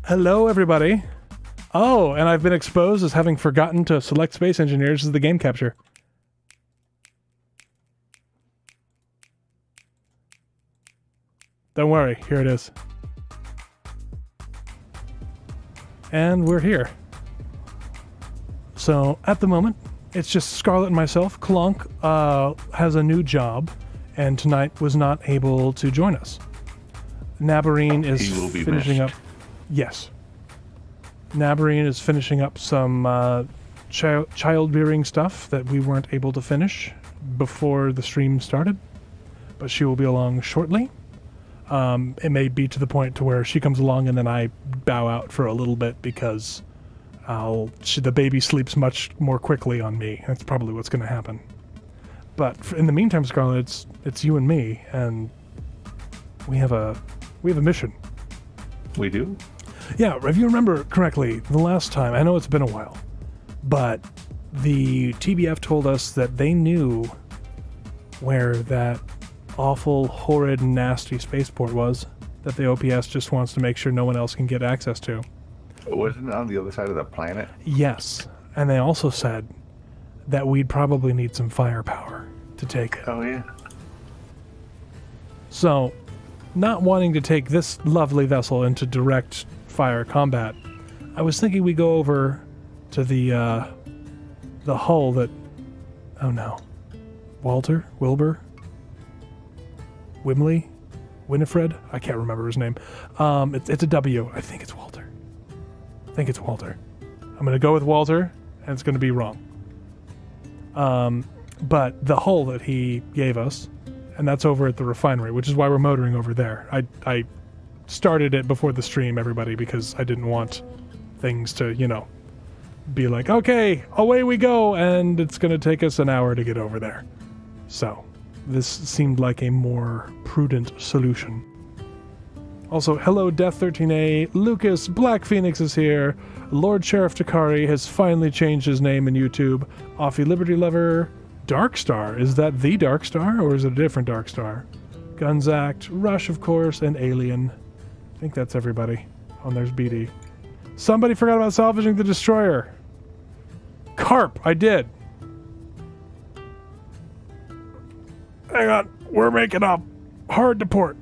Hello, everybody. Oh, and I've been exposed as having forgotten to select space engineers as the game capture. Don't worry, here it is. And we're here. So, at the moment, it's just Scarlett and myself. Clonk has a new job, and tonight was not able to join us. Nabarine is finishing up... Yes. Nabarine is finishing up some child-rearing stuff that we weren't able to finish before the stream started, but she will be along shortly. It may be to the point to where she comes along and then I bow out for a little bit because the baby sleeps much more quickly on me. That's probably what's going to happen. But in the meantime, Scarlett, it's you and me, and we have a mission. We do? Yeah, if you remember correctly, the last time, I know it's been a while, but the TBF told us that they knew where that awful, horrid, nasty spaceport was that the OPS just wants to make sure no one else can get access to. Wasn't it on the other side of the planet? Yes, and they also said that we'd probably need some firepower to take it. Oh, yeah. So, not wanting to take this lovely vessel into direct fire combat, I was thinking we go over to the hull that... Oh no. Walter? Wilbur? Wimley? Winifred? I can't remember his name. It's a W. I think it's Walter. I'm going to go with Walter, and it's going to be wrong. But the hull that he gave us, and that's over at the refinery, which is why we're motoring over there. I started it before the stream, everybody, because I didn't want things to, be like, okay, away we go, and it's going to take us an hour to get over there. So, this seemed like a more prudent solution. Also, hello Death13A, Lucas, Black Phoenix is here, Lord Sheriff Takari has finally changed his name in YouTube, Offie Liberty Lover, Darkstar, is that the Darkstar, or is it a different Darkstar? Gunzact, Rush, of course, and Alien. I think that's everybody. Oh, and there's BD. Somebody forgot about salvaging the destroyer. Carp, I did. Hang on, we're making up. Hard to port.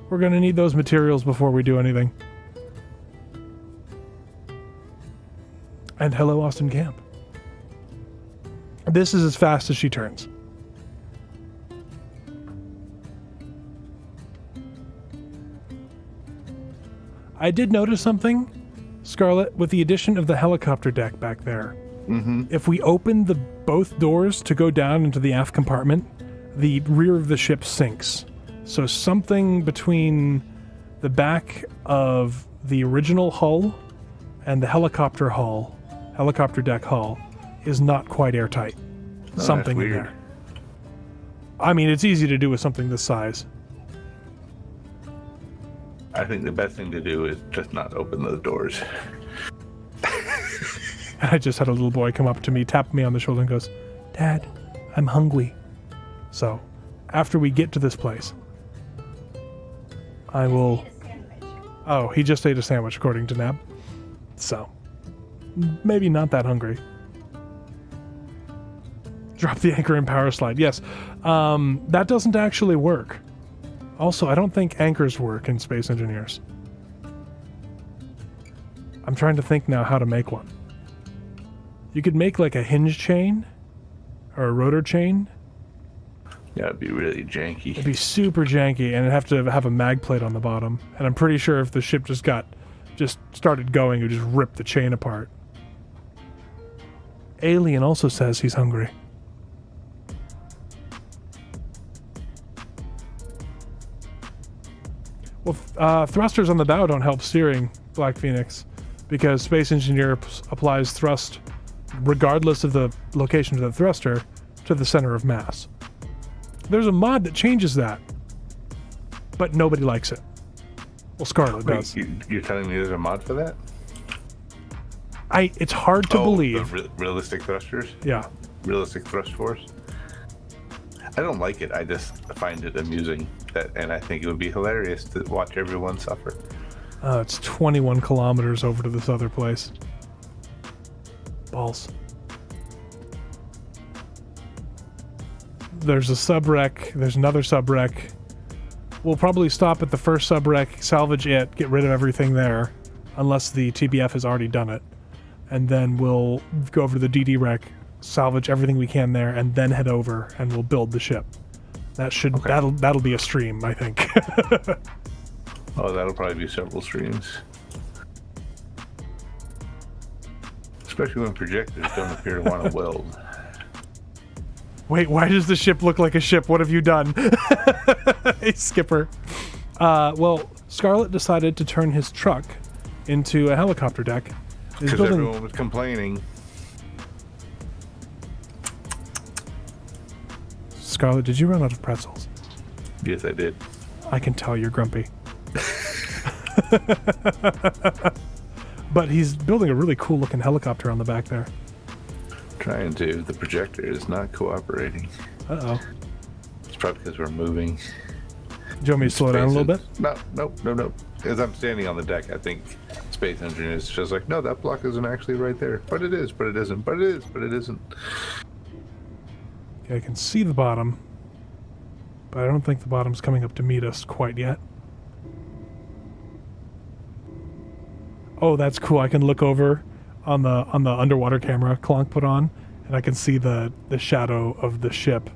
We're gonna need those materials before we do anything. And hello, Austin Camp. This is as fast as she turns. I did notice something, Scarlett, with the addition of the helicopter deck back there. Mm-hmm. If we open both doors to go down into the aft compartment, the rear of the ship sinks. So something between the back of the original hull and the helicopter deck hull, is not quite airtight. Something in there. I mean, it's easy to do with something this size. I think the best thing to do is just not open those doors. I just had a little boy come up to me, tap me on the shoulder, and goes, "Dad, I'm hungry." So, after we get to this place, I will... Oh, he just ate a sandwich, according to Nab. So, maybe not that hungry. Drop the anchor and power slide. Yes, that doesn't actually work. Also, I don't think anchors work in Space Engineers. I'm trying to think now how to make one. You could make like a hinge chain or a rotor chain. Yeah, it'd be really janky. It'd be super janky, and it'd have to have a mag plate on the bottom. And I'm pretty sure if the ship just started going, it would just rip the chain apart. Alien also says he's hungry. Well, thrusters on the bow don't help steering, Black Phoenix, because Space Engineer applies thrust, regardless of the location of the thruster, to the center of mass. There's a mod that changes that, but nobody likes it. Well, Scarlett does. You're telling me there's a mod for that? It's hard to believe. The realistic thrusters? Yeah. Realistic thrust force? I don't like it. I just find it amusing, and I think it would be hilarious to watch everyone suffer. It's 21 kilometers over to this other place. Balls. There's a subwreck. There's another subwreck. We'll probably stop at the first subwreck, salvage it, get rid of everything there, unless the TBF has already done it. And then we'll go over to the DD wreck, salvage everything we can there, and then head over and we'll build the ship. That should that'll be a stream, I think. Oh, that'll probably be several streams. Especially when projectors don't appear to want to weld. Wait, why does the ship look like a ship? What have you done? Hey, Skipper. Well, Scarlet decided to turn his truck into a helicopter deck. Because everyone was complaining. Scarlet, did you run out of pretzels? Yes, I did. I can tell you're grumpy. But he's building a really cool looking helicopter on the back there. Trying to. The projector is not cooperating. Uh-oh. It's probably because we're moving. Do you want me to slow down a little bit? No. As I'm standing on the deck, I think Space Engineer is just like, no, that block isn't actually right there. But it is, but it isn't, but it is, but it isn't. Okay, I can see the bottom, but I don't think the bottom's coming up to meet us quite yet. Oh, that's cool. I can look over on the underwater camera Clang put on, and I can see the shadow of the ship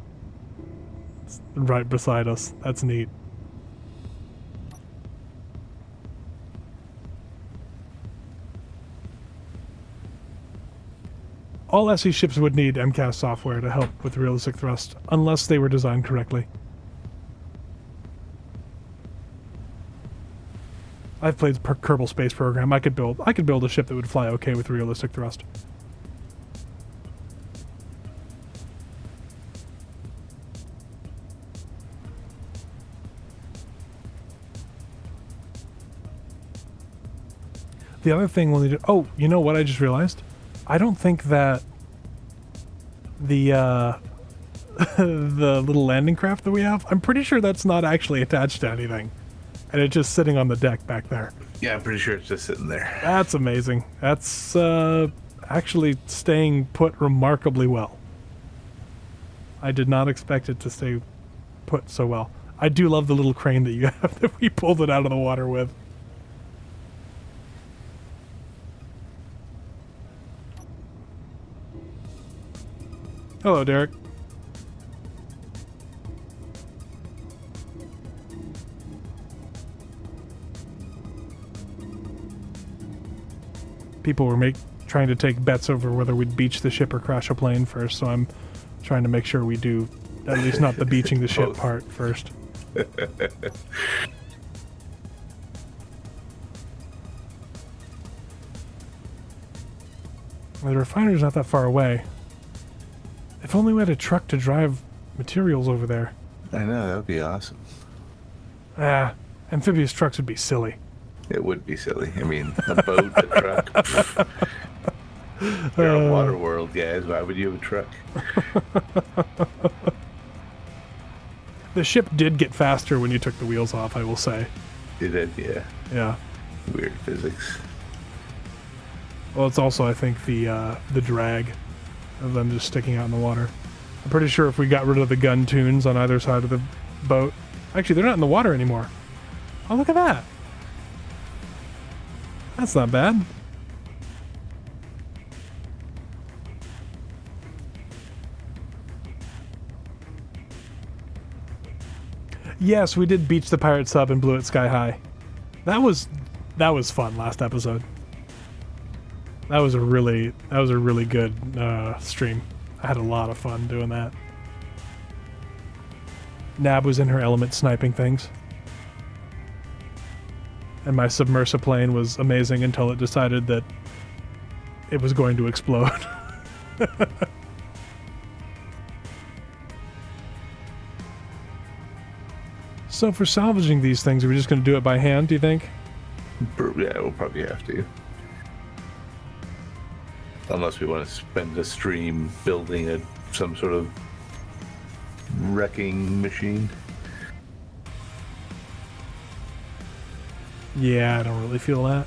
right beside us. That's neat. All SE ships would need MCAS software to help with realistic thrust, unless they were designed correctly. I've played Kerbal Space Program. I could build a ship that would fly okay with realistic thrust. The other thing we'll need to... Oh, you know what I just realized? I don't think that the the little landing craft that we have, I'm pretty sure that's not actually attached to anything. And it's just sitting on the deck back there. Yeah, I'm pretty sure it's just sitting there. That's amazing. That's actually staying put remarkably well. I did not expect it to stay put so well. I do love the little crane that you have that we pulled it out of the water with. Hello, Derek. People were trying to take bets over whether we'd beach the ship or crash a plane first, so I'm trying to make sure we do at least not the beaching the ship part first. The refinery's not that far away. If only we had a truck to drive materials over there. I know, that would be awesome. Amphibious trucks would be silly. It would be silly. I mean, a boat, a truck. You're a water world, guys. Why would you have a truck? The ship did get faster when you took the wheels off, I will say. It did, yeah. Yeah. Weird physics. Well, it's also, I think, the drag of them just sticking out in the water. I'm pretty sure if we got rid of the gun tunes on either side of the boat... Actually, they're not in the water anymore. Oh, look at that. That's not bad. Yes, we did beach the pirate sub and blew it sky high. That was fun last episode. That was a really good stream. I had a lot of fun doing that. Nab was in her element sniping things. And my submersiplane was amazing until it decided that it was going to explode. So for salvaging these things, are we just going to do it by hand, do you think? Yeah, we'll probably have to. Unless we want to spend a stream building some sort of wrecking machine. Yeah, I don't really feel that.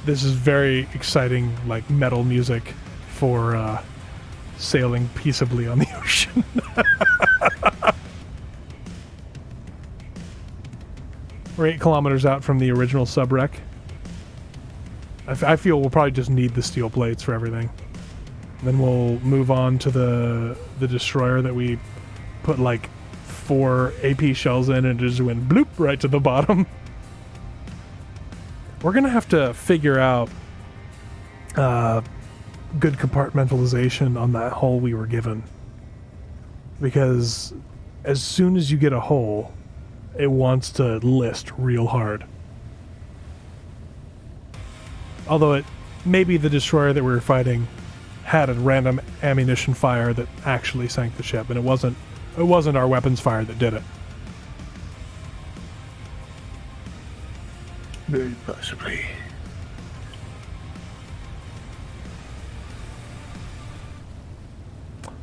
This is very exciting, like, metal music for sailing peaceably on the ocean. We're 8 kilometers out from the original subwreck. I feel we'll probably just need the steel plates for everything. Then we'll move on to the destroyer that we put like 4 AP shells in and it just went bloop right to the bottom. We're gonna have to figure out good compartmentalization on that hull we were given. Because as soon as you get a hull, it wants to list real hard. Although it maybe the destroyer that we were fighting had a random ammunition fire that actually sank the ship, and it wasn't our weapons fire that did it. Very possibly.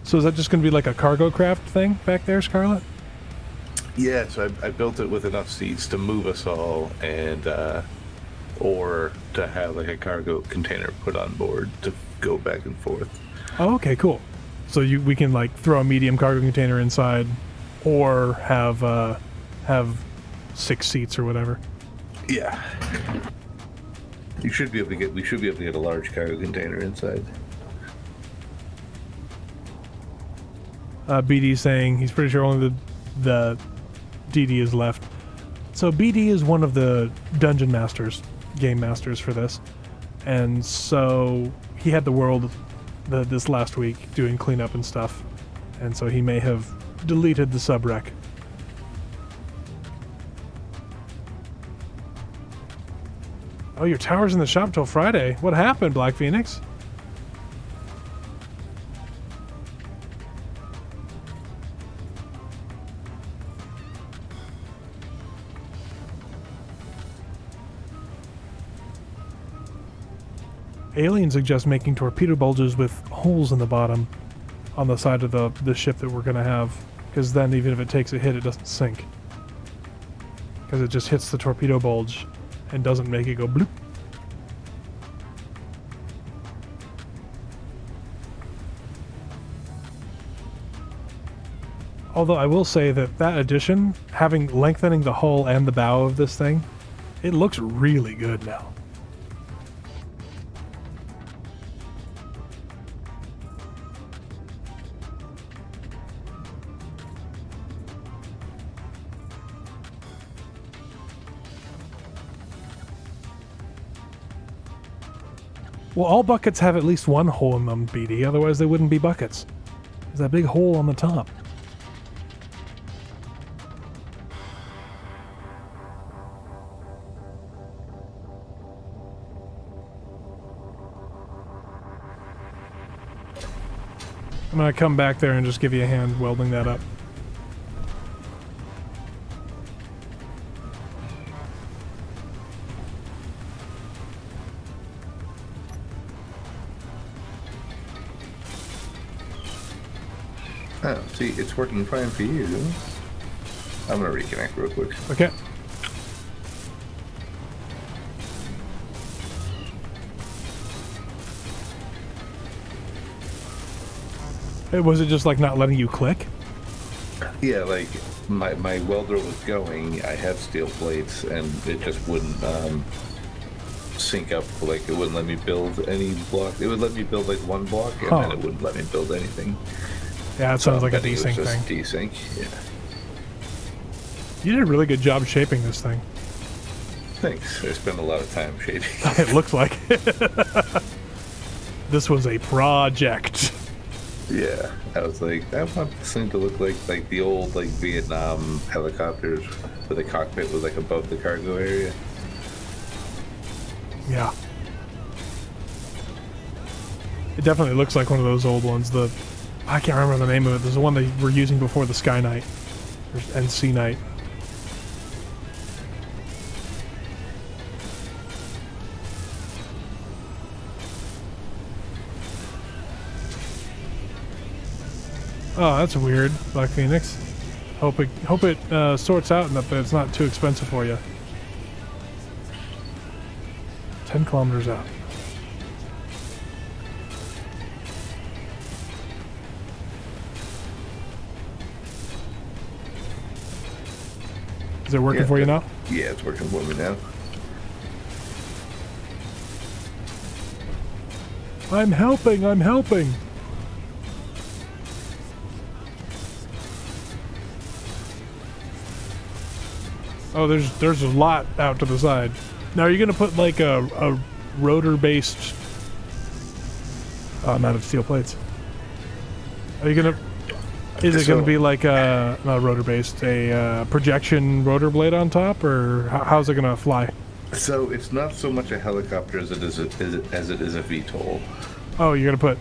So is that just going to be like a cargo craft thing back there, Scarlet? Yeah, so I built it with enough seats to move us all, and or to have like a cargo container put on board to go back and forth. Oh, okay, cool. So we can like throw a medium cargo container inside, or have 6 seats or whatever. Yeah. We should be able to get a large cargo container inside. BD saying he's pretty sure only the DD is left. So BD is one of the dungeon masters, game masters for this, and so he had the world this last week doing cleanup and stuff, and so he may have deleted the subwreck. Oh, your tower's in the shop till Friday. What happened, Black Phoenix? Alien suggests making torpedo bulges with holes in the bottom on the side of the ship that we're going to have, because then even if it takes a hit, it doesn't sink. Because it just hits the torpedo bulge and doesn't make it go bloop. Although I will say that addition, lengthening the hull and the bow of this thing, it looks really good now. Well, all buckets have at least one hole in them, BD, otherwise they wouldn't be buckets. There's that big hole on the top. I'm gonna come back there and just give you a hand welding that up. Oh, see, it's working fine for you. I'm gonna reconnect real quick. Okay. Was it just like not letting you click? Yeah, like my welder was going, I had steel plates, and it just wouldn't sync up. Like, it wouldn't let me build any block. It would let me build like one block, and then it wouldn't let me build anything. Yeah, it sounds like a desync thing. Desync, yeah. You did a really good job shaping this thing. Thanks. I spent a lot of time shaping. It looks like it. This was a project. Yeah, I was like, I want this thing to look like the old like Vietnam helicopters, where the cockpit was like above the cargo area. Yeah. It definitely looks like one of those old ones. The I can't remember the name of it. There's the one they were using before the Sky Knight and Sea Knight. Oh, that's weird, Black Phoenix. Hope it sorts out and that it's not too expensive for you. 10 kilometers out. Is it working for you now? Yeah, it's working for me now. I'm helping, I'm helping. Oh, there's a lot out to the side. Now, are you going to put like a rotor-based... I'm out of steel plates. Are you going to... Is it going to be like a... Not rotor-based, a projection rotor blade on top? Or how's it going to fly? So, it's not so much a helicopter as it is a VTOL. Oh, you're going to put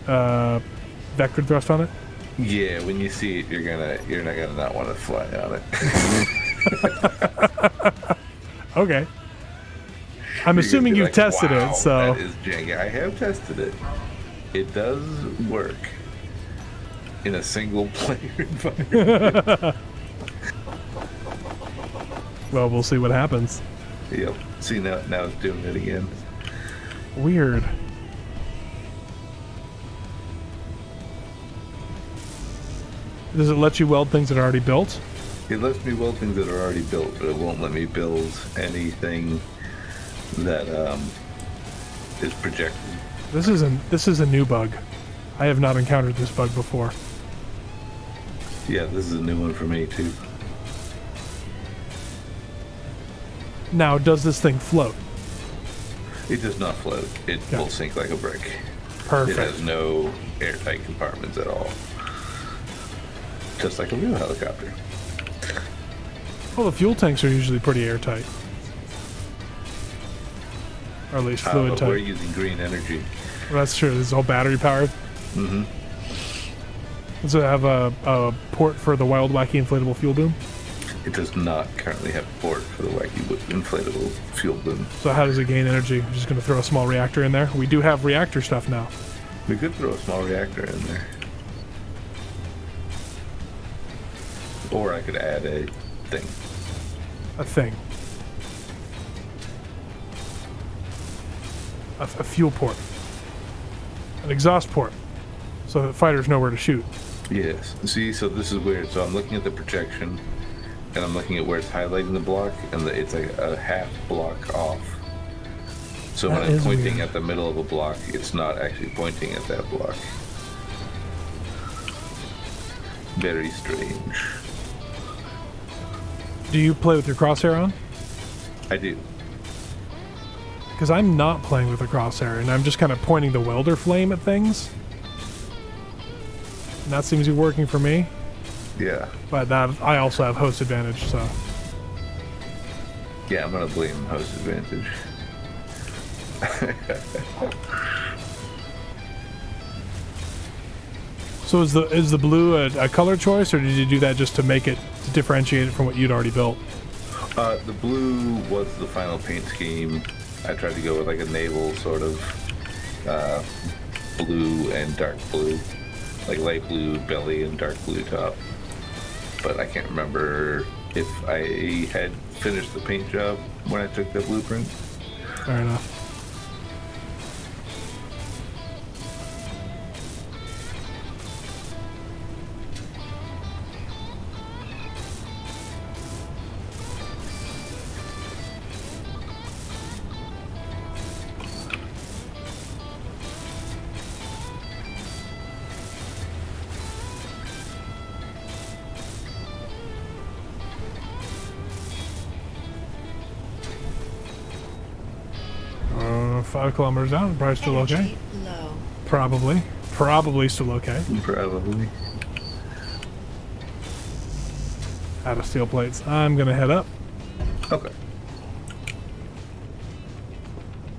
vector thrust on it? Yeah, when you see it, you're not gonna want to fly on it. Okay. I'm assuming you've tested wow, it, so... That is janky. I have tested it. It does work in a single player environment. Well, we'll see what happens. Yep. See, now it's doing it again. Weird. Does it let you weld things that are already built? It lets me weld things that are already built, but it won't let me build anything that is projected. This is a new bug. I have not encountered this bug before. Yeah, this is a new one for me too. Now, does this thing float? It does not float. It will sink like a brick. Perfect. It has no airtight compartments at all. Just like a real helicopter. Well, the fuel tanks are usually pretty airtight. Or at least fluid tight. We're using green energy. Well, that's true. This is all battery powered. Mm-hmm. Does it have a port for the Wild Wacky Inflatable Fuel Boom? It does not currently have a port for the Wacky Inflatable Fuel Boom. So how does it gain energy? You're just going to throw a small reactor in there? We do have reactor stuff now. We could throw a small reactor in there. Or I could add a thing. A thing. A fuel port. An exhaust port. So that fighters know where to shoot. Yes. See, so this is weird. So I'm looking at the projection, and I'm looking at where it's highlighting the block, and it's like a half block off. So when I'm pointing at the middle of a block, it's not actually pointing at that block. Very strange. Do you play with your crosshair on? I do. Because I'm not playing with a crosshair, and I'm just kind of pointing the welder flame at things. And that seems to be working for me. Yeah. But that I also have host advantage, so... Yeah, I'm gonna blame host advantage. So is the blue a color choice, or did you do that just to make it, to differentiate it from what you'd already built? The blue was the final paint scheme. I tried to go with like a naval sort of blue and dark blue. Like light blue belly and dark blue top. But I can't remember if I had finished the paint job when I took the blueprint. Fair enough. Uh, 5 kilometers out, probably still okay. Low. Probably still okay. Probably. Out of steel plates. I'm gonna head up. Okay.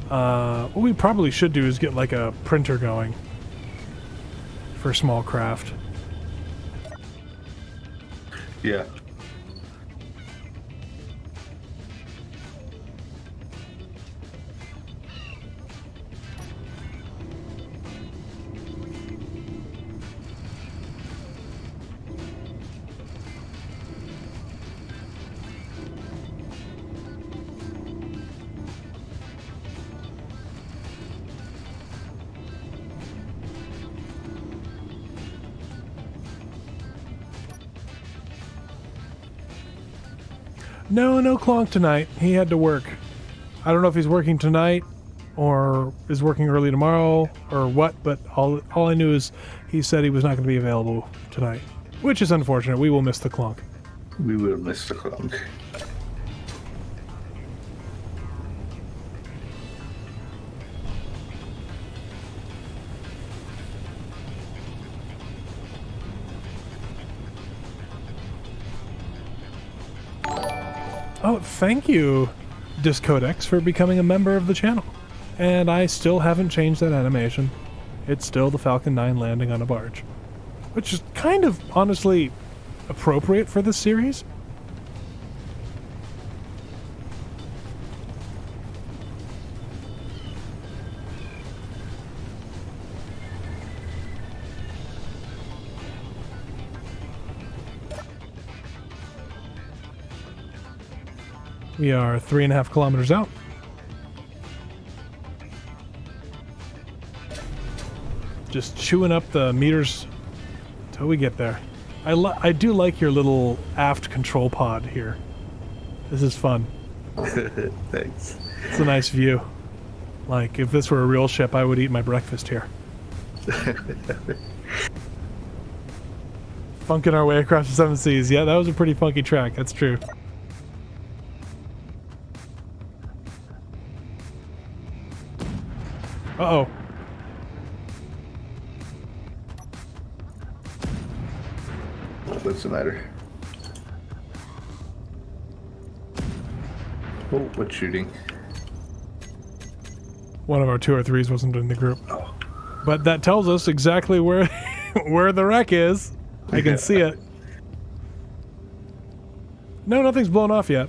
What we probably should do is get like a printer going for small craft. Yeah. No Clonk tonight. He had to work. I don't know if he's working tonight or is working early tomorrow or what, but all I knew is he said he was not going to be available tonight, which is unfortunate. We will miss the Clonk. We will miss the Clunk. Oh, thank you, Discodex, for becoming a member of the channel. And I still haven't changed that animation. It's still the Falcon 9 landing on a barge. Which is kind of, honestly, appropriate for this series. We are 3.5 kilometers out. Just chewing up the meters till we get there. I do like your little aft control pod here. This is fun. Thanks. It's a nice view. Like, if this were a real ship, I would eat my breakfast here. Funking our way across the seven seas. Yeah, that was a pretty funky track. That's true. Uh-oh. What's the matter? Oh, what's shooting? One of our 2 or 3s wasn't in the group. Oh. But that tells us exactly where where the wreck is. I can see it. No, nothing's blown off yet.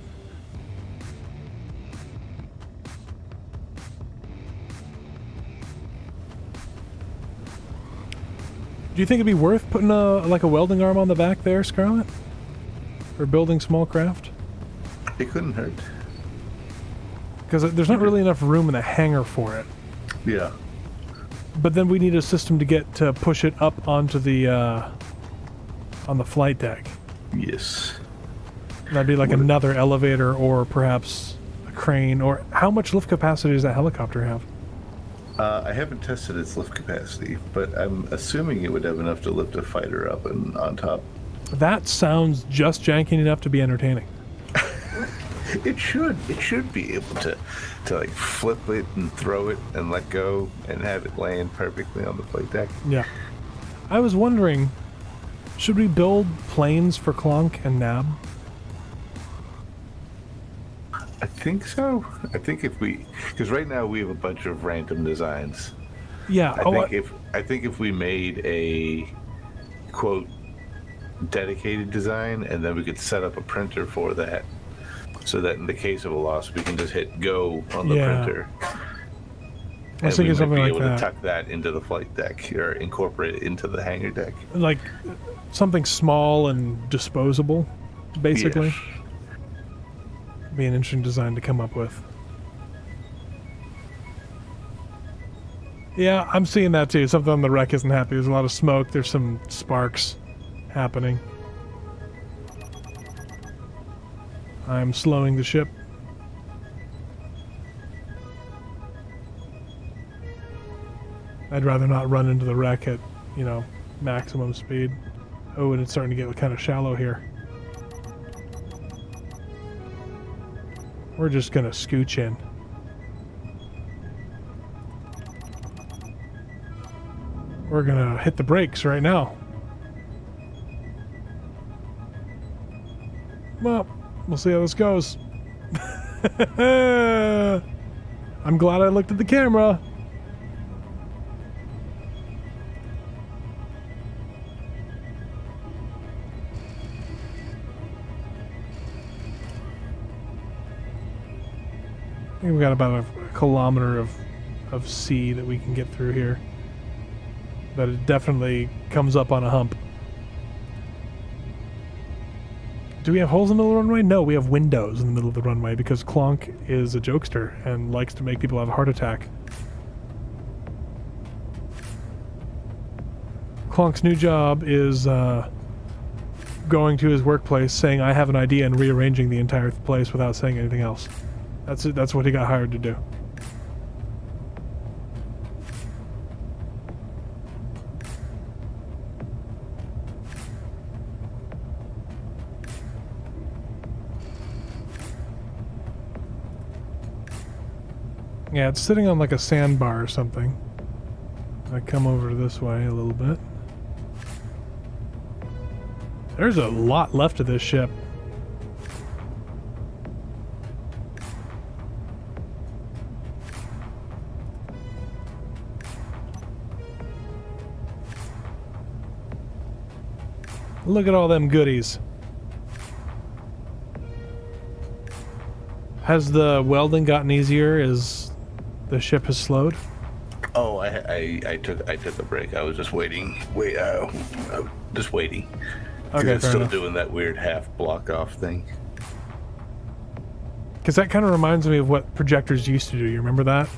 Do you think it'd be worth putting like a welding arm on the back there, Scarlet? For building small craft? It couldn't hurt. Because there's not really enough room in the hangar for it. Yeah. But then we need a system to push it up onto the on the flight deck. Yes. That'd be like another elevator or perhaps a crane. Or how much lift capacity does that helicopter have? I haven't tested its lift capacity, but I'm assuming it would have enough to lift a fighter up and on top. That sounds just janky enough to be entertaining. It should be able to like flip it and throw it and let go and have it land perfectly on the flight deck. Yeah. I was wondering, should we build planes for Clonk and Nab? I think so. I think because right now we have a bunch of random designs. Yeah. I think if we made a quote dedicated design and then we could set up a printer for that, so that in the case of a loss we can just hit go on the printer. I was thinking something like that. And we might be able to tuck that into the flight deck or incorporate it into the hangar deck. Like something small and disposable, basically. Yes. Be an interesting design to come up with. Yeah, I'm seeing that too. Something on the wreck isn't happy. There's a lot of smoke. There's some sparks happening. I'm slowing the ship. I'd rather not run into the wreck at, maximum speed. Oh, and it's starting to get kind of shallow here. We're just gonna scooch in. We're gonna hit the brakes right now. Well, we'll see how this goes. I'm glad I looked at the camera. I think we got about a kilometer of sea that we can get through here. But it definitely comes up on a hump. Do we have holes in the middle of the runway? No, we have windows in the middle of the runway because Clonk is a jokester and likes to make people have a heart attack. Clonk's new job is going to his workplace saying, I have an idea, and rearranging the entire place without saying anything else. That's it. That's what he got hired to do. Yeah, it's sitting on like a sandbar or something. I come over this way a little bit. There's a lot left of this ship. Look at all them goodies. Has the welding gotten easier as the ship has slowed? Oh, I took a break. I was just waiting. Just waiting. Okay, it's fair still enough. doing that weird half block off thing. Because that kind of reminds me of what projectors used to do. You remember that?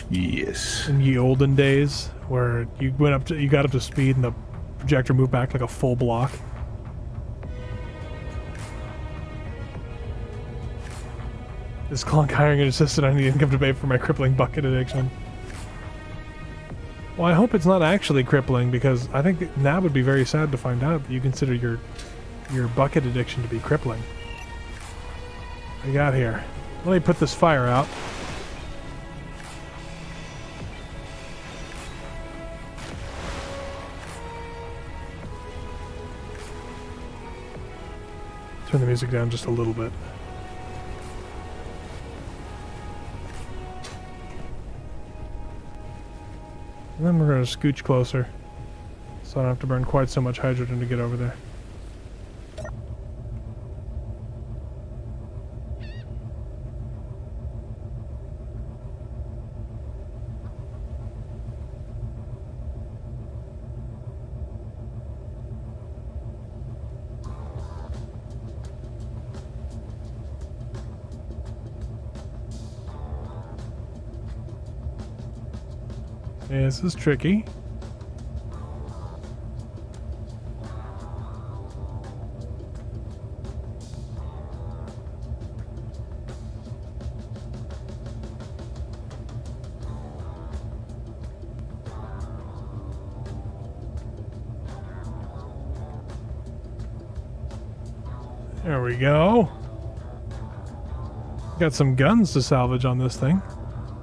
Yes. In ye olden days, where you got up to speed and the projector moved back like a full block. Is Clonk hiring an assistant? I need income to pay for my crippling bucket addiction. Well, I hope it's not actually crippling, because I think that would be very sad to find out that you consider your bucket addiction to be crippling. What you got here? Let me put this fire out. Turn the music down just a little bit. And then we're going to scooch closer, so I don't have to burn quite so much hydrogen to get over there. Yeah, this is tricky. There we go. Got some guns to salvage on this thing.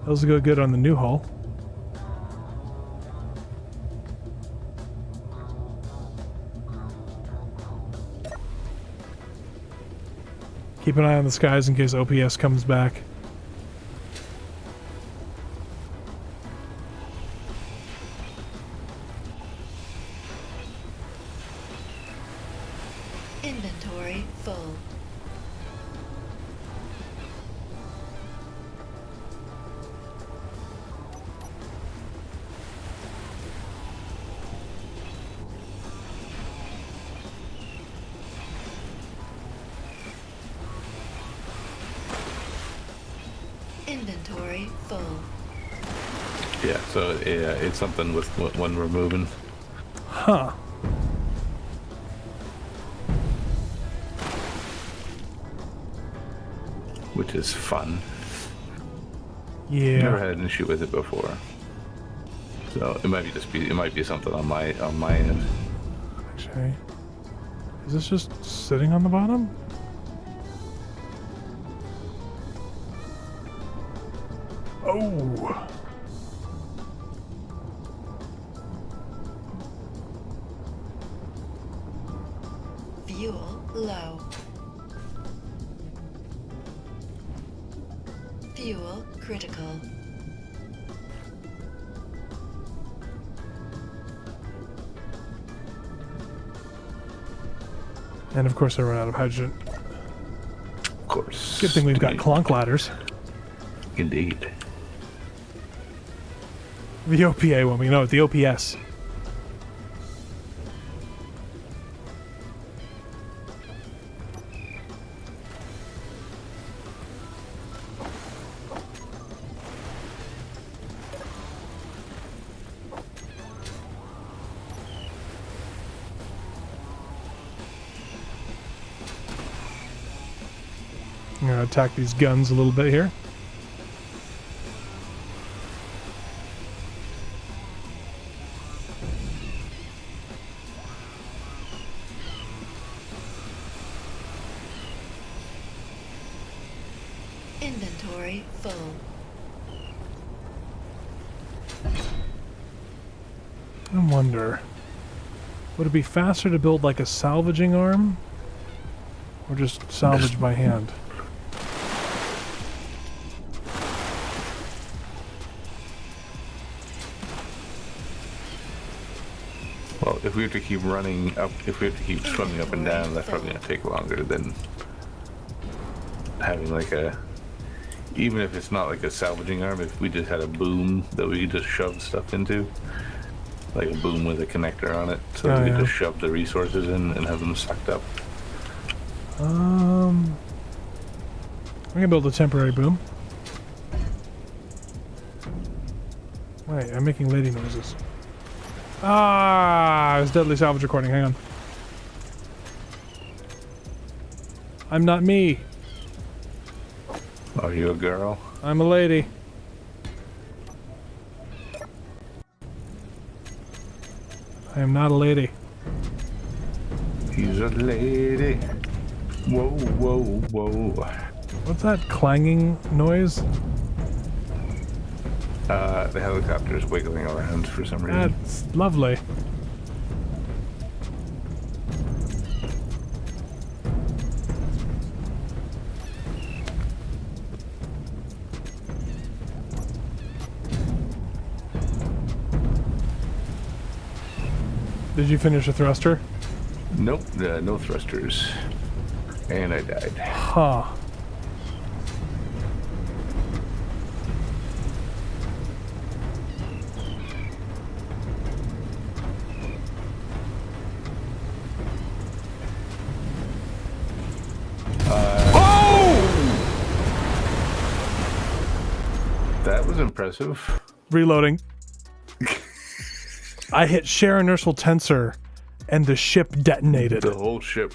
Those will go good on the new hull. Keep an eye on the skies in case OPS comes back. Inventory full. Inventory full. Yeah, so yeah, it's something with when we're moving. Huh. Which is fun. Yeah. Never had an issue with it before. So it might be something on my end. Actually, is this just sitting on the bottom? Oh. Fuel low. Fuel critical. And of course I run out of hydrogen. Of course. Good thing we've got clonk ladders. Indeed. The OPA one, we know it, the OPS. I'm gonna attack these guns a little bit here. Inventory full. I wonder, would it be faster to build like a salvaging arm? Or just salvage by hand? Well, if we have to keep running up, if we have to keep swimming up and down, that's probably going to take longer than having like a, even if it's not like a salvaging arm, if we just had a boom that we could just shove stuff into, like a boom with a connector on it, so we could just shove the resources in and have them sucked up. I'm gonna build a temporary boom. Wait, I'm making lady noises. Ah, it's deadly salvage recording. Hang on. I'm not me. Are you a girl? I'm a lady. I am not a lady. He's a lady. Whoa, whoa, whoa. What's that clanging noise? The helicopter's wiggling around for some reason. That's lovely. Did you finish a thruster? Nope, no thrusters. And I died. Huh. That was impressive. Reloading. I hit share inertial tensor and the ship detonated. The whole ship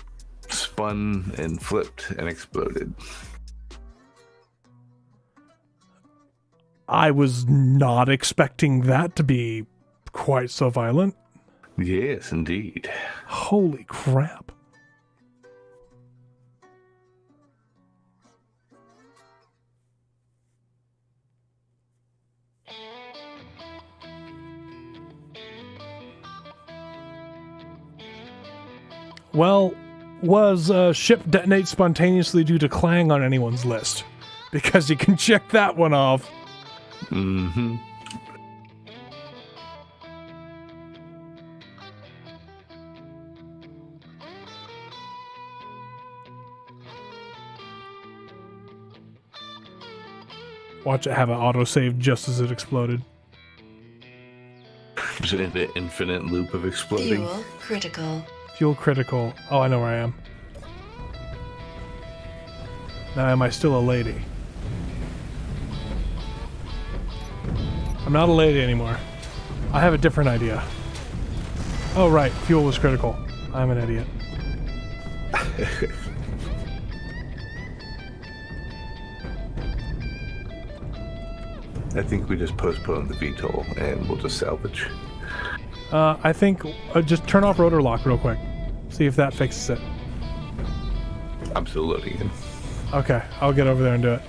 spun and flipped and exploded. I was not expecting that to be quite so violent. Yes, indeed. Holy crap. Well, was ship detonate spontaneously due to Clang on anyone's list? Because you can check that one off. Mm-hmm. Watch it have an autosave just as it exploded. Is it an infinite loop of exploding? Fuel critical. Fuel critical. Oh, I know where I am. Now, am I still a lady? I'm not a lady anymore. I have a different idea. Oh, right. Fuel was critical. I'm an idiot. I think we just postpone the VTOL and we'll just salvage. I think just turn off rotor lock real quick. See if that fixes it. I'm still loading in. Okay, I'll get over there and do it.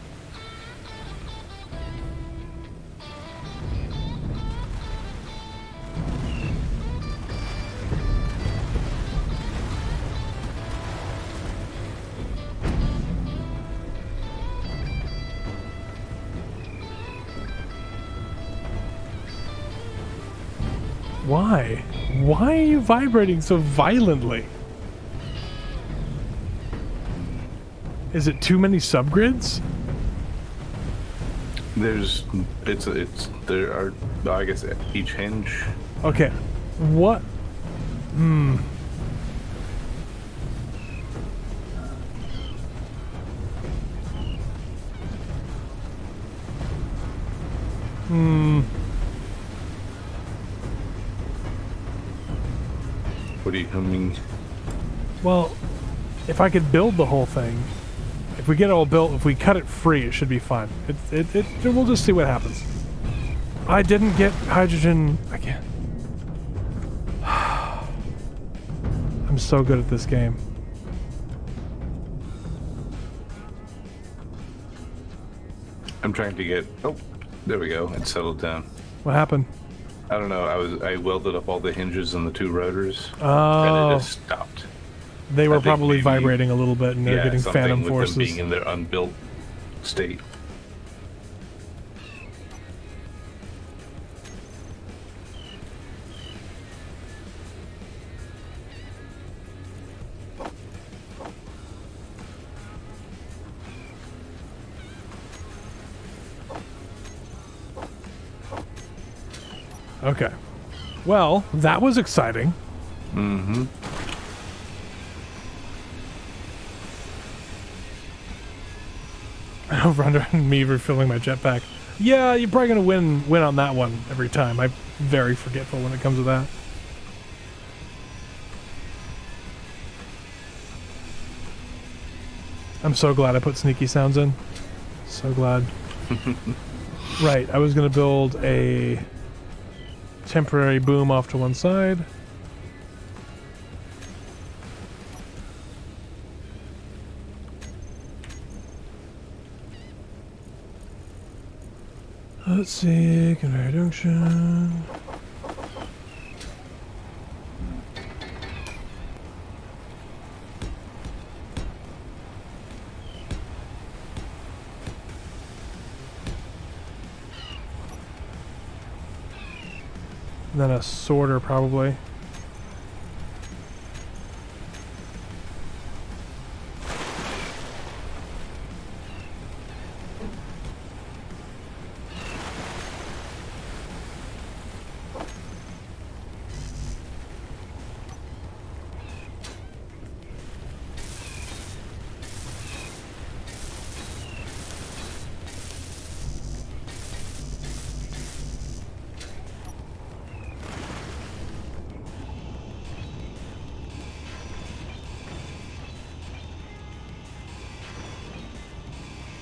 Why? Why are you vibrating so violently? Is it too many subgrids? There are, I guess, each hinge. Okay. What? Hmm. Hmm. What do you mean? Well, if I could build the whole thing, if we get it all built, if we cut it free, it should be fine. We'll just see what happens. I didn't get hydrogen again. I'm so good at this game. I'm trying to get. Oh, there we go. It settled down. What happened? I don't know. I welded up all the hinges and the two rotors, and Oh, it just stopped. they were think probably maybe- vibrating a little bit, and they're Yeah, getting something phantom with forces. them being in their unbuilt state. Okay. Well, that was exciting. Mm-hmm. Over under me refilling my jetpack. Yeah, you're probably gonna win on that one every time. I'm very forgetful when it comes to that. I'm so glad I put sneaky sounds in. So glad. Right, I was gonna build a temporary boom off to one side. Let's see, conveyor junction. Then a sorter probably.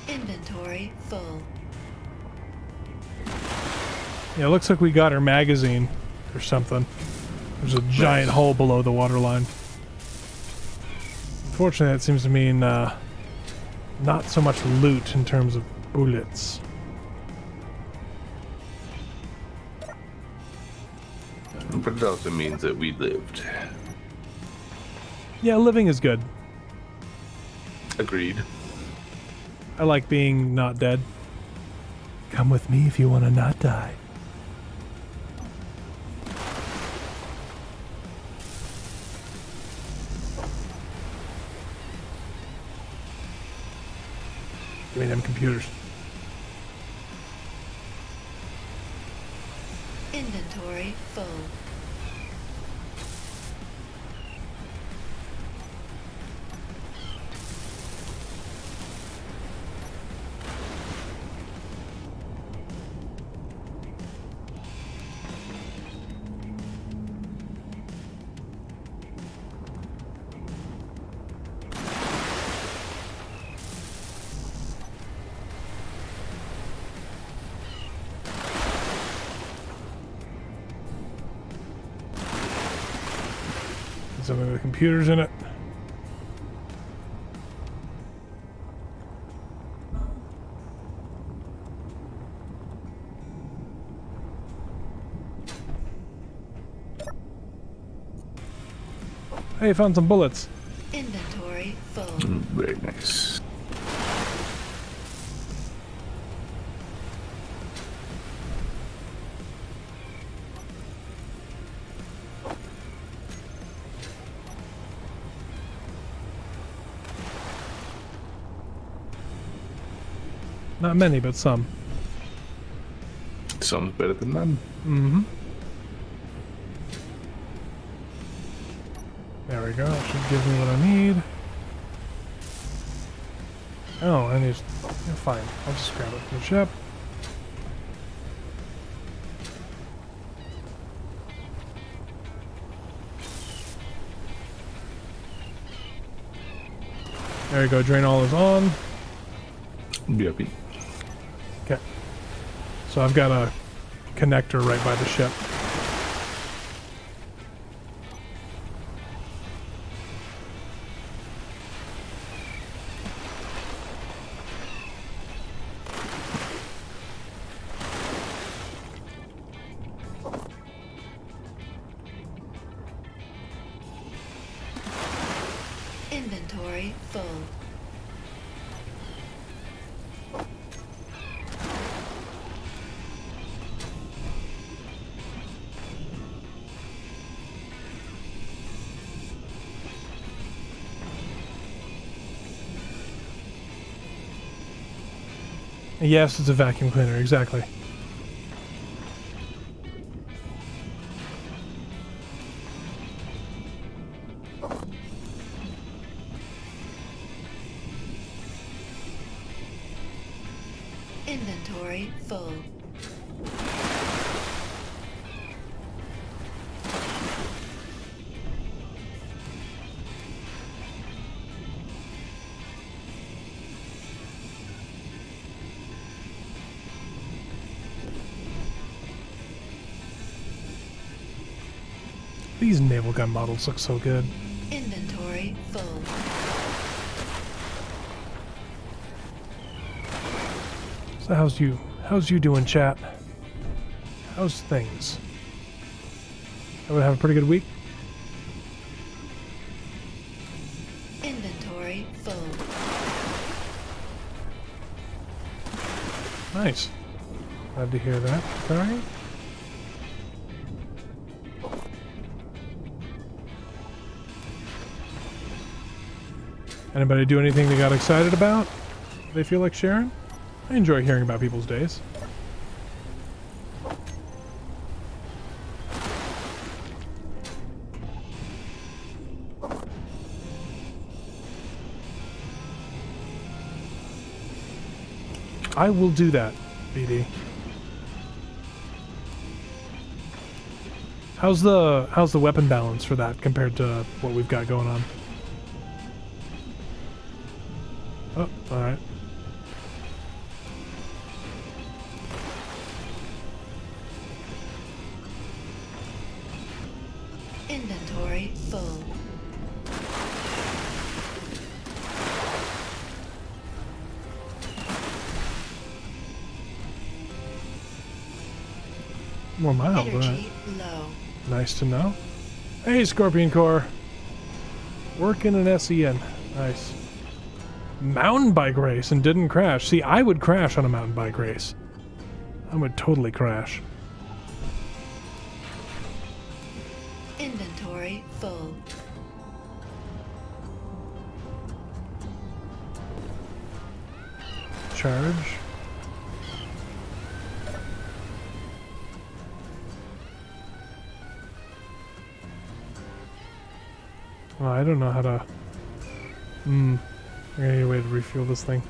Inventory full. Yeah, it looks like we got our magazine or something. There's a giant hole below the waterline. Unfortunately, that seems to mean not so much loot in terms of bullets. But it also means that we lived. Yeah, living is good. Agreed. I like being not dead. Come with me if you want to not die. Give me them computers. Inventory full. Some of the computers in it. Hey, found some bullets. Inventory full. Very nice. Not many, but some. Some's better than none. Mm-hmm. There we go. That should give me what I need. Oh, I need... Yeah, fine. I'll just grab it from the ship. There you go. Drain all is on. Yep. Okay. So I've got a connector right by the ship. Inventory full. Yes, it's a vacuum cleaner, exactly. Inventory full. These naval gun models look so good. Inventory full. So how's you doing, chat? How's things? Everyone have a pretty good week? Inventory full. Nice. Glad to hear that. Alright. Anybody do anything they got excited about? They feel like sharing? I enjoy hearing about people's days. I will do that, BD. How's the weapon balance for that compared to what we've got going on? Oh, alright. Inventory full. More mild, alright. Energy low. Nice to know. Hey, Scorpion Core. Working an SEN. Nice. Mountain bike race and didn't crash. See, I would crash on a mountain bike race. I would totally crash. Inventory full. Charge. Oh, I don't know how to... I need a way to refuel this thing.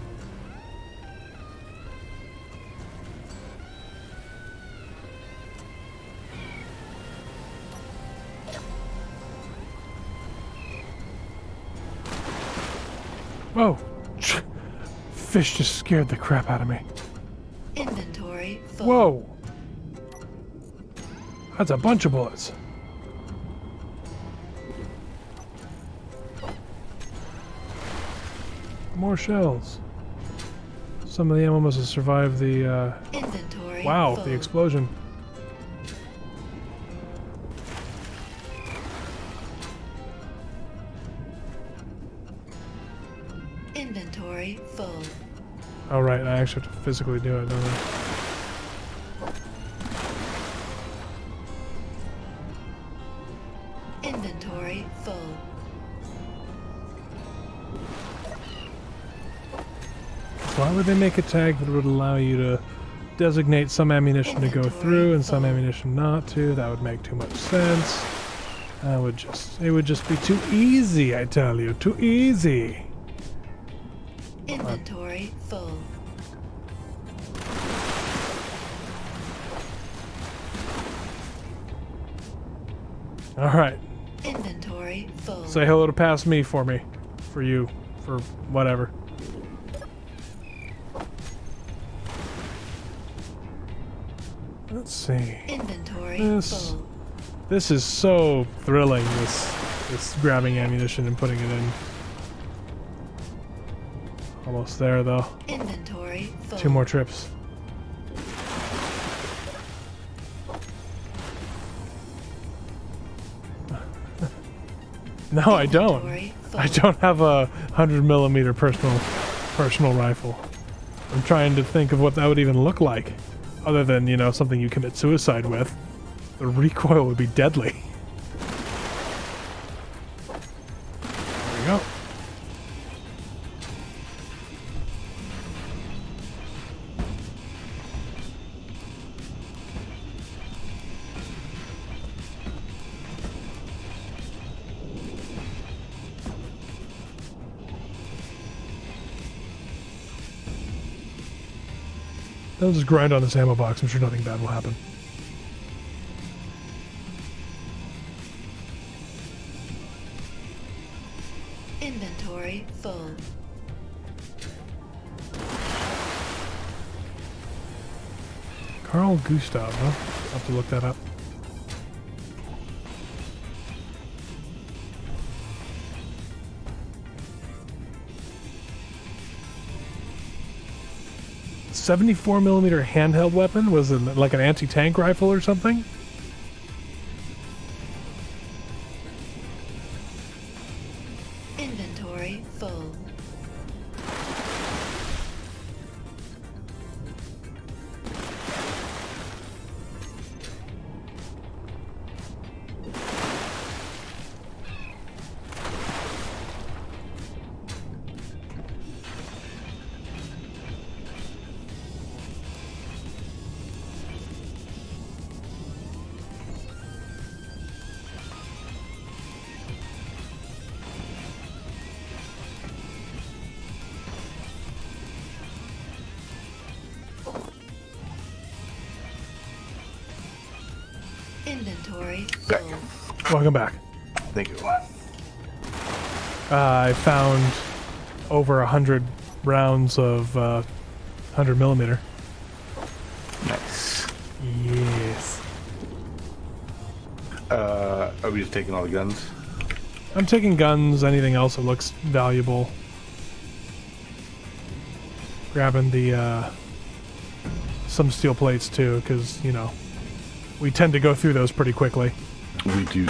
Whoa! Fish just scared the crap out of me. Inventory full. Whoa! That's a bunch of bullets. More shells. Some of the ammo must have survived the, Inventory wow, full. the explosion. Inventory full. Oh, right, I actually have to physically do it, don't I? Inventory full. Why would they make a tag that would allow you to designate some ammunition to go Inventory through and some full. ammunition not to. That would make too much sense. It would just be too easy, I tell you, too easy. Inventory full. All right, Inventory full. say hello to past me for me, for you, for whatever. Let's see. Inventory This- full. This is so thrilling, this grabbing ammunition and putting it in. Almost there, though. Inventory full. 2 more trips. No, I don't. Inventory full. I don't have a 100mm personal rifle. I'm trying to think of what that would even look like. Other than, you know, something you commit suicide with. The recoil would be deadly. There we go. They'll just grind on this ammo box. I'm sure nothing bad will happen. Inventory full. Carl Gustav, huh? I'll have to look that up. .74mm handheld weapon? Was it like an anti-tank rifle or something? Inventory full. Inventory Back. full. Welcome back. Thank you. I found over 100 rounds of 100mm. Nice. Yes. Are we just taking all the guns? I'm taking guns, anything else that looks valuable. Grabbing the some steel plates too, because, you know, we tend to go through those pretty quickly. We do.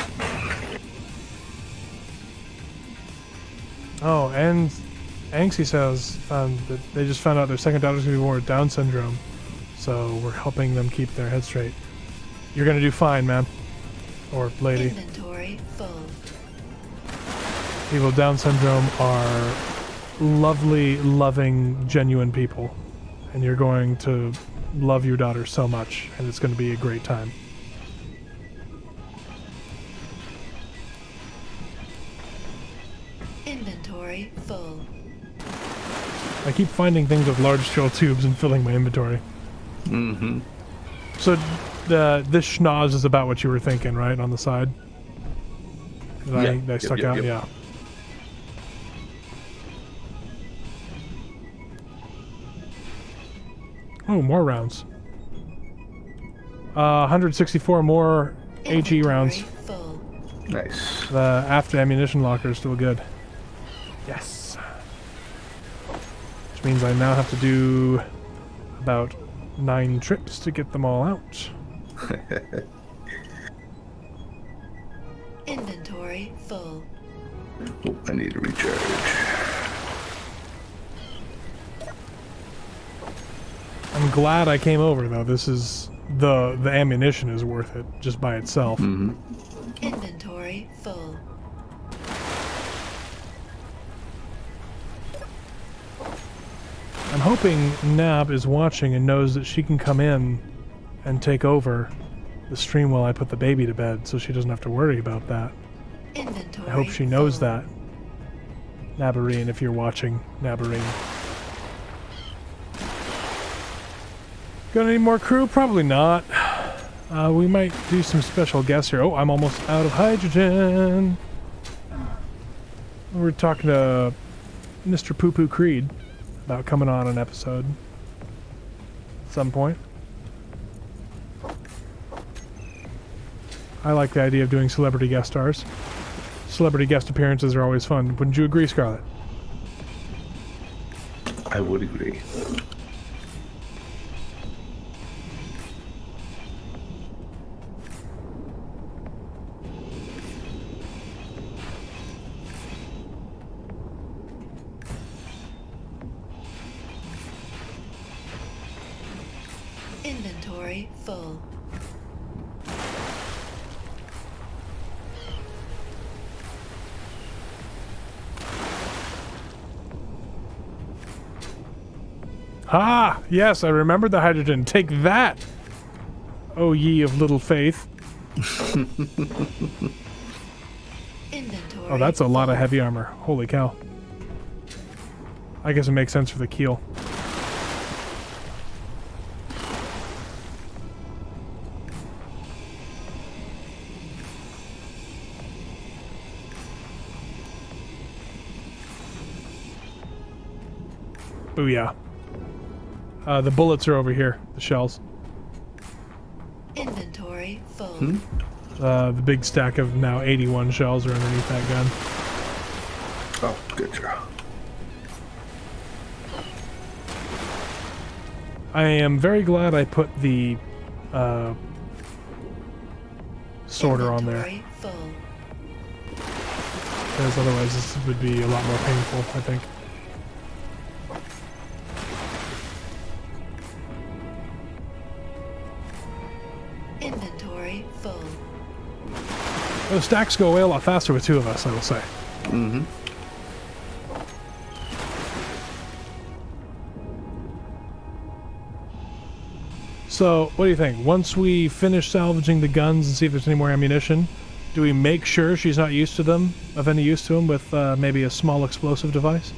Oh, and Anxie says that they just found out their second daughter's going to be born with Down syndrome. So we're helping them keep their head straight. You're going to do fine, man. Or lady. Inventory full. People with Down syndrome are lovely, loving, genuine people. And you're going to love your daughter so much, and it's going to be a great time. Inventory full. I keep finding things with large scale tubes and filling my inventory. Mm-hmm. So this schnoz is about what you were thinking, right? On the side? That stuck out? Yep. Yeah. Oh, more rounds. 164 more HE rounds. Inventory full. Nice. The after ammunition locker is still good. Yes. Which means I now have to do about 9 trips to get them all out. Inventory full. Oh, I need to recharge. I'm glad I came over though. This is the ammunition is worth it just by itself. Mm-hmm. Inventory full. I'm hoping Nab is watching and knows that she can come in and take over the stream while I put the baby to bed, so she doesn't have to worry about that. Inventory I hope she knows full. that. Nabarine, if you're watching, Nabarine. Got any more crew? Probably not. We might do some special guests here. Oh, I'm almost out of hydrogen. We're talking to Mr. Poo Poo Creed about coming on an episode at some point. I like the idea of doing celebrity guest stars. Celebrity guest appearances are always fun. Wouldn't you agree, Scarlett? I would agree. Inventory full. Ah! Yes, I remembered the hydrogen. Take that, O ye of little faith. Inventory Oh, that's a lot of full. heavy armor. Holy cow. I guess it makes sense for the keel. Booyah. The bullets are over here, the shells. Inventory full. The big stack of now 81 shells are underneath that gun. Oh, good job. I am very glad I put the sorter on there, Inventory full. because otherwise this would be a lot more painful, I think. Inventory full. Those stacks go away a lot faster with two of us, I will say. Mm-hmm. So, what do you think? Once we finish salvaging the guns and see if there's any more ammunition, do we make sure she's not used to them, of any use to them, with maybe a small explosive device?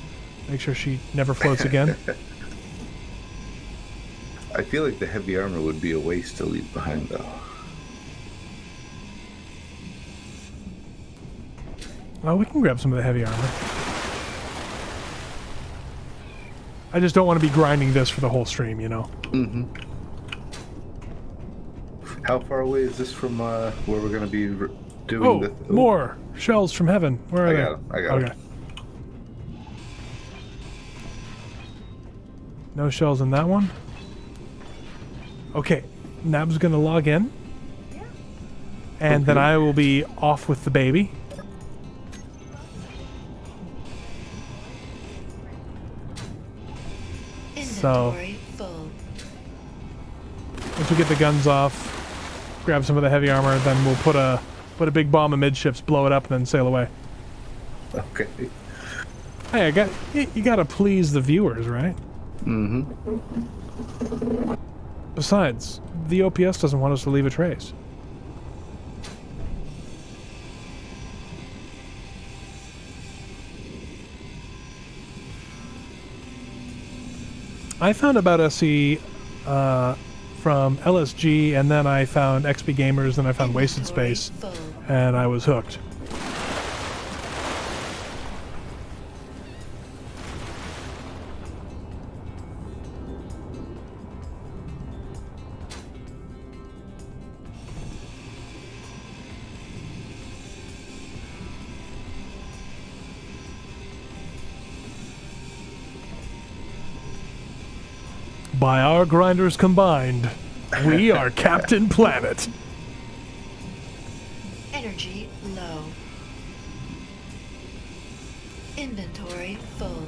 Make sure she never floats again? I feel like the heavy armor would be a waste to leave behind, though. Oh, we can grab some of the heavy armor. I just don't want to be grinding this for the whole stream, you know? Mm-hmm. How far away is this from where we're going to be doing Oh, the... more shells from heaven. Where are I they? got 'em, I got 'em. Okay. No shells in that one? Okay, Nab's gonna log in. And then Okay. I will be off with the baby. Inventory full. Once we get the guns off, grab some of the heavy armor, then we'll put a big bomb amidships, blow it up, and then sail away. Okay. Hey, you gotta please the viewers, right? Mm-hmm. Besides, the OPS doesn't want us to leave a trace. I found About SE from LSG, and then I found XP Gamers, then I found Wasted Inventory Space, full. and I was hooked. By our grinders combined, we are Captain Planet. Energy low. Inventory full.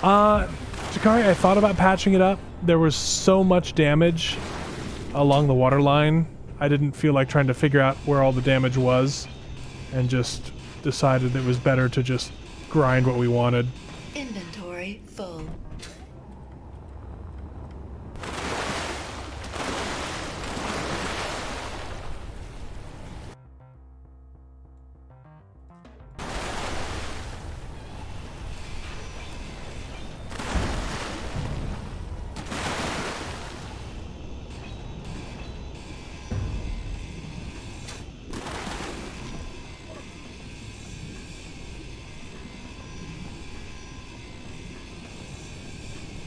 Jakari, I thought about patching it up. There was so much damage along the water line. I didn't feel like trying to figure out where all the damage was, and just decided it was better to just grind what we wanted. Inventory full.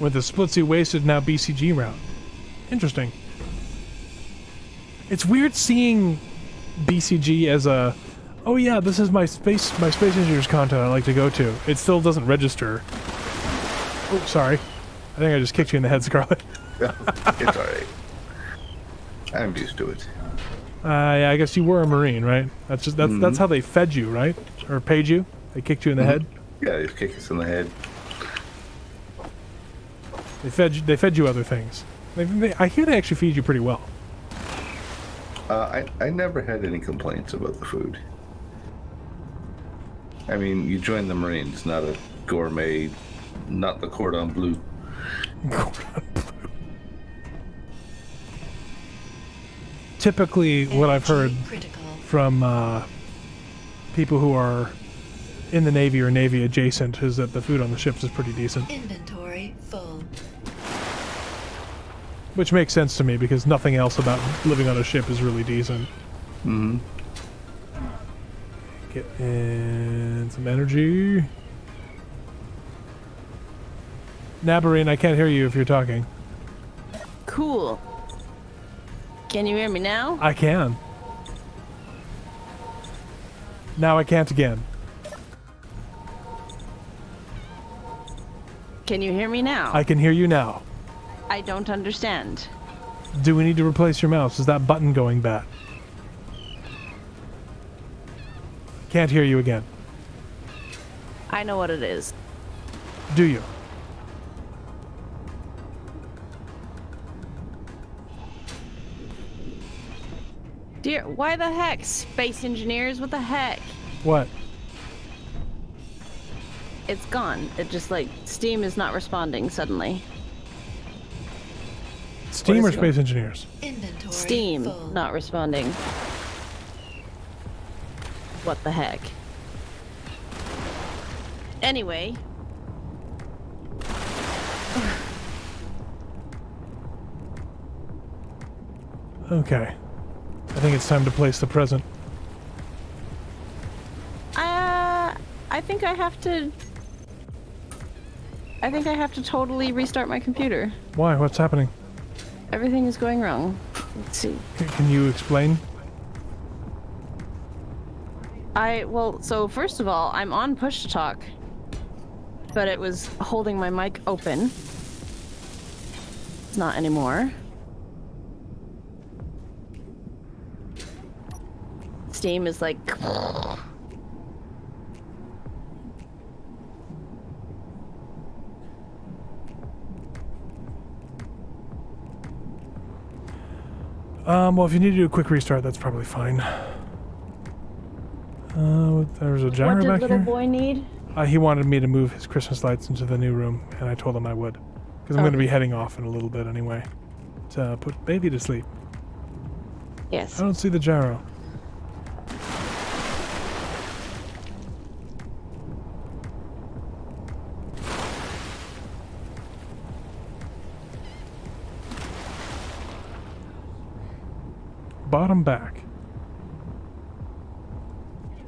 With the splitsy wasted now BCG route. Interesting. It's weird seeing BCG as a, oh yeah, this is my space engineers content I like to go to. It still doesn't register. Oh, sorry. I think I just kicked you in the head, Scarlet. It's alright. I'm used to it. Yeah, I guess you were a Marine, right? That's how they fed you, right? Or paid you? They kicked you in the head? Yeah, they kick us in the head. They fed you other things. I hear they actually feed you pretty well. I never had any complaints about the food. I mean, you join the Marines, not a gourmet, not the cordon bleu. Typically, what I've heard Critical. from people who are in the Navy or Navy adjacent is that the food on the ships is pretty decent. Inventory full. Which makes sense to me because nothing else about living on a ship is really decent. Mm-hmm. Get in some energy. Nabarine, I can't hear you if you're talking. Cool. Can you hear me now? I can. Now I can't again. Can you hear me now? I can hear you now. I don't understand. Do we need to replace your mouse? Is that button going bad? Can't hear you again. I know what it is. Do you? Dear, why the heck? Space engineers, what the heck? What? It's gone. It just like, Steam is not responding suddenly. Steam What or is it? Space Engineers? Inventory Steam full. not responding. What the heck? Anyway. Okay. I think it's time to place the present. I think I have to totally restart my computer. Why? What's happening? Everything is going wrong. Let's see. Can you explain? So first of all, I'm on push to talk, but it was holding my mic open. It's not anymore. Steam is like... Well, if you need to do a quick restart, that's probably fine. There's a gyro What did back little here. boy need? He wanted me to move his Christmas lights into the new room, and I told him I would. Because I'm going to be heading off in a little bit anyway. To put baby to sleep. Yes. I don't see the gyro. Bottom back.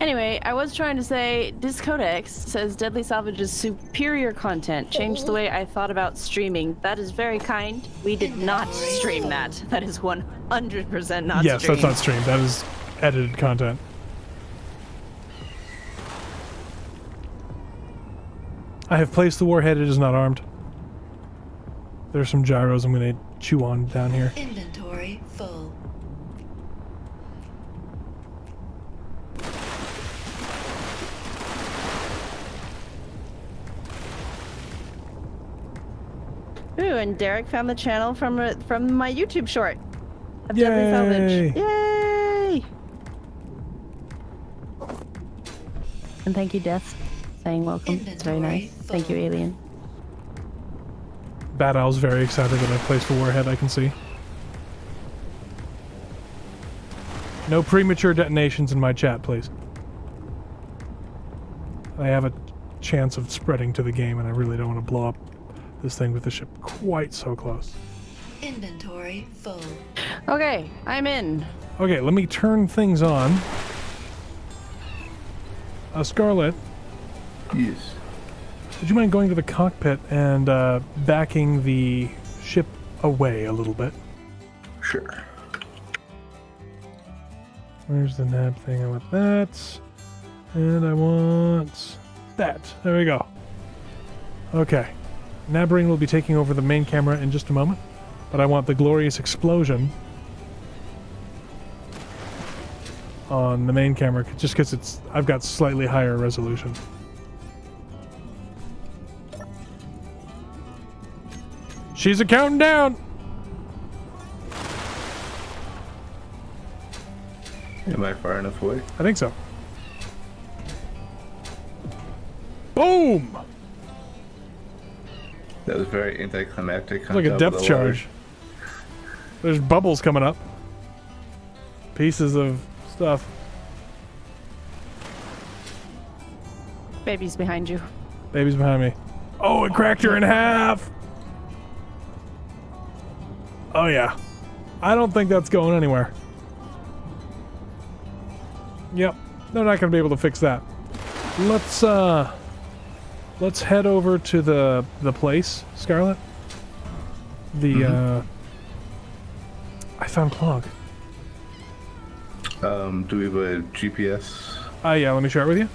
Anyway, I was trying to say, this codex says Deadly Salvage's superior content changed the way I thought about streaming. That is very kind. We did not stream that. That is 100% not Yes, streamed. that's not streamed. That is edited content. I have placed the warhead. It is not armed. There's some gyros I'm going to chew on down here. Inventory full. Ooh, and Derek found the channel from my YouTube short of Yay! Deadly Salvage. Yay! And thank you, Death. saying welcome. It's very nice. Thank you, Alien. Bad Owl's very excited that I placed a warhead, I can see. No premature detonations in my chat, please. I have a chance of spreading to the game, and I really don't want to blow up this thing with the ship quite so close. Inventory full. Okay, I'm in. Okay, let me turn things on. Scarlet, Yes. would you mind going to the cockpit and backing the ship away a little bit? Sure. Where's the nav thing? I want that. And I want that. There we go. Okay. Nabring will be taking over the main camera in just a moment, but I want the glorious explosion on the main camera just because I've got slightly higher resolution. She's a counting down. Am I far enough away? I think so. Boom! That was very anticlimactic. It's like a depth charge. There's bubbles coming up. Pieces of stuff. Baby's behind you. Baby's behind me. Oh, it cracked her in half! Oh yeah. I don't think that's going anywhere. Yep. They're not going to be able to fix that. Let's head over to the place, Scarlet. I found Clog. Do we have a GPS? Yeah, let me share it with you.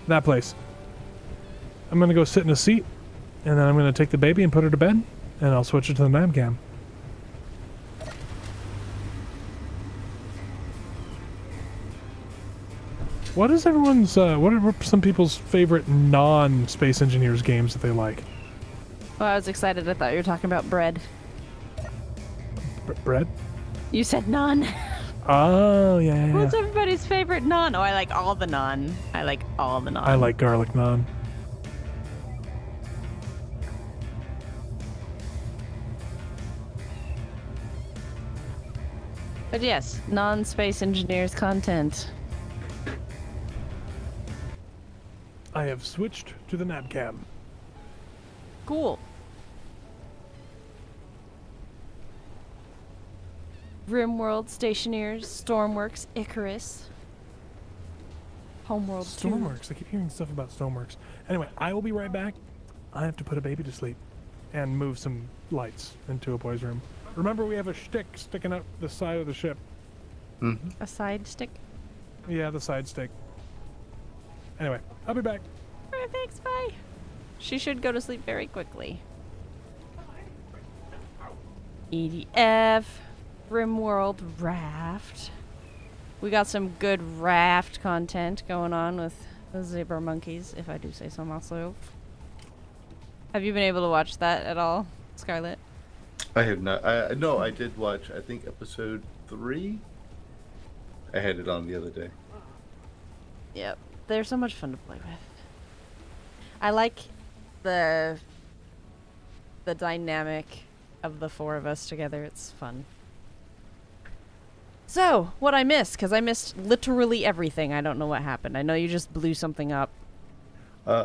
That place. I'm gonna go sit in a seat, and then I'm gonna take the baby and put her to bed, and I'll switch it to the nav cam. What is everyone's, what are some people's favorite non-Space Engineers games that they like? Well, I was excited. I thought you were talking about bread. Bread? You said none. Oh, yeah. What's everybody's favorite naan? Oh, I like all the naan. I like all the naan. I like garlic naan. But yes, non-Space Engineers content. I have switched to the nav cam. Cool. RimWorld, Stationeers, Stormworks, Icarus, Homeworld 2. Stormworks. I keep hearing stuff about Stormworks. Anyway, I will be right back. I have to put a baby to sleep and move some lights into a boy's room. Remember, we have a shtick sticking out the side of the ship. Mm-hmm. A side stick? Yeah, the side stick. Anyway, I'll be back. Alright, thanks, bye. She should go to sleep very quickly. EDF, RimWorld, Raft. We got some good Raft content going on with the zebra monkeys, if I do say so myself. Have you been able to watch that at all, Scarlett? I have not. No, I did watch, I think, episode 3. I had it on the other day. Yep. They're so much fun to play with. I like the dynamic of the four of us together. It's fun. So, what I missed, because I missed literally everything. I don't know what happened. I know you just blew something up.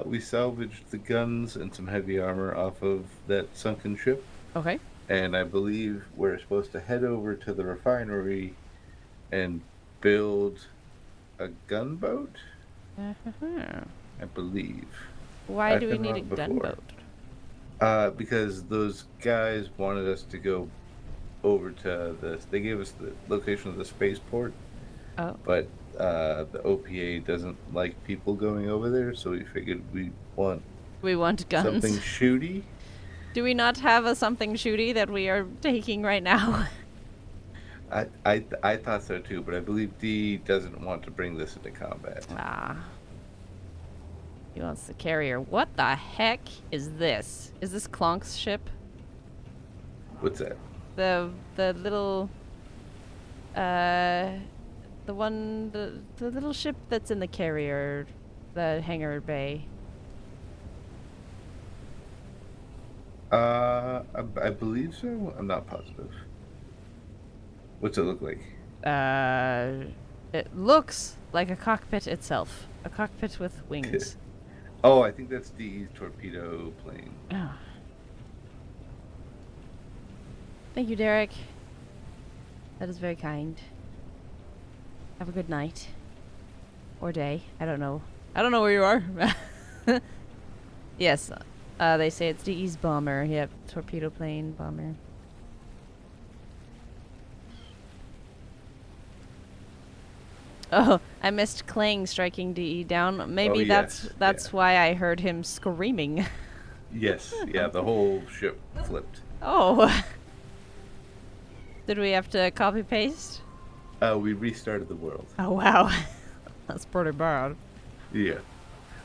We salvaged the guns and some heavy armor off of that sunken ship. Okay. And I believe we're supposed to head over to the refinery and build a gunboat? I believe. Why I've do we been need a wrong before. gunboat? Because those guys wanted us to go over to they gave us the location of the spaceport. Oh. But the OPA doesn't like people going over there, so we figured we want guns. something shooty. Do we not have a something shooty that we are taking right now? I thought so too, but I believe D doesn't want to bring this into combat. Ah. He wants the carrier. What the heck is this? Is this Clonk's ship? What's that? The little the little ship that's in the carrier, the hangar bay. I believe so. I'm not positive. What's it look like? It looks like a cockpit itself. A cockpit with wings. Oh, I think that's DE's torpedo plane. Oh. Thank you, Derek. That is very kind. Have a good night. Or day. I don't know. I don't know where you are. Yes. They say it's DE's bomber. Yep. Torpedo plane bomber. Oh, I missed Clang striking DE down. Maybe that's why I heard him screaming. Yes. Yeah, the whole ship flipped. Oh. Did we have to copy paste? We restarted the world. Oh wow. That's pretty bad. Yeah.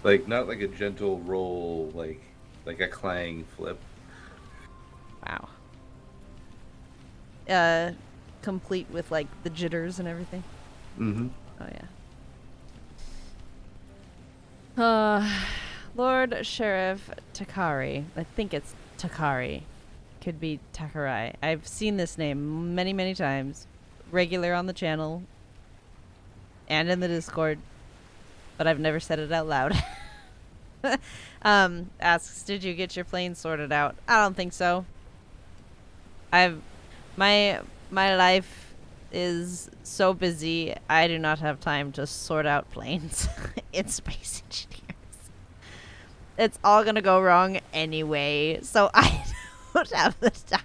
Like not like a gentle roll like a Clang flip. Wow. Complete with like the jitters and everything. Mm-hmm. Oh yeah. Lord Sheriff Takari. I think it's Takari. Could be Takarai. I've seen this name many, many times. Regular on the channel. And in the Discord. But I've never said it out loud. Asks, did you get your plane sorted out? I don't think so. My life is so busy, I do not have time to sort out planes. It's space engineers. It's all gonna go wrong anyway, so I don't have the time.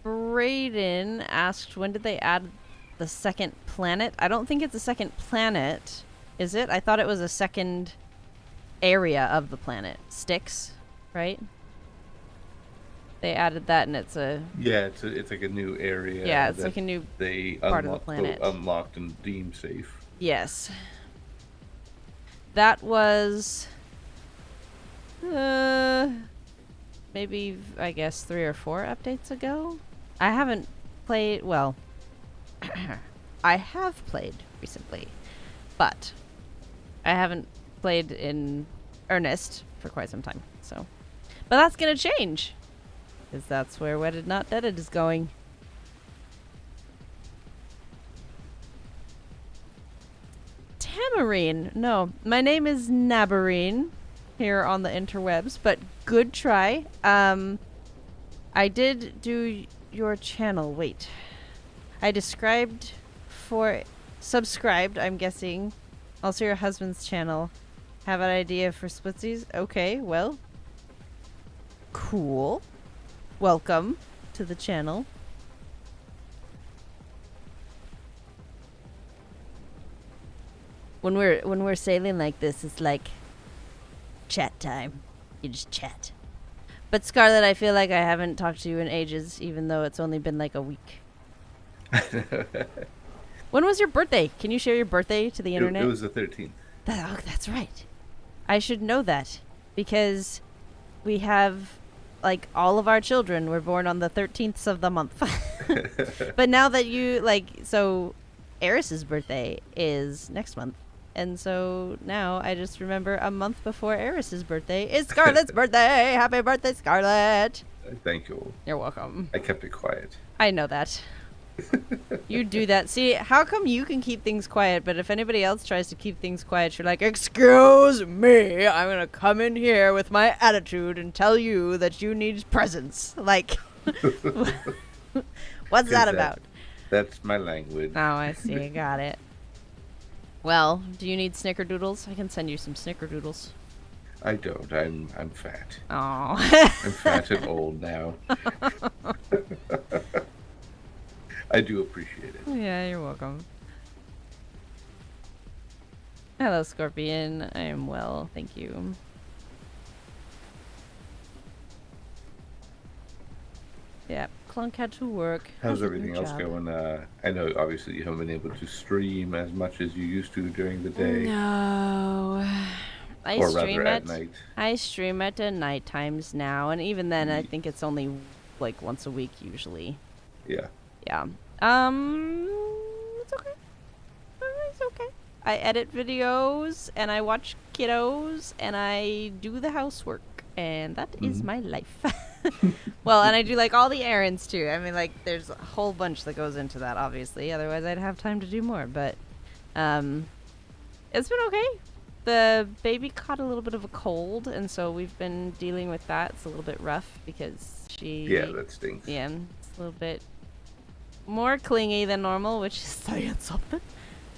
Brayden asked, when did they add the second planet? I don't think it's a second planet, is it? I thought it was a second area of the planet. Styx, right? They added that, and it's a... Yeah, it's like a new area. Yeah, it's like a new part of the planet. Unlocked and deemed safe. Yes. That was... maybe, I guess, 3 or 4 updates ago? I haven't played... Well, I have played recently, but I haven't played in earnest for quite some time, so... But that's gonna change! Because that's where Wedded Not Deaded is going. Tamarine! No, my name is Nabarine here on the interwebs, but good try. I did do your channel. Wait. I subscribed, I'm guessing. Also your husband's channel. Have an idea for splitsies? Okay, well. Cool. Welcome to the channel. When we're sailing like this, it's like chat time. You just chat. But Scarlett, I feel like I haven't talked to you in ages, even though it's only been like a week. When was your birthday? Can you share your birthday to the internet? It was the 13th. Oh, that's right. I should know that because we have, like, all of our children were born on the 13th of the month. But now that you, like, so Eris's birthday is next month. And so now I just remember a month before Eris's birthday is Scarlett's birthday. Happy birthday, Scarlett. Thank you. You're welcome. I kept it quiet. I know that. You do that. See, how come you can keep things quiet, but if anybody else tries to keep things quiet, you're like, excuse me, I'm gonna come in here with my attitude and tell you that you need presents. Like, what's that about? That's my language. Oh, I see. Got it. Well, do you need snickerdoodles? I can send you some snickerdoodles. I don't. I'm fat. Oh. I'm fat and old now. I do appreciate it. Yeah, you're welcome. Hello, Scorpion. I am well, thank you. Yeah, Clunk had to work. How's Has a new everything else job. going? I know obviously you haven't been able to stream as much as you used to during the day, No. I or stream rather at it. night. I stream it at night times now, and even then, I think it's only like once a week usually. Yeah. Yeah. It's okay. It's okay. I edit videos, and I watch kiddos, and I do the housework, and that is my life. Well, and I do like all the errands too. I mean, like, there's a whole bunch that goes into that, obviously. Otherwise, I'd have time to do more. But, it's been okay. The baby caught a little bit of a cold, and so we've been dealing with that. It's a little bit rough because she... Yeah, that stinks. Yeah, it's a little bit more clingy than normal, which is saying something.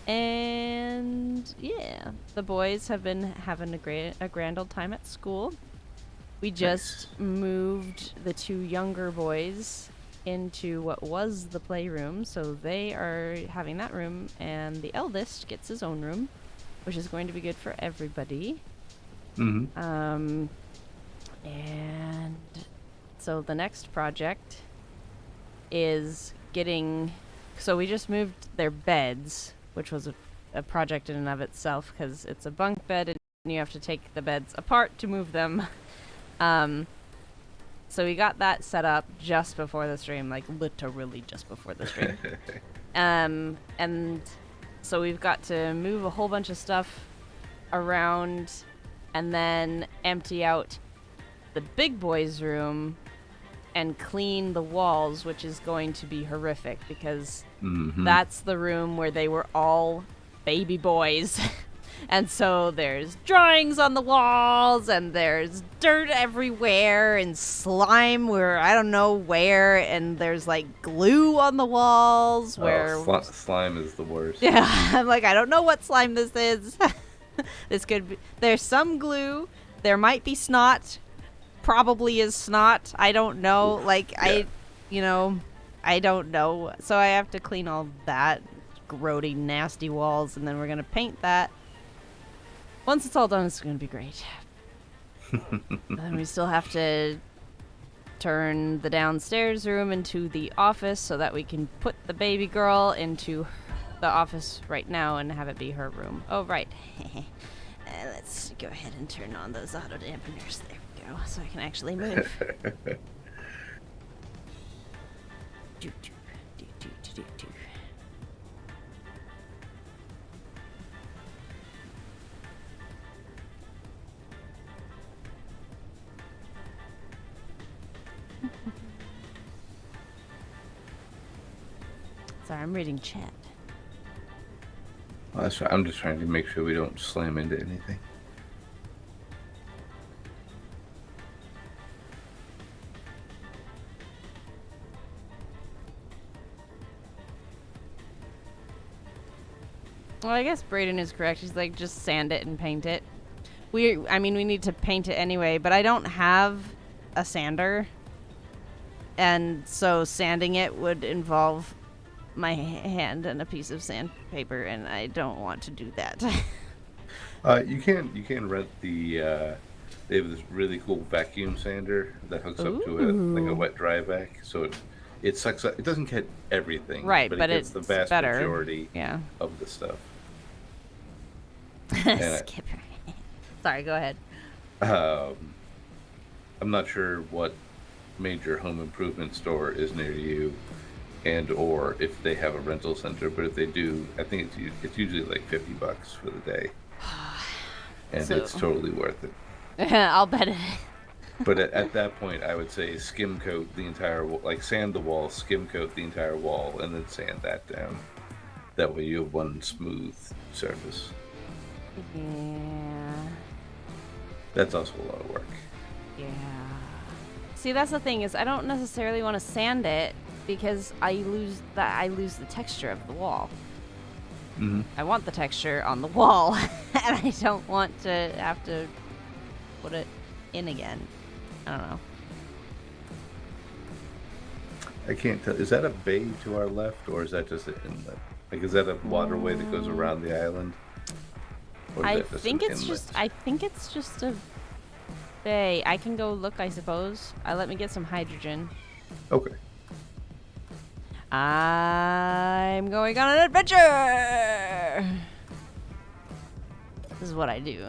And yeah, the boys have been having a grand old time at school. We just moved the 2 younger boys into what was the playroom, so they are having that room, and the eldest gets his own room, which is going to be good for everybody. And so the next project is getting... So we just moved their beds, which was a project in and of itself, because it's a bunk bed, and you have to take the beds apart to move them. So we got that set up just before the stream, like literally just before the stream. And so we've got to move a whole bunch of stuff around and then empty out the big boys' room and clean the walls, which is going to be horrific because that's the room where they were all baby boys. And so there's drawings on the walls, and there's dirt everywhere, and slime where I don't know where, and there's like glue on the walls where... Slime is the worst. Yeah, I'm like, I don't know what slime this is. This could be... There's some glue. There might be snot. Probably is snot. I don't know. Like, yeah. I don't know. So I have to clean all that grody, nasty walls, and then we're going to paint that. Once it's all done, it's going to be great. Then we still have to turn the downstairs room into the office so that we can put the baby girl into the office right now and have it be her room. Oh, right. Let's go ahead and turn on those auto dampeners. There we go, so I can actually move. Sorry, I'm reading chat. Well, that's right. I'm just trying to make sure we don't slam into anything. Well, I guess Brayden is correct. He's like, just sand it and paint it. We need to paint it anyway, but I don't have a sander. And so sanding it would involve my hand and a piece of sandpaper, and I don't want to do that. You can rent the they have this really cool vacuum sander that hooks up to a wet dry vac, so it sucks up. It doesn't get everything, right? but it gets it's the vast better. majority of the stuff. Skipper. Sorry, go ahead. I'm not sure what major home improvement store is near you, and or if they have a rental center, but if they do, I think it's usually like $50 for the day, and so, it's totally worth it. I'll bet it. But at that point, I would say skim coat the entire like sand the wall, skim coat the entire wall, and then sand that down. That way you have one smooth surface. Yeah. That's also a lot of work. Yeah. See, that's the thing is I don't necessarily want to sand it because I lose the texture of the wall. I want the texture on the wall, and I don't want to have to put it in again. I don't know. I can't tell. Is that a bay to our left, or is that just an inlet? Like, is that a waterway that goes around the island? I think it's just a bay. I can go look, I suppose. Let me get some hydrogen. Okay. I'm going on an adventure! This is what I do.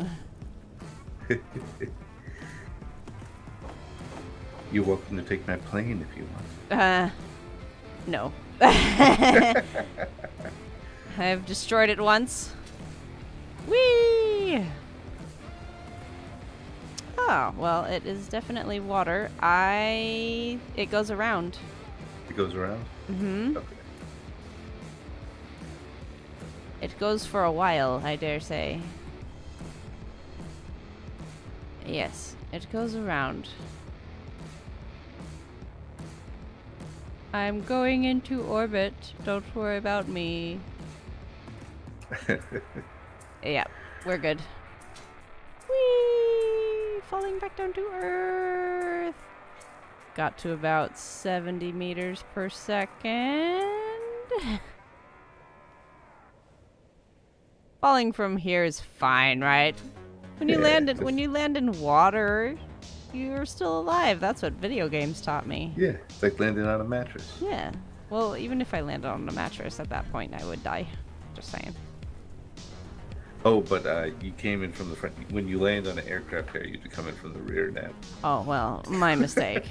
You're welcome to take my plane if you want. No. I've destroyed it once. Whee! Oh, well, it is definitely water. It goes around. It goes around? Mm-hmm. Okay. It goes for a while, I dare say. Yes, it goes around. I'm going into orbit. Don't worry about me. Yeah, we're good. Whee! Falling back down to Earth. Got to about 70 meters per second. Falling from here is fine, right? When you land in water, you're still alive. That's what video games taught me. Yeah, it's like landing on a mattress. Yeah. Well, even if I landed on a mattress at that point, I would die. Just saying. Oh, but you came in from the front. When you land on an aircraft carrier, you have to come in from the rear now. Oh, well, my mistake.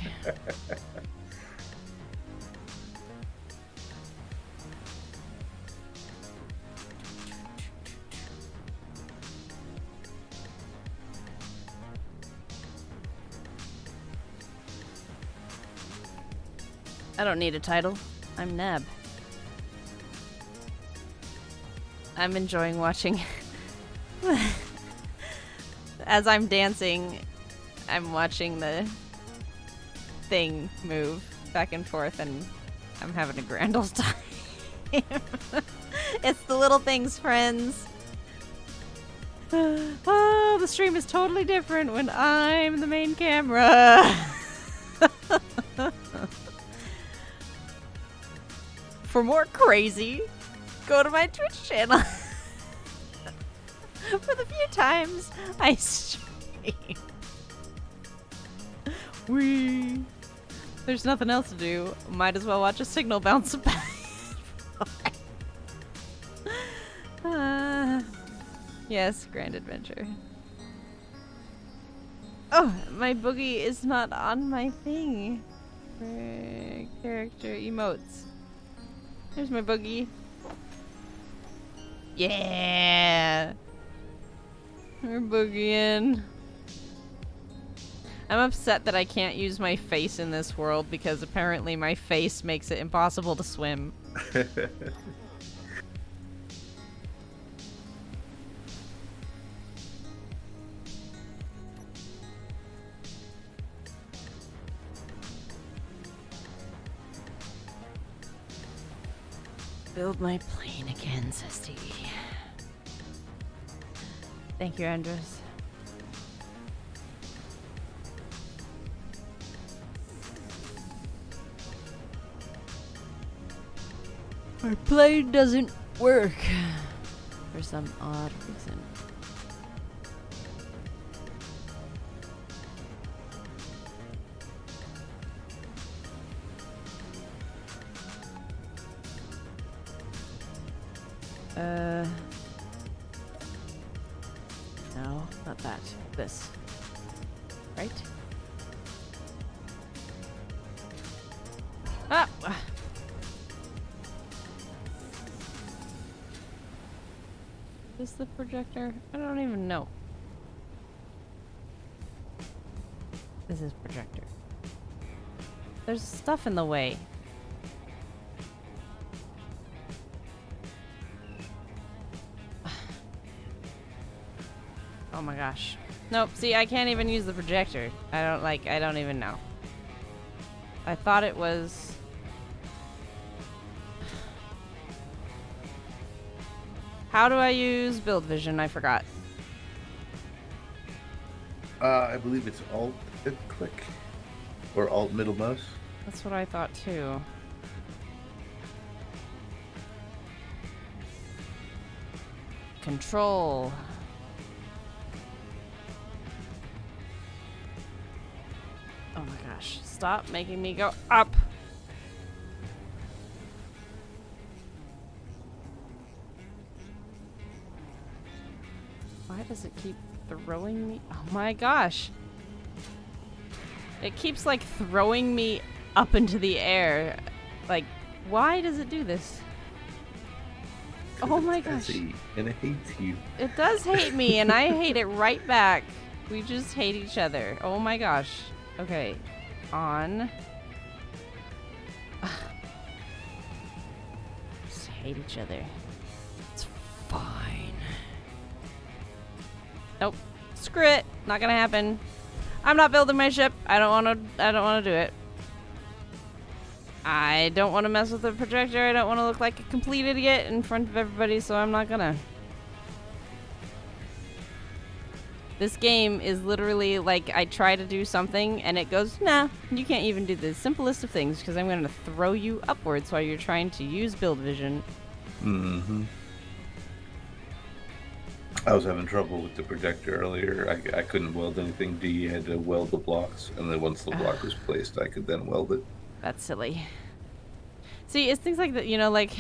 I don't need a title. I'm Neb. I'm enjoying watching. As I'm dancing, I'm watching the thing move back and forth, and I'm having a grand old time. It's the little things, friends. Oh, the stream is totally different when I'm the main camera. For more crazy, go to my Twitch channel. For the few times I stream. Whee! There's nothing else to do. Might as well watch a signal bounce back. Yes, grand adventure. Oh, my boogie is not on my thing. For character emotes. There's my boogie. Yeah! We're boogieing. I'm upset that I can't use my face in this world because apparently my face makes it impossible to swim. Build my plane again, says Stevie. Thank you, Andres. My plane doesn't work for some odd reason. No, not that. This. Right? Ah! Is this the projector? I don't even know. This is projector. There's stuff in the way. Oh my gosh. Nope, see, I can't even use the projector. I don't even know. I thought it was... How do I use build vision? I forgot. I believe it's Alt click. Or Alt middle mouse. That's what I thought too. Control. Oh my gosh. Stop making me go up. Why does it keep throwing me? Oh my gosh. It keeps like throwing me up into the air. Like, why does it do this? Oh my gosh. And it hates you. It does hate me, and I hate it right back. We just hate each other. Oh my gosh. Okay. On. Just hate each other. It's fine. Nope. Screw it. Not gonna happen. I'm not building my ship. I don't wanna do it. I don't want to mess with the projector. I don't want to look like a complete idiot in front of everybody, so I'm not gonna. This game is literally like I try to do something and it goes, nah, you can't even do the simplest of things because I'm going to throw you upwards while you're trying to use build vision. Mm-hmm. I was having trouble with the projector earlier. I couldn't weld anything. D had to weld the blocks, and then once the block was placed, I could then weld it. That's silly. See, it's things like that, you know, like,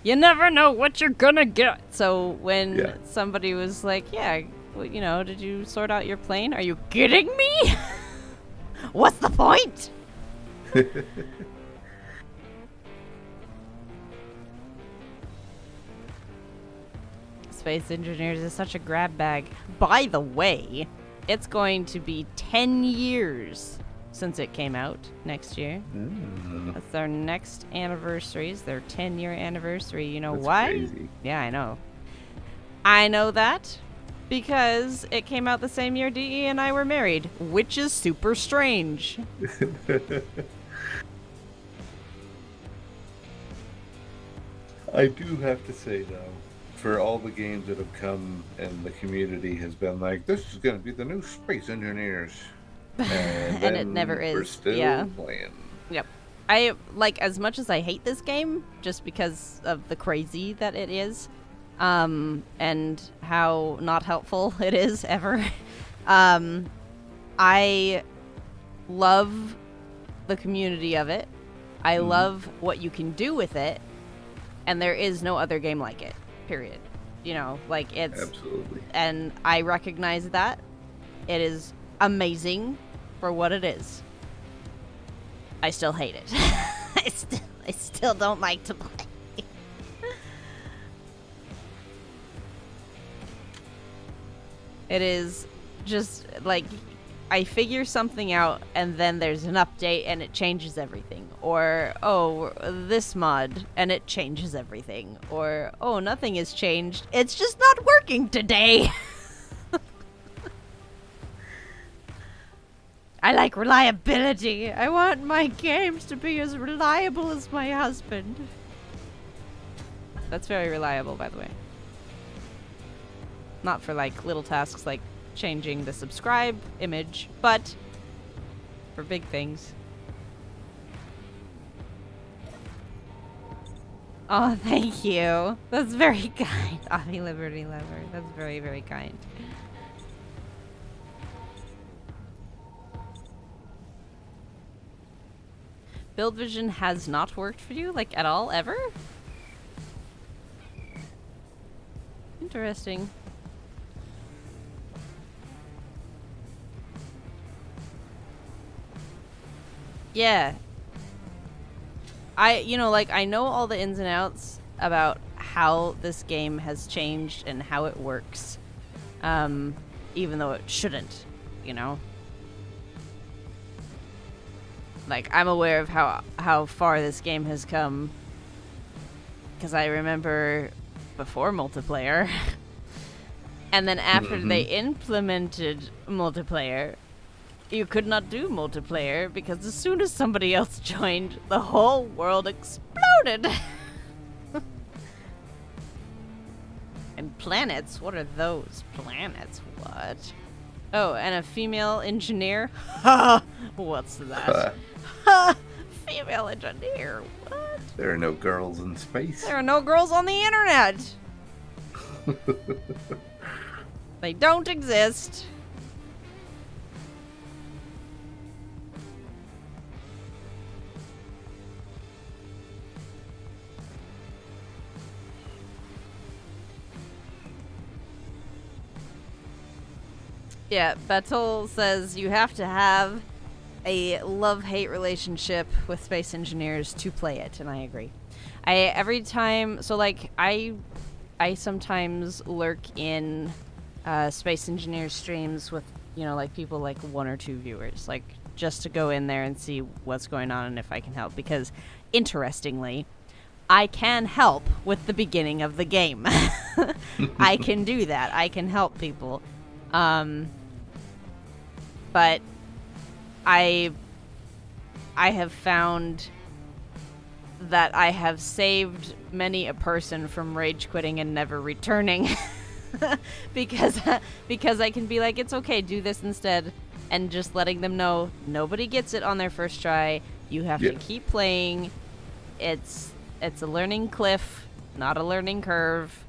you never know what you're gonna get. So when somebody was like, yeah, well, you know, did you sort out your plane? Are you kidding me? What's the point? Space Engineers is such a grab bag. By the way, it's going to be 10 years since it came out next year. That's their next anniversary. It's their 10-year anniversary. You know why? Crazy. Yeah, I know. I know that because it came out the same year DE and I were married, which is super strange. I do have to say, though, for all the games that have come and the community has been like, this is going to be the new Space Engineers. And it never is. We're still playing. Yep. I, like, as much as I hate this game, just because of the crazy that it is, and how not helpful it is ever, I love the community of it. I love what you can do with it, and there is no other game like it, period. You know, like, it's... Absolutely. And I recognize that. It is amazing for what it is. I still hate it. I still don't like to play. It is just like I figure something out and then there's an update and it changes everything. Or, oh, this mod and it changes everything. Or, oh, nothing has changed. It's just not working today. I like reliability. I want my games to be as reliable as my husband. That's very reliable, by the way. Not for, like, little tasks like changing the subscribe image, but for big things. Oh, thank you. That's very kind. Avi Liberty Lover. That's very, very kind. Build vision has not worked for you, like, at all, ever? Interesting. Yeah. You know, like, I know all the ins and outs about how this game has changed and how it works. Even though it shouldn't, you know? Like, I'm aware of how far this game has come. Because I remember before multiplayer. And then after they implemented multiplayer, you could not do multiplayer because as soon as somebody else joined, the whole world exploded. And planets? What are those? Planets? What? Oh, and a female engineer? Ha! What's that? Female engineer? What? There are no girls in space. There are no girls on the internet. They don't exist. Yeah, Betul says you have to have a love-hate relationship with space engineers to play it, and I agree. Every time, so like I sometimes lurk in space engineer streams with, you know, like people like 1 or 2 viewers, like just to go in there and see what's going on and if I can help, because interestingly, I can help with the beginning of the game. I can do that. I can help people. But I have found that I have saved many a person from rage quitting and never returning because I can be like, it's okay, do this instead, and just letting them know nobody gets it on their first try. You have to keep playing. It's a learning cliff, not a learning curve.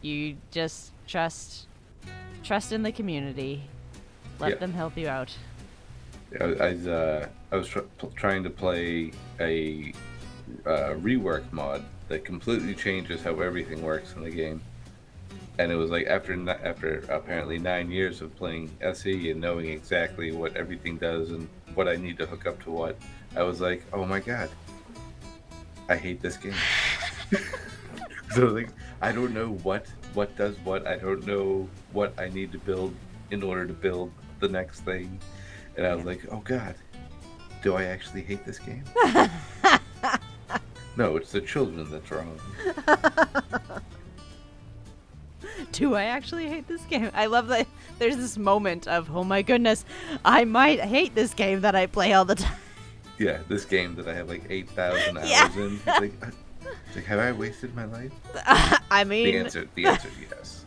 You just trust in the community. Let them help you out. I was trying to play a rework mod that completely changes how everything works in the game, and it was like after apparently 9 years of playing SE and knowing exactly what everything does and what I need to hook up to what, I was like, oh my god, I hate this game. So like, I don't know what does what. I don't know what I need to build in order to build the next thing. And I was like, oh god, do I actually hate this game? No, it's the children that's wrong. Do I actually hate this game? I love that there's this moment of, oh my goodness, I might hate this game that I play all the time. Yeah, this game that I have like 8,000 hours in. It's like, have I wasted my life? I mean... The answer is yes.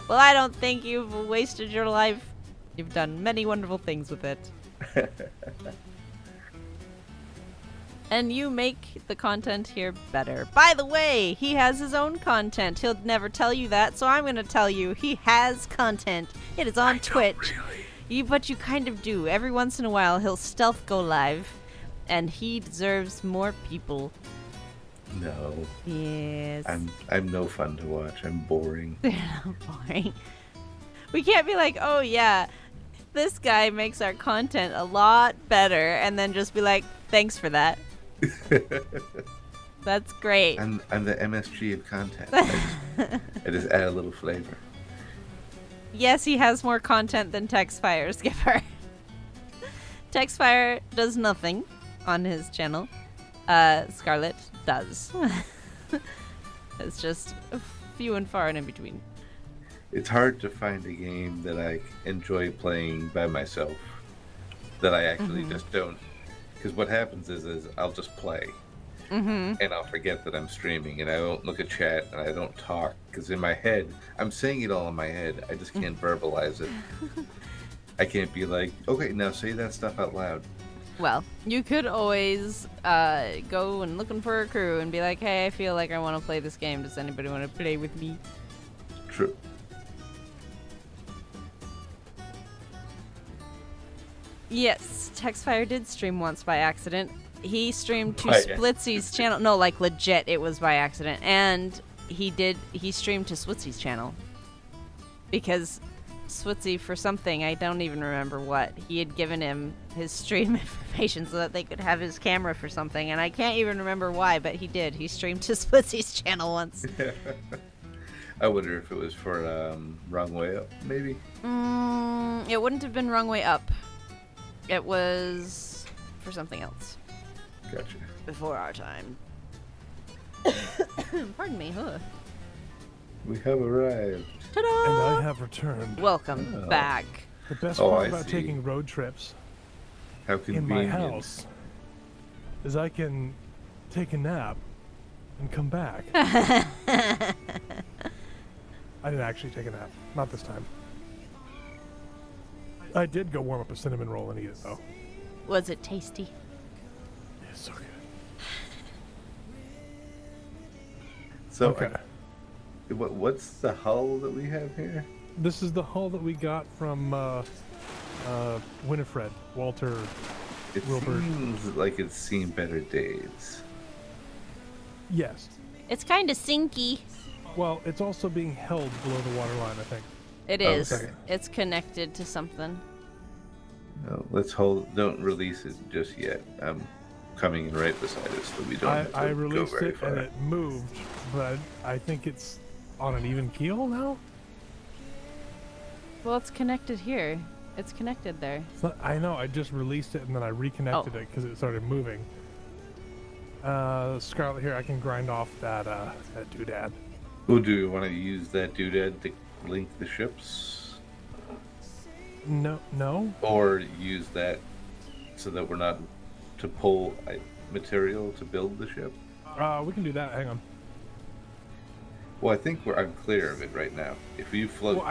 Well, I don't think you've wasted your life. You've done many wonderful things with it. And you make the content here better. By the way, he has his own content. He'll never tell you that, so I'm going to tell you he has content. It is on Twitch. Really. But you kind of do. Every once in a while, he'll stealth go live, and he deserves more people. No. Yes. I'm no fun to watch. I'm boring. They're not boring. We can't be like, oh yeah, this guy makes our content a lot better, and then just be like, thanks for that. That's great. I'm the MSG of content. I just add a little flavor. Yes, he has more content than Textfire, Skipper. Textfire does nothing on his channel. Scarlet does. It's just few and far and in between. It's hard to find a game that I enjoy playing by myself that I actually just don't. Because what happens is I'll just play and I'll forget that I'm streaming, and I don't look at chat and I don't talk, because in my head I'm saying it all in my head. I just can't verbalize it. I can't be like, okay, now say that stuff out loud. Well, you could always go and looking for a crew and be like, hey, I feel like I want to play this game. Does anybody want to play with me? True. Yes, Textfire did stream once by accident. He streamed to Splitsy's channel. No, like legit, it was by accident. And he streamed to Switzy's channel. Because Switzy, for something, I don't even remember what, he had given him his stream information so that they could have his camera for something. And I can't even remember why, but he did. He streamed to Splitsy's channel once. I wonder if it was for Wrong Way Up, maybe? It wouldn't have been Wrong Way Up. It was for something else. Gotcha. Before our time. Pardon me, huh? We have arrived. Ta-da! And I have returned. Welcome back. The best part I about see. taking road trips How in convenient. my house is I can take a nap and come back. I didn't actually take a nap. Not this time. I did go warm up a cinnamon roll and eat it, though. Was it tasty? It's so good. So, Okay. What's the hull that we have here? This is the hull that we got from Winifred, Walter. It Wilbur. seems like it's seen better days. Yes. It's kind of sinky. Well, it's also being held below the waterline, I think. It Oh, is. okay. It's connected to something. No, let's hold. Don't release it just yet. I'm coming in right beside it, so we don't have to I go released very it far. and it moved, but I think it's on an even keel now. Well, it's connected here. It's connected there. It's not, I know. I just released it and then I reconnected Oh. it because it started moving. Scarlet, here I can grind off that doodad. Well, do you want to use that doodad to link the ships, No. or use that so that we're not to pull material to build the ship? We can do that. Hang on. Well, I think I'm clear of it right now. If you float, Well,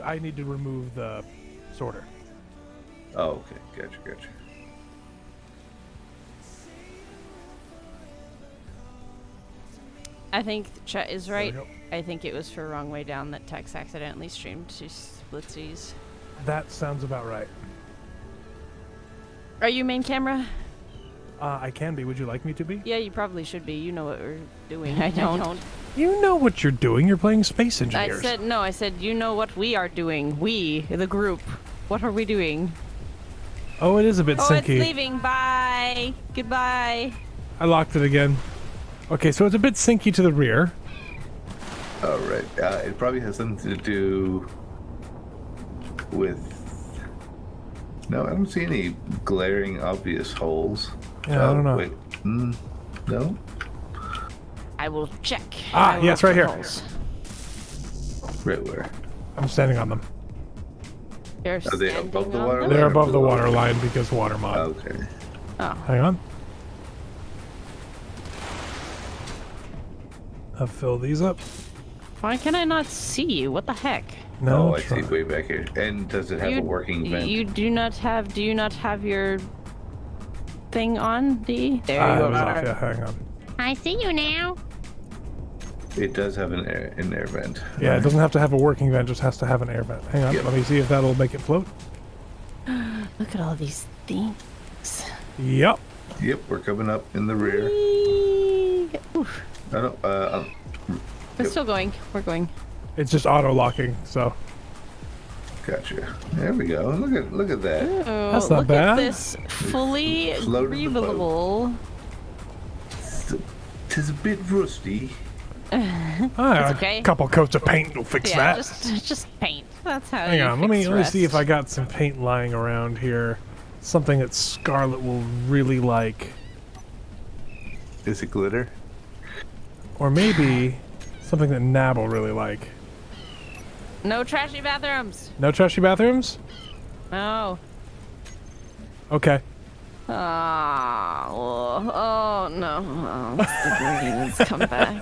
I need to remove the sorter. Oh, okay, gotcha. I think Chet is right. we go. I think it was for wrong way down that Tex accidentally streamed to Splitsies. That sounds about right. Are you main camera? I can be. Would you like me to be? Yeah, you probably should be. You know what we're doing. I don't. You know what you're doing. You're playing Space I Engineers. said no. I said you know what we are doing. We, the group. What are we doing? Oh, it is a bit Oh, sinky. it's leaving. Bye. Goodbye. I locked it again. Okay, so it's a bit sinky to the rear. All right. It probably has something to do with. No, I don't see any glaring obvious holes. Yeah, I don't know. Wait. No. I will check. Ah, I will yes, right here. holes. Right where? I'm standing on them. You're Are they standing above the on water them? They're They're above the below. water line because water mod. Okay. Oh. Hang on. I'll fill these up. Why can I not see you? What the heck? No, Oh, I see. Way back here. And does it have a working vent? You do not have. Do you not have your thing on, D? There Ah, you it was are. off. Yeah, hang on. I see you now. It does have an air vent. Yeah, it doesn't have to have a working vent, just has to have an air vent. Hang on, Yep. let me see if that'll make it float. Look at all these things. Yep. Yep, we're coming up in the rear. Oof. No. We're still going. We're going. It's just auto-locking, so. Gotcha. There we go. Look at that. Oh, That's not look bad. at this fully Floated the boat. breathable. Tis a bit rusty. Ah, okay. A couple coats of paint will fix Yeah, that. just paint. That's how. Hang you on, let me fix see if rust. I got some paint lying around here. Something that Scarlet will really like. Is it glitter? Or maybe something that Nab will really like. No trashy bathrooms. No trashy bathrooms? No. Okay. Oh no. Oh, the green has come back.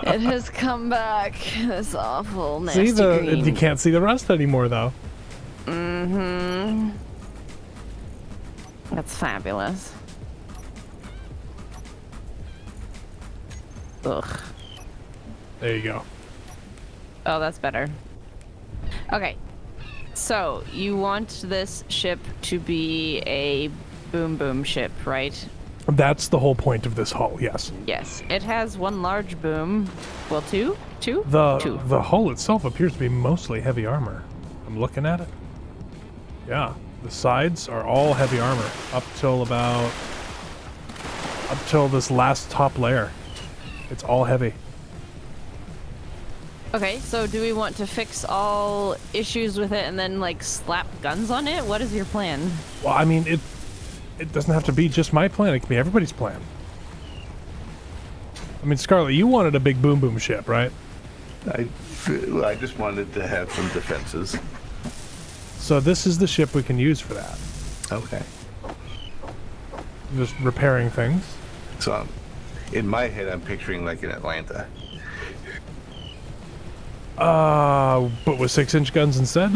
It has come back. This awful, nasty See, green. you can't see the rust anymore, though. Mm-hmm. That's fabulous. Ugh. There you go. Oh, that's better. Okay. So, you want this ship to be a boom boom ship, right? That's the whole point of this hull, yes. Yes. It has one large boom. Well, two? Two? The Two. the hull itself appears to be mostly heavy armor. I'm looking at it. Yeah, the sides are all heavy armor up till this last top layer. It's all heavy. Okay, so do we want to fix all issues with it and then, like, slap guns on it? What is your plan? Well, I mean, it doesn't have to be just my plan. It can be everybody's plan. I mean, Scarlet, you wanted a big boom boom ship, right? I just wanted to have some defenses. So this is the ship we can use for that. Okay. Just repairing things. So, in my head, I'm picturing like an Atlanta. But with 6-inch guns instead?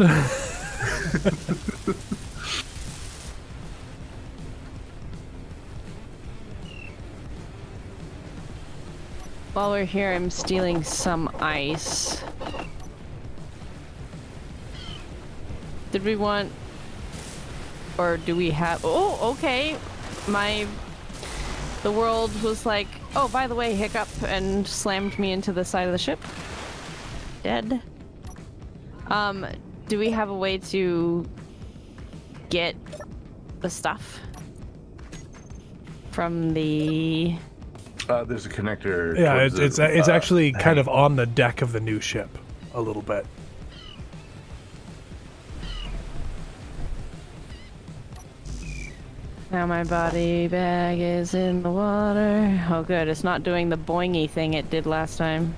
While we're here, I'm stealing some ice. Did we want... Or do we have... Oh, okay. The world was like, oh, by the way, hiccup, and slammed me into the side of the ship. dead. Do we have a way to get the stuff from the... There's a connector. Yeah, towards it's the, actually kind hang. of on the deck of the new ship, a little bit. Now my body bag is in the water. Oh good, it's not doing the boingy thing it did last time.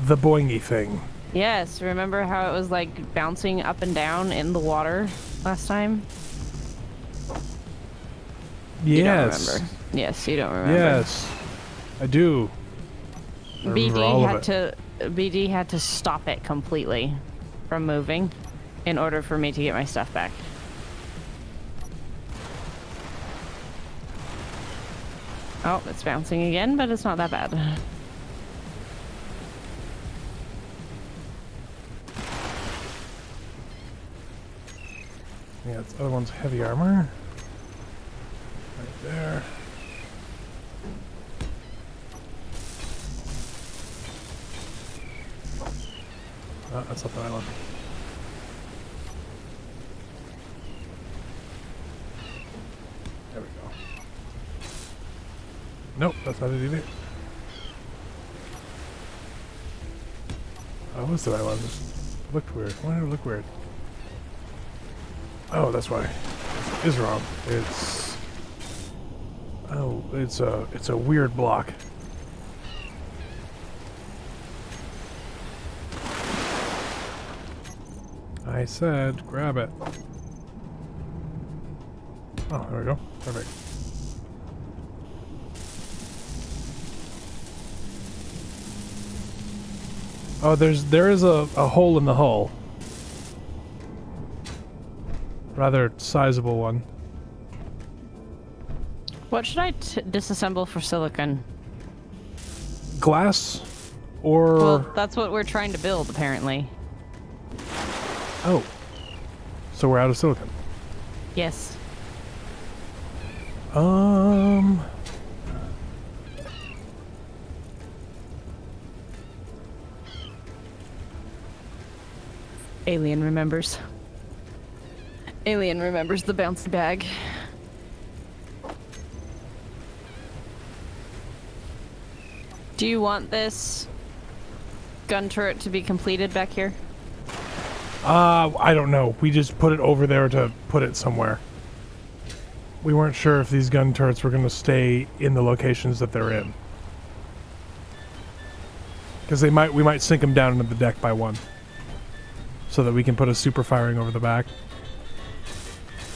The boingy thing. Yes, remember how it was like bouncing up and down in the water last time? You don't Yes. remember. Yes, you don't remember. Yes, I do. I remember all of it. BD had to stop it completely from moving in order for me to get my stuff back. Oh, it's bouncing again, but it's not that bad. Yeah, the other one's heavy armor. Right there. Oh, that's not the island. There we go. Nope, that's not it either. Oh, what's the island? It looked weird. Why did it look weird? Oh, that's why. It is wrong. It's... Oh, it's a weird block. I said grab it. Oh, there we go. Perfect. Oh, there is a hole in the hull. Rather sizable one. What should I disassemble for silicon? Glass or... Well, that's what we're trying to build, apparently. Oh. So we're out of silicon. Yes. Alien remembers. Alien remembers the bouncy bag. Do you want this gun turret to be completed back here? I don't know. We just put it over there to put it somewhere. We weren't sure if these gun turrets were going to stay in the locations that they're in. Because we might sink them down into the deck by one. So that we can put a super firing over the back.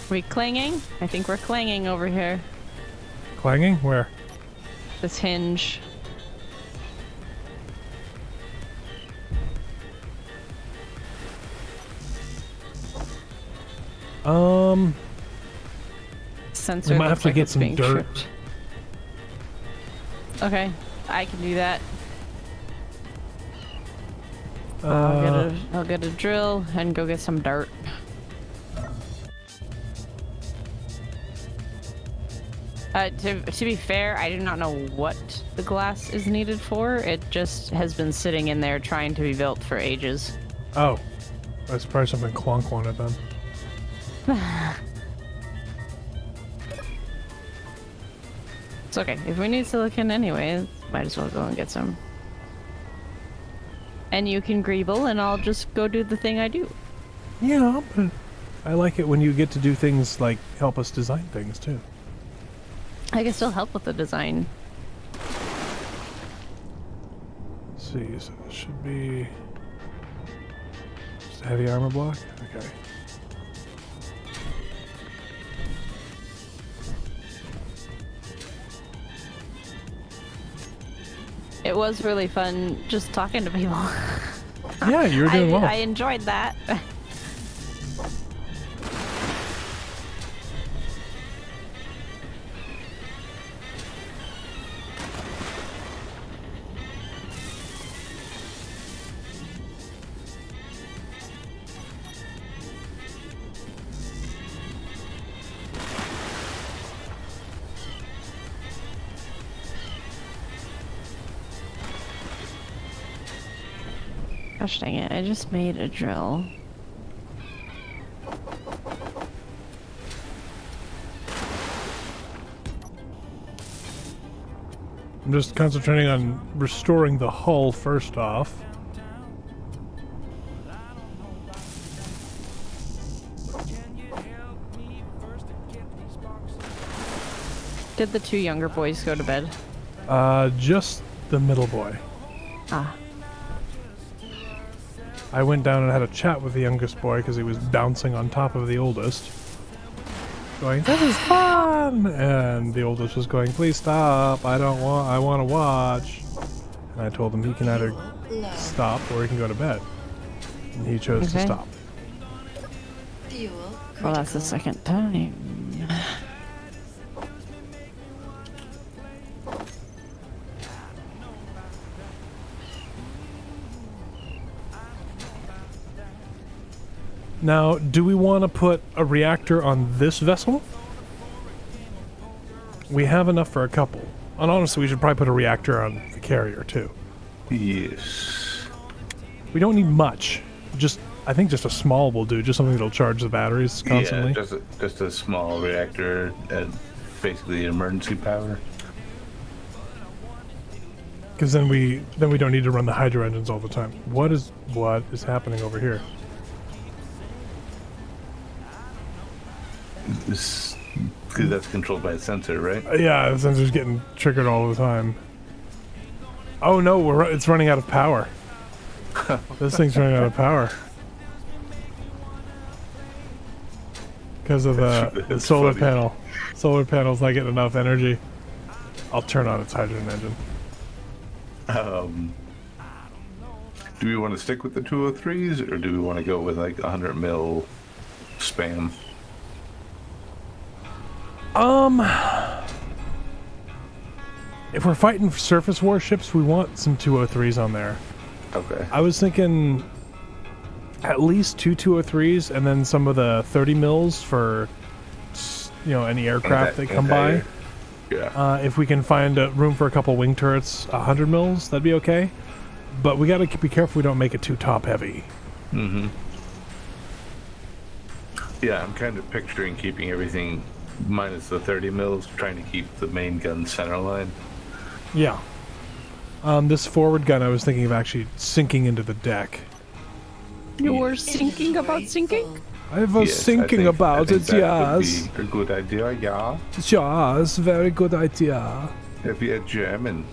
We clanging? I think we're clanging over here. Clanging? Where? This hinge. Sensor we might have looks to like get it's some being dirt. tripped. Okay, I can do that. I'll get a drill and go get some dirt. To be fair, I do not know what the glass is needed for. It just has been sitting in there trying to be built for ages. Oh. That's probably something Clonk wanted then. It's okay. If we need silicon anyway, might as well go and get some. And you can greeble, and I'll just go do the thing I do. Yeah, but I like it when you get to do things like help us design things too. I can still help with the design. Let's see, so this should be just a heavy armor block? Okay. It was really fun just talking to people. Yeah, you were doing well. I enjoyed that. Gosh dang it, I just made a drill. I'm just concentrating on restoring the hull first off. Did the two younger boys go to bed? Just the middle boy. Ah. I went down and had a chat with the youngest boy because he was bouncing on top of the oldest. Going, this is fun! And the oldest was going, please stop, I want to watch. And I told him he can either Low. stop or he can go to bed. And he chose to Okay. stop. Fuel. Well, that's the critical. second time. Now, do we want to put a reactor on this vessel? We have enough for a couple. And honestly, we should probably put a reactor on the carrier, too. Yes. We don't need much. I think just a small will do. Just something that'll charge the batteries constantly. Yeah, just a small reactor and basically emergency power. Because then we don't need to run the hydro engines all the time. What is happening over here? Because that's controlled by a sensor, right? Yeah, the sensor's getting triggered all the time. Oh no, it's running out of power. This thing's running out of power. Because of the That's solar funny. panel. Solar panel's not getting enough energy. I'll turn on its hydrogen engine. Do we want to stick with the 203s or do we want to go with like 100 mil spam? If we're fighting surface warships, we want some 203s on there. Okay. I was thinking at least two 203s and then some of the 30 mils for, any aircraft that come by. Yeah. If we can find room for a couple wing turrets, 100 mils, that'd be okay. But we gotta be careful we don't make it too top heavy. Mm-hmm. Yeah, I'm kind of picturing keeping everything minus the 30 mils, trying to keep the main gun center line. Yeah. This forward gun I was thinking of actually sinking into the deck. You're thinking about sinking? Full. I was Yes, thinking about it, that yes. would be a good idea, yeah. Yes, very good idea. If you're German.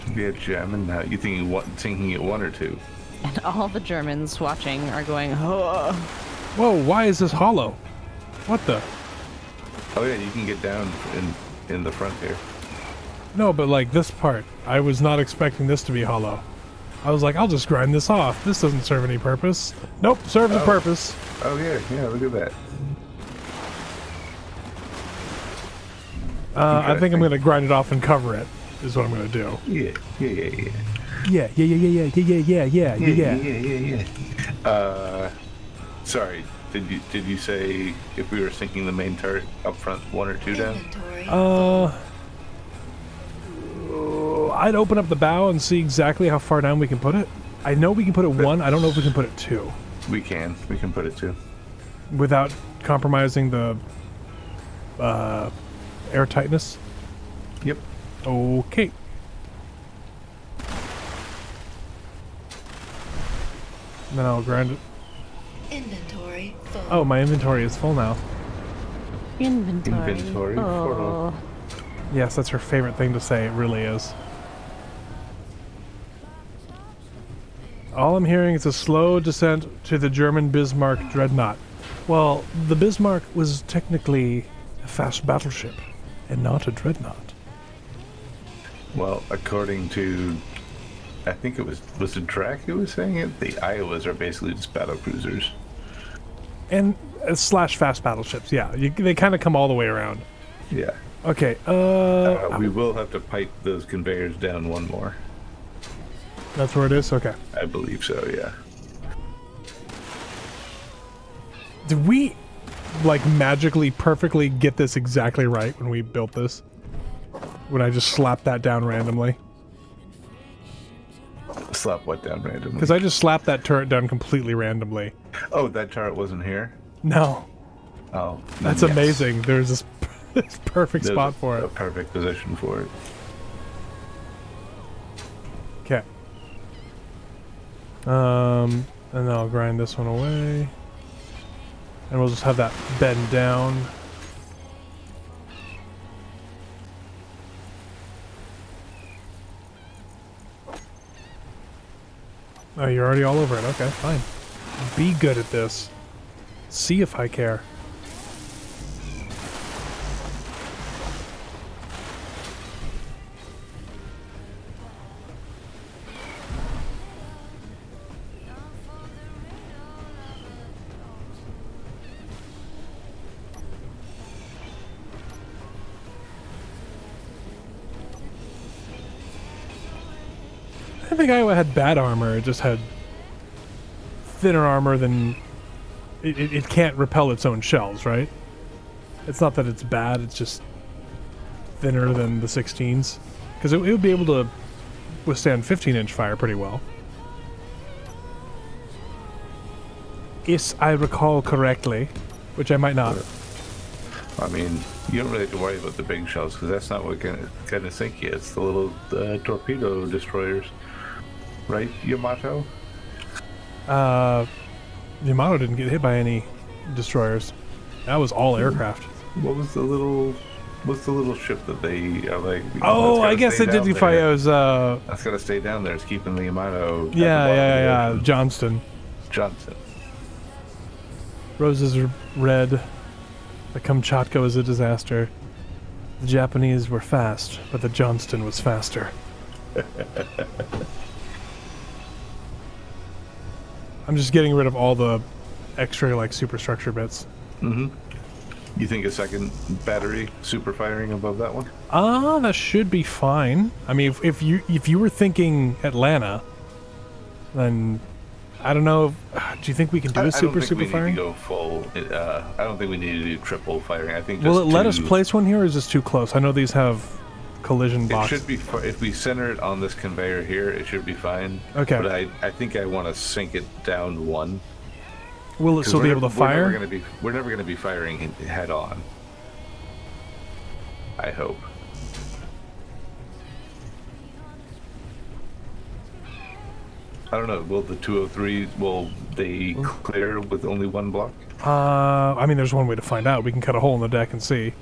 If you're German now, you thinking it one or two? And all the Germans watching are going, oh. Whoa, why is this hollow? What the? Oh yeah, you can get down in the front here. No, but like this part, I was not expecting this to be hollow. I was like, I'll just grind this off. This doesn't serve any purpose. Nope, serves a purpose. Oh yeah, look at that. I think I'm gonna grind it off and cover it, is what I'm gonna do. Yeah. Yeah. Sorry, did you say if we were sinking the main turret up front, one or two down? Inventory. I'd open up the bow and see exactly how far down we can put it. I know we can put it one. I don't know if we can put it two We can put it two. without compromising the air tightness. Yep. Okay. And then I'll grind it. Inventory full. Oh, my inventory is full now. Inventory Oh. Yes, that's her favorite thing to say. It really is. All I'm hearing is a slow descent to the German Bismarck dreadnought. Well, the Bismarck was technically a fast battleship and not a dreadnought. Well, according to, I think it was it Drac who was saying it? The Iowas are basically just battle cruisers. And slash fast battleships, yeah. They kind of come all the way around. Yeah. Okay, We will have to pipe those conveyors down one more. that's where it is? Okay. I believe so, yeah. Did we, like, magically, perfectly get this exactly right when we built this? When I just slapped that down randomly? Slap what down randomly? Because I just slapped that turret down completely randomly. Oh, that turret wasn't here? No. Oh. That's yes. amazing. There's this, this perfect There's spot for a it. perfect position for it. Okay. And then I'll grind this one away. And we'll just have that bend down. Oh, you're already all over it. Okay, fine. Be good at this. See if I care. I think Iowa had bad armor. It just had thinner armor than... It can't repel its own shells, right? It's not that it's bad, it's just thinner than the 16s. Because it would be able to withstand 15-inch fire pretty well. If I recall correctly, which I might not. I mean, you don't really have to worry about the big shells, because that's not what gonna sink you. It's the little torpedo destroyers. Right, Yamato? Yamato didn't get hit by any destroyers. That was all aircraft. What's the little ship that they are like? Oh, I guess Identifio's, That's gotta stay down there. It's keeping the Yamato. At the yeah, bottom yeah, of the yeah, ocean. Johnston. Johnson. Roses are red. The Kamchatka was a disaster. The Japanese were fast, but the Johnston was faster. I'm just getting rid of all the extra, like, superstructure bits. Mm-hmm. You think a second battery super firing above that one? That should be fine. I mean, if you were thinking Atlanta, then I don't know. Do you think we can do a super we firing? need to go full. I don't think we need to do triple firing. I think. Will Just it let us place one here, or is this too close? I know these have collision It boxes. should be. If we center it on this conveyor here, it should be fine. Okay. But I think I want to sink it down one. Will it still be able to fire? We're never gonna be firing head on. I hope. I don't know. Will the 203? Will they clear with only one block? I mean, there's one way to find out. We can cut a hole in the deck and see.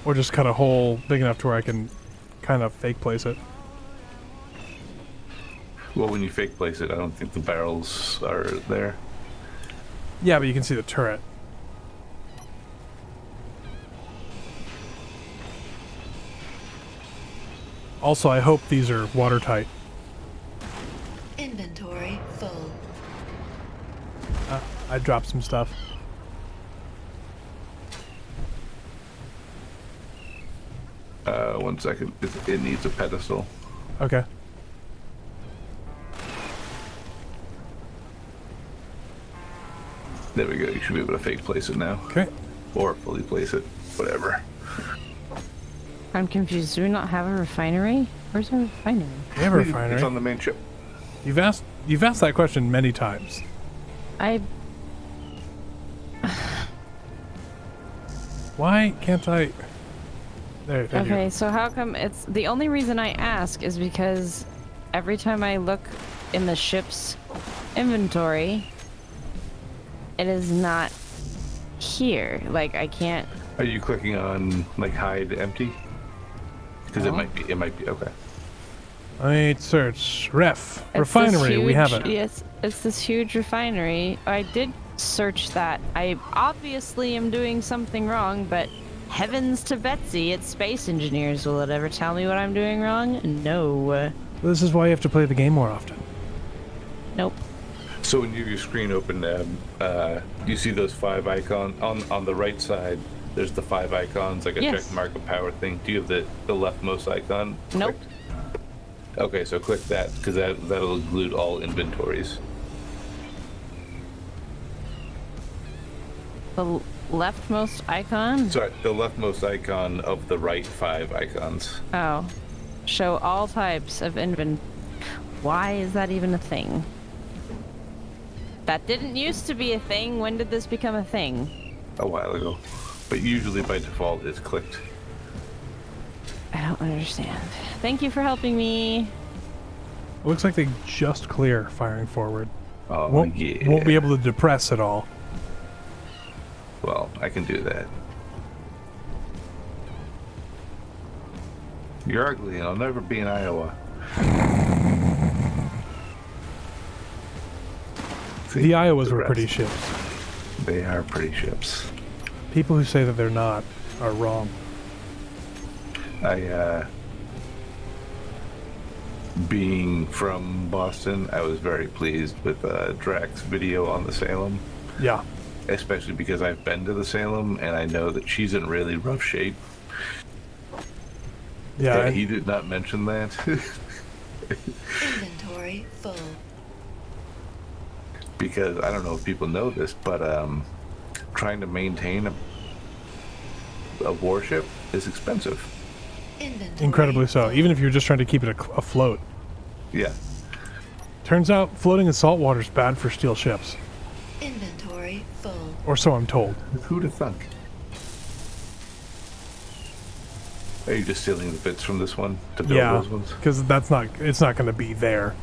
Or just cut a hole big enough to where I can kind of fake place it. Well, when you fake place it, I don't think the barrels are there. Yeah, but you can see the turret. Also, I hope these are watertight. Inventory full. I dropped some stuff. One second. It needs a pedestal. Okay. There we go. You should be able to fake place it now. Okay. Or fully place it. Whatever. I'm confused. Do we not have a refinery? Where's our refinery? We have a refinery. It's on the main ship. You've asked that question many times. Why can't I? There you Okay, go. so how come it's the only reason I ask is because every time I look in the ship's inventory, it is not here. Like I can't. Are you clicking on like hide empty? Because No. it might be okay. Let me search It's refinery. this We have huge- it. Yes, it's this huge refinery. I did search that. I obviously am doing something wrong, but heavens to Betsy, it's Space Engineers. Will it ever tell me what I'm doing wrong? No. This is why you have to play the game more often. Nope. So when you have your screen open, you see those 5 icons on the right side. There's the 5 icons, like a Yes. check mark, a power thing. Do you have the leftmost icon? Nope. clicked? Okay, so click that because that'll include all inventories. The leftmost icon? Sorry, the leftmost icon of the right 5 icons. Oh. Show all types of Why is that even a thing? That didn't used to be a thing. When did this become a thing? A while ago. But usually by default it's clicked. I don't understand. Thank you for helping me. It looks like they just clear firing forward. Oh, Won't be able to depress at all. Well, I can do that. You're ugly and I'll never be in Iowa. See, The Iowas the were rest. pretty ships. They are pretty ships. People who say that they're not are wrong. Being from Boston, I was very pleased with Drax's video on the Salem. Yeah. Especially because I've been to the Salem and I know that she's in really rough shape. Yeah. He did not mention that. Inventory full. Because I don't know if people know this, but trying to maintain a warship is expensive. Inventory Incredibly so. full. Even if you're just trying to keep it afloat. Yeah. Turns out floating in salt water is bad for steel ships. Inventory full. Or so I'm told. Who'd have thunk? Are you just stealing the bits from this one to build Yeah. those ones? Because it's not going to be there.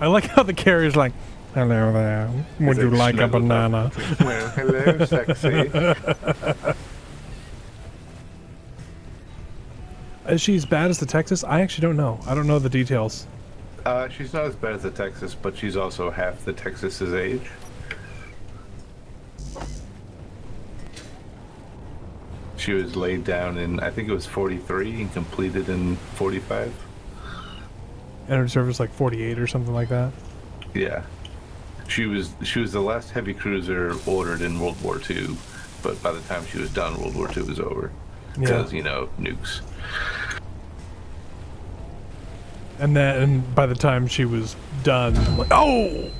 I like how the carrier's like, hello there. Would you like a snuggled banana? up. Well, hello, sexy. Is she as bad as the Texas? I actually don't know. I don't know the details. She's not as bad as the Texas, but she's also half the Texas's age. She was laid down in, I think it was 43 and completed in 45. Entered service like 48 or something like that. Yeah. She was the last heavy cruiser ordered in World War II, but by the time she was done, World War II was over. Because, you know, nukes. And then by the time she was done, like, oh!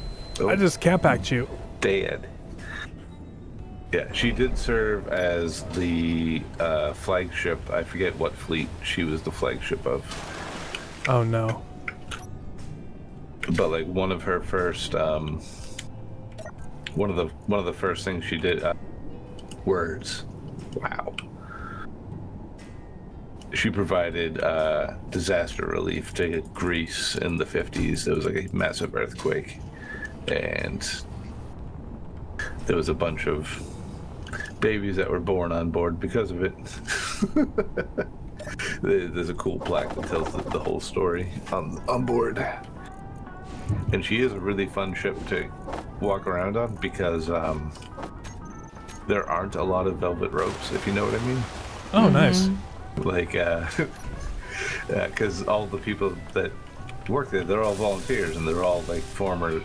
I just cat-packed you. Dead. Yeah, she did serve as the flagship. I forget what fleet she was the flagship of. Oh no. But like one of her first, one of the first things she did, words. Wow. She provided disaster relief to Greece in the 50s. There was like a massive earthquake, and there was a bunch of babies that were born on board because of it. There's a cool plaque that tells the whole story on board. And she is a really fun ship to walk around on because there aren't a lot of velvet ropes, if you know what I mean. Oh, nice. Like, because all the people that work there, they're all volunteers and they're all like former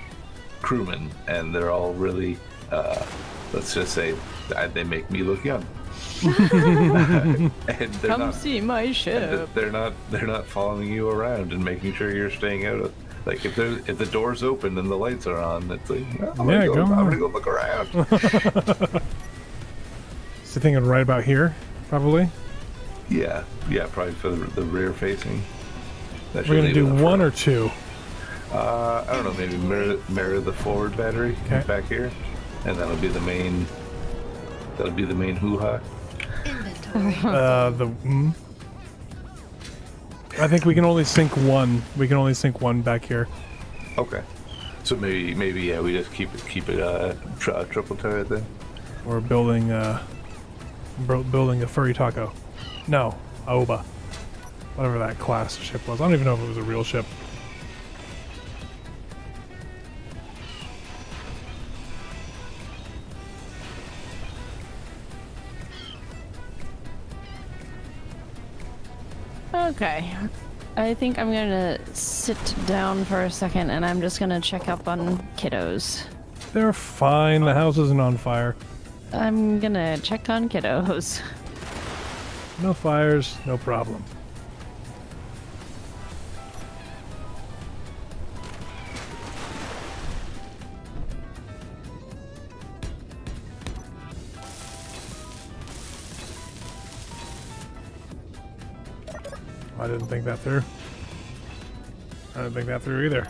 crewmen, and they're all really, let's just say, they make me look young. And they're Come not, see my ship. they're not following you around and making sure you're staying out of. Like if the door's open and the lights are on, it's like, I'm gonna go look around. Is the thing right about here, probably? Yeah, probably for the rear facing. That We're should gonna leave do enough one room. or two. I don't know, maybe mirror the forward battery back here, and that'll be the main hoo-ha. Inventory. I think we can only sync one. We can only sync one back here. Okay, so maybe yeah, we just keep it triple turret then. We're building a furry taco. No, Aoba. Whatever that class ship was. I don't even know if it was a real ship. Okay. I think I'm gonna sit down for a second and I'm just gonna check up on kiddos. They're fine. The house isn't on fire. I'm gonna check on kiddos. No fires, no problem. I didn't think that through. I didn't think that through either.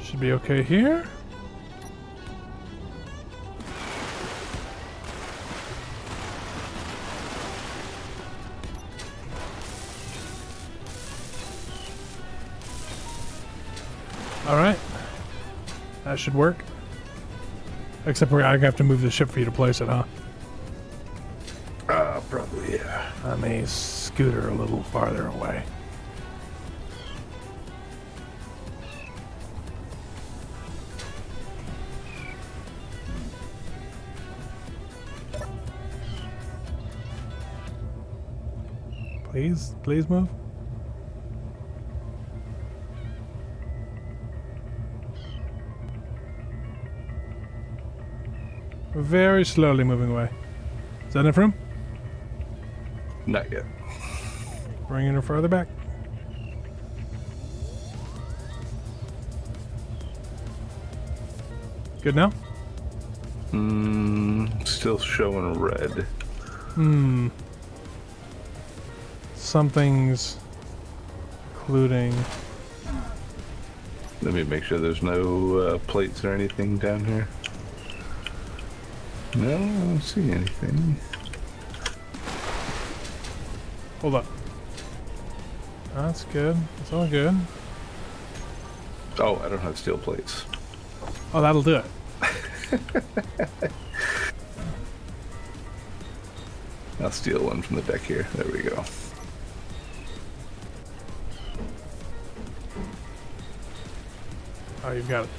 Should be okay here. Alright. That should work. Except I have to move the ship for you to place it, huh? Probably, yeah. I may scooter a little farther away. Please move. Very slowly moving away. Is that enough room? Not yet. Bringing her farther back. Good now? Still showing red. Something's including. Let me make sure there's no plates or anything down here. No, I don't see anything. Hold up. That's good. It's all good. Oh, I don't have steel plates. Oh, that'll do it. I'll steal one from the deck here. There we go. Oh, you've got it.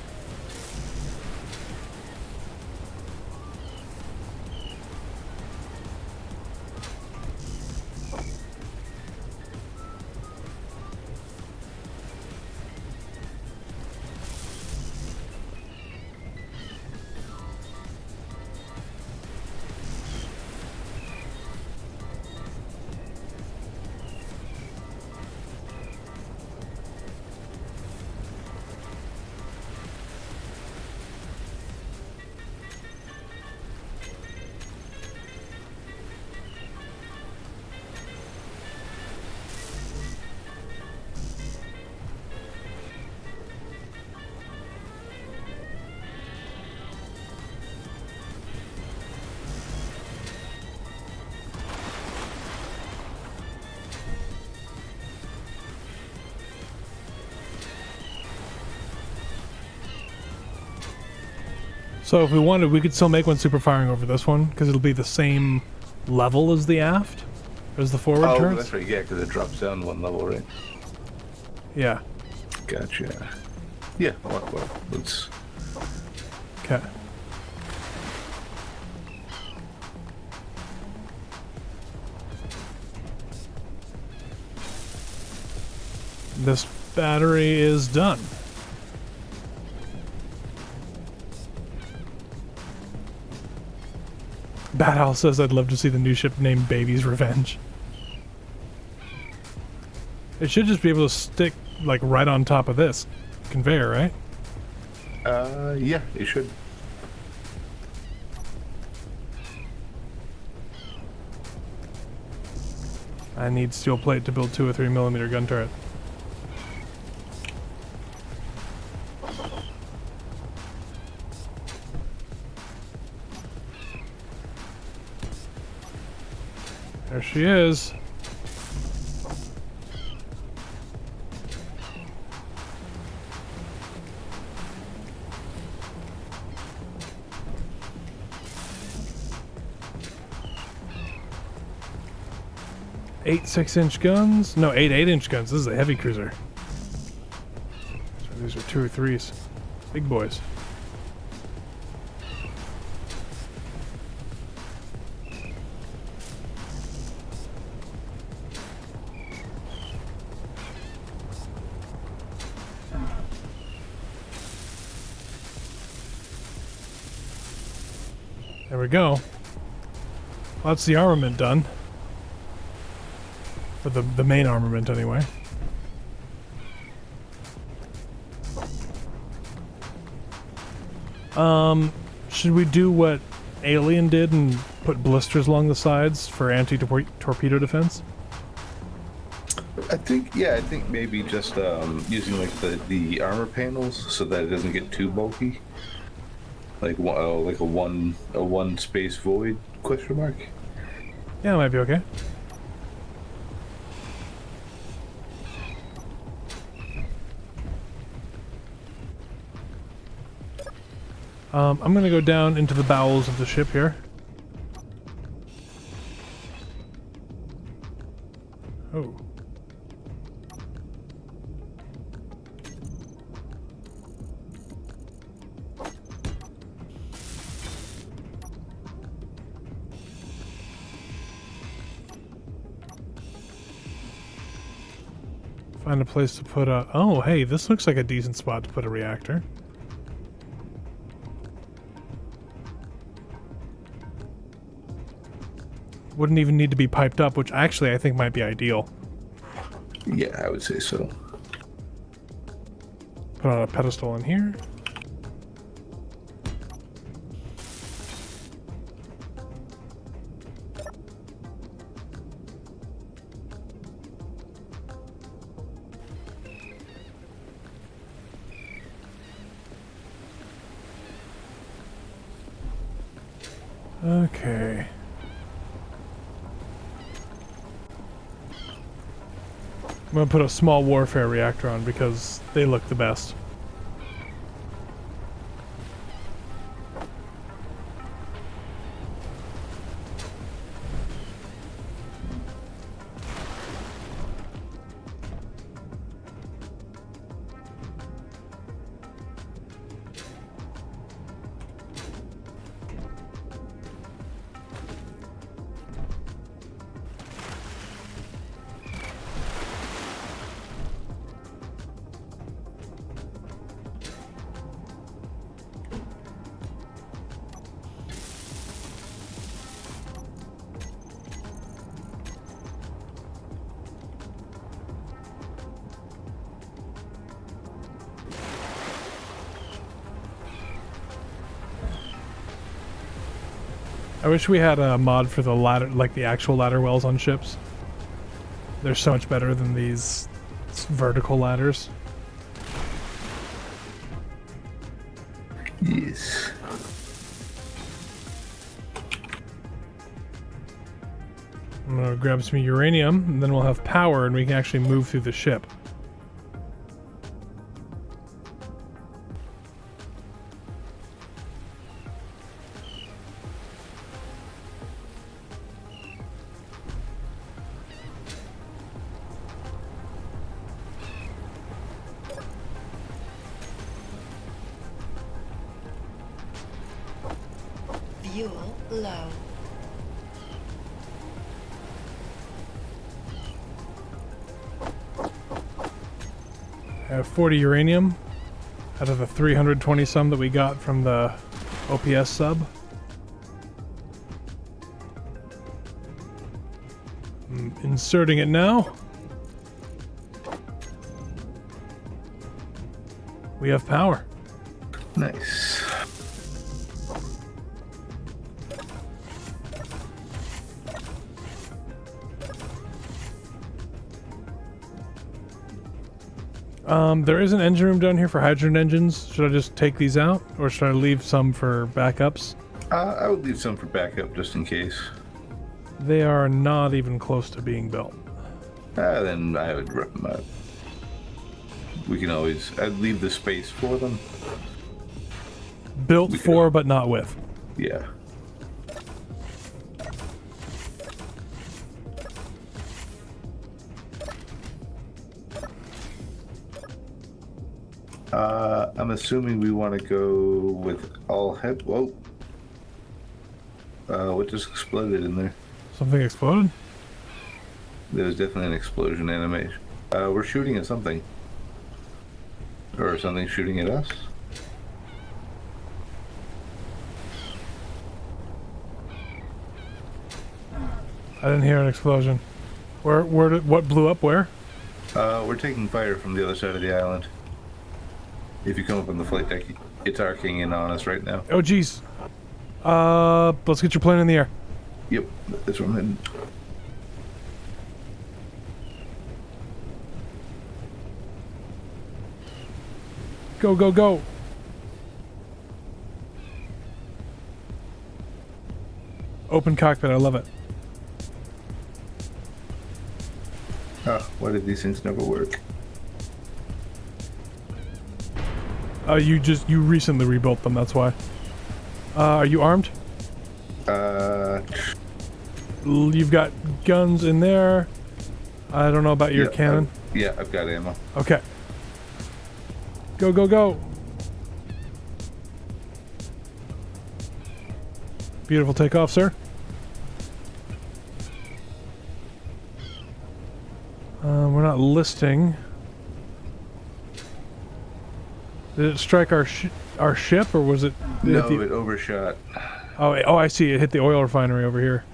So if we wanted, we could still make one super firing over this one, because it'll be the same level as the aft, as the forward turns. Oh, that's right, yeah, because it drops down one level, right? Yeah. Gotcha. Yeah, well, let's... Okay. This battery is done. Bad Owl says I'd love to see the new ship named Baby's Revenge. It should just be able to stick, like, right on top of this conveyor, right? Yeah, it should. I need steel plate to build 2 or 3 millimeter gun turret. There she is. Eight 6-inch guns? No, 8 8-inch guns. This is a heavy cruiser. So these are 2 or 3s. Big boys. There we go. Well, that's the armament done. For the main armament, anyway. Should we do what Alien did and put blisters along the sides for anti-torpedo defense? I think maybe just using like the armor panels so that it doesn't get too bulky. Like a one space void question mark. Yeah, that might be okay. I'm gonna go down into the bowels of the ship here. Oh. Find a place to put a... Oh, hey, this looks like a decent spot to put a reactor. Wouldn't even need to be piped up, which actually I think might be ideal. Yeah, I would say so. Put on a pedestal in here. Okay. I'm gonna put a small warfare reactor on because they look the best. I wish we had a mod for the ladder, like the actual ladder wells on ships. They're so much better than these vertical ladders. Yes. I'm gonna grab some uranium, and then we'll have power, and we can actually move through the ship. Fuel low. I have 40 uranium out of the 320 some that we got from the OPS sub. I'm inserting it now. We have power. Nice. There is an engine room down here for hydrogen engines. Should I just take these out, or should I leave some for backups? I would leave some for backup just in case. They are not even close to being built. Then I would rip them out. We can always... I'd leave the space for them. Built for, but not with. Yeah. I'm assuming we want to go with all head... Whoa. What just exploded in there? Something exploded? There was definitely an explosion animation. We're shooting at something. Or something shooting at us. I didn't hear an explosion. What blew up where? We're taking fire from the other side of the island. If you come up on the flight deck, it's arcing in on us right now. Oh, jeez. Let's get your plane in the air. Yep, that's where I'm heading. Go, go, go. Open cockpit, I love it. Oh, why did these things never work? You recently rebuilt them, that's why. Are you armed? You've got guns in there. I don't know about your cannon. Yeah, I've got ammo. Okay. Go, go, go. Beautiful takeoff, sir. We're not listing. Did it strike our ship, or was it? No, it overshot. Oh, I see. It hit the oil refinery over here.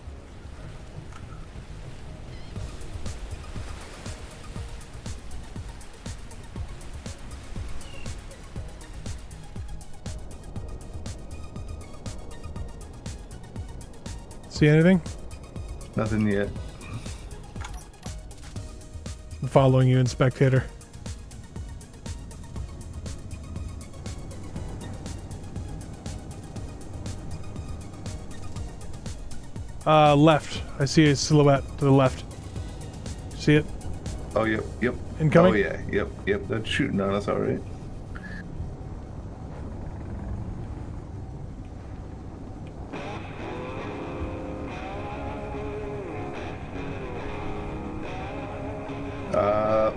See anything? Nothing yet. I'm following you in spectator. Left. I see a silhouette to the left. See it? Oh, yep, yep. Incoming? Oh, yeah, yep. That's shooting on us, all right.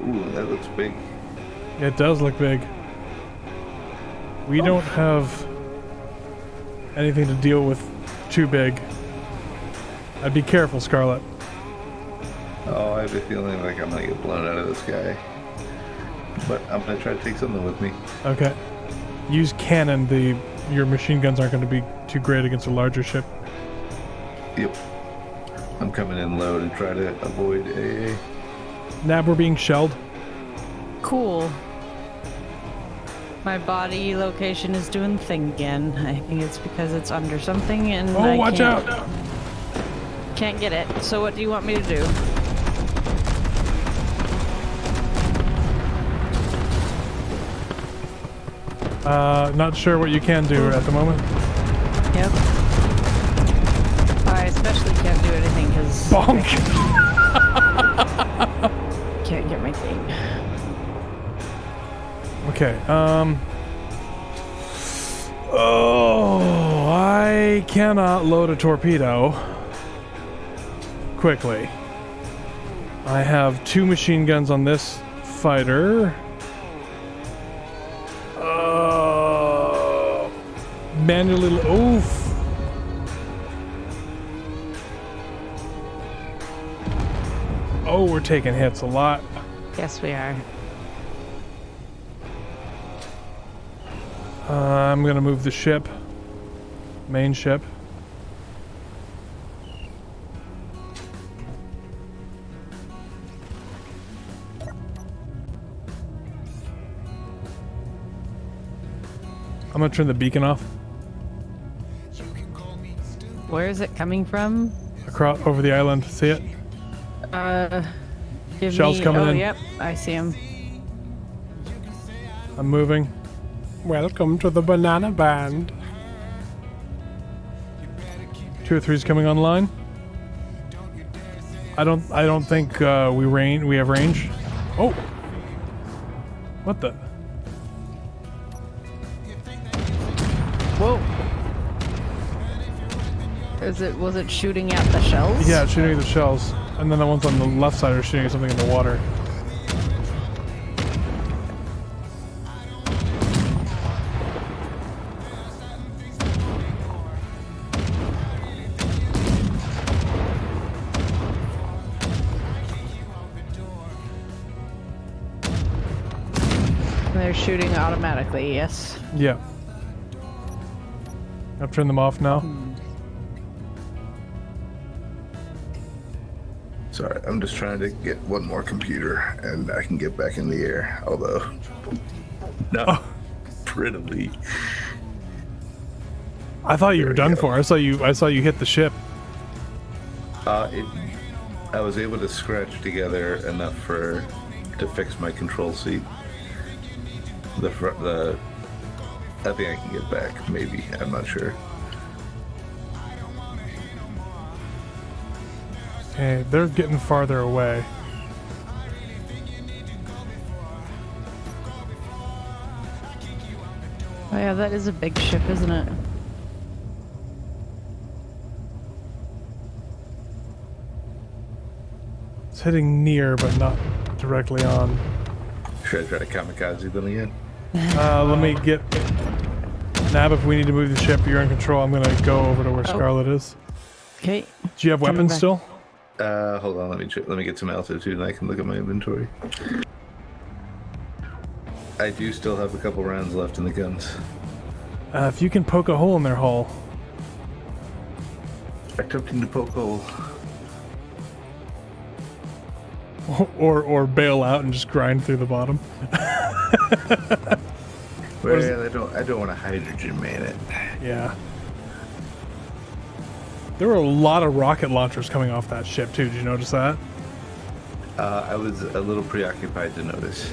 Ooh, that looks big. It does look big. We don't have anything to deal with too big. I'd be careful, Scarlet. Oh, I have a feeling like I'm gonna get blown out of the sky. But I'm gonna try to take something with me. Okay. Use cannon. Your machine guns aren't going to be too great against a larger ship. Yep. I'm coming in low to try to avoid a... Nab, we're being shelled. Cool. My body location is doing the thing again. I think it's because it's under something and Oh, watch out! Can't get it. So what do you want me to do? Not sure what you can do at the moment. Yep. I especially can't do anything because... Bonk! Can't get my thing. Okay, oh, I cannot load a torpedo quickly. I have 2 machine guns on this fighter. Manually, oof. Oh, we're taking hits a lot. Yes, we are. I'm gonna move the ship. Main ship. I'm gonna turn the beacon off. Where is it coming from? Across over the island. See it? Give Shells me... coming oh, in. Yep, I see him. I'm moving. Welcome to the Banana Band. 2 or 3's coming online. I don't think we have range. Oh. What the? Whoa. Was it shooting at the shells? Yeah, it's shooting at the shells. And then the ones on the left side are shooting at something in the water. They're shooting automatically, yes. Yeah. I've turned them off now. Sorry, I'm just trying to get one more computer and I can get back in the air, although not prettily. I thought you were done for. I saw you hit the ship. I was able to scratch together enough to fix my control seat. The I think I can get back. Maybe, I'm not sure. Okay, they're getting farther away. Oh yeah, that is a big ship, isn't it? It's hitting near, but not directly on. Should I try to kamikaze them again? Let me get... Nab, if we need to move the ship, you're in control. I'm gonna go over to where Scarlet is. Okay. Do you have Coming weapons back. still? Hold on, let me get some altitude and I can look at my inventory. I do still have a couple rounds left in the guns. If you can poke a hole in their hull. Attempting to poke hole. Or bail out and just grind through the bottom. Well, I don't want to hydrogen man it. Yeah. There were a lot of rocket launchers coming off that ship too. Did you notice that? I was a little preoccupied to notice.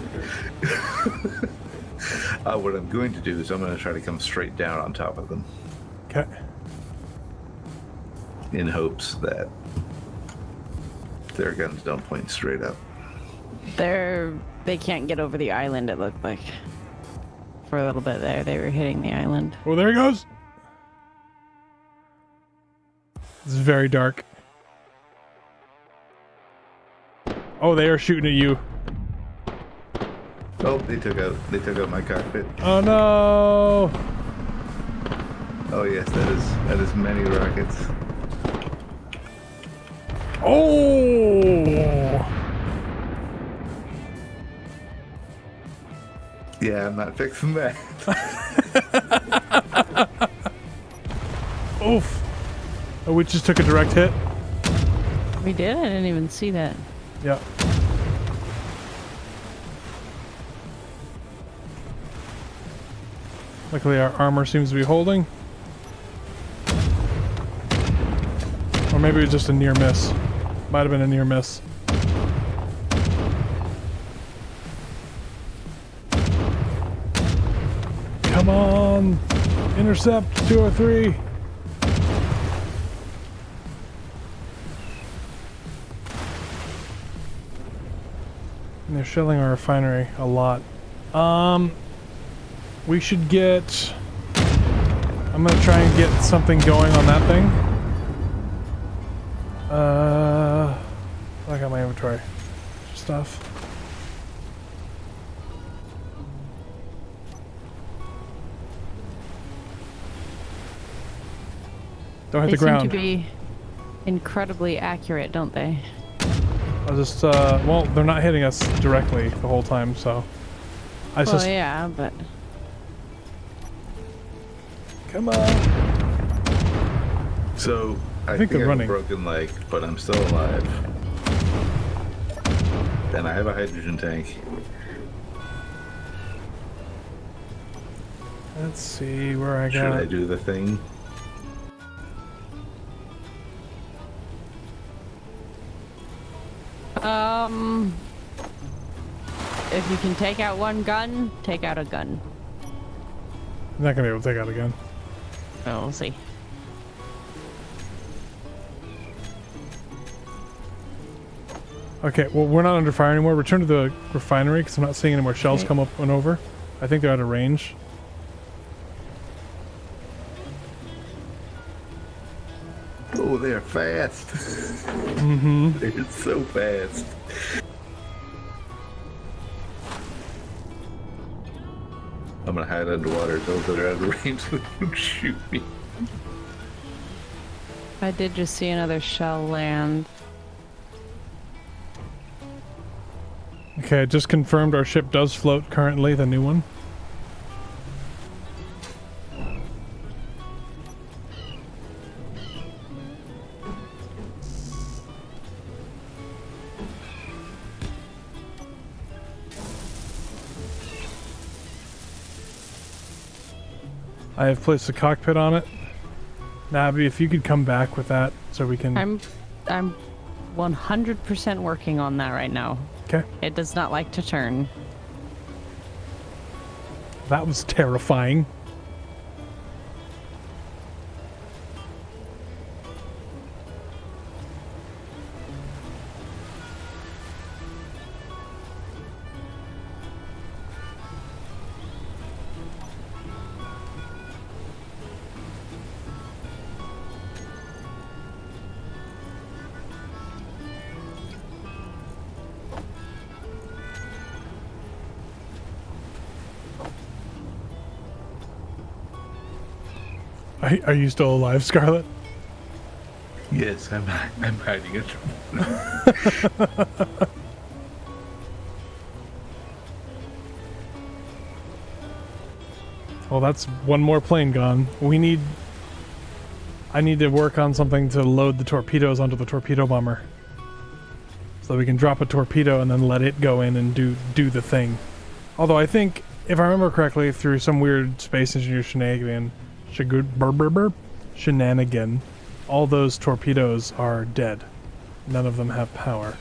What I'm going to do is I'm going to try to come straight down on top of them. Okay. In hopes that their guns don't point straight up. They can't get over the island, it looked like. For a little bit there, they were hitting the island. Oh, there he goes. It's very dark. Oh, they are shooting at you. Oh, they took out my cockpit. Oh no! Oh yes, that is many rockets. Oh! Yeah, I'm not fixing that. Oof! Oh, we just took a direct hit. We did? I didn't even see that. Yeah. Luckily our armor seems to be holding. Or maybe it was just a near miss. Might have been a near miss. Come on! Intercept 203! And they're shelling our refinery a lot. We should get... I'm gonna try and get something going on that thing. I got my inventory stuff. Don't hit the ground. They seem to be incredibly accurate, don't they? I'll just, well, they're not hitting us directly the whole time, so... Well, yeah, but... Come on! So, I think they're I have running. a broken leg, but I'm still alive. And I have a hydrogen tank. Let's see where I Should got... I do the thing? If you can take out one gun, take out a gun. I'm not gonna be able to take out a gun. Oh, we'll see. Okay, well, we're not under fire anymore. Return to the refinery, because I'm not seeing any more shells come up and over. I think they're out of range. Oh, they're fast. Mm-hmm. They're so fast. I'm gonna hide underwater until they're out of range so they don't shoot me. I did just see another shell land. Okay, I just confirmed our ship does float currently, the new one. I have placed a cockpit on it. Nabby, if you could come back with that so we can... I'm 100% working on that right now. Okay. It does not like to turn. That was terrifying. Are you still alive, Scarlet? Yes, I'm hiding it. Well, that's one more plane gone. I need to work on something to load the torpedoes onto the torpedo bomber. So that we can drop a torpedo and then let it go in and do the thing. Although I think, if I remember correctly, through some weird space engineer shenanigan, all those torpedoes are dead. None of them have power.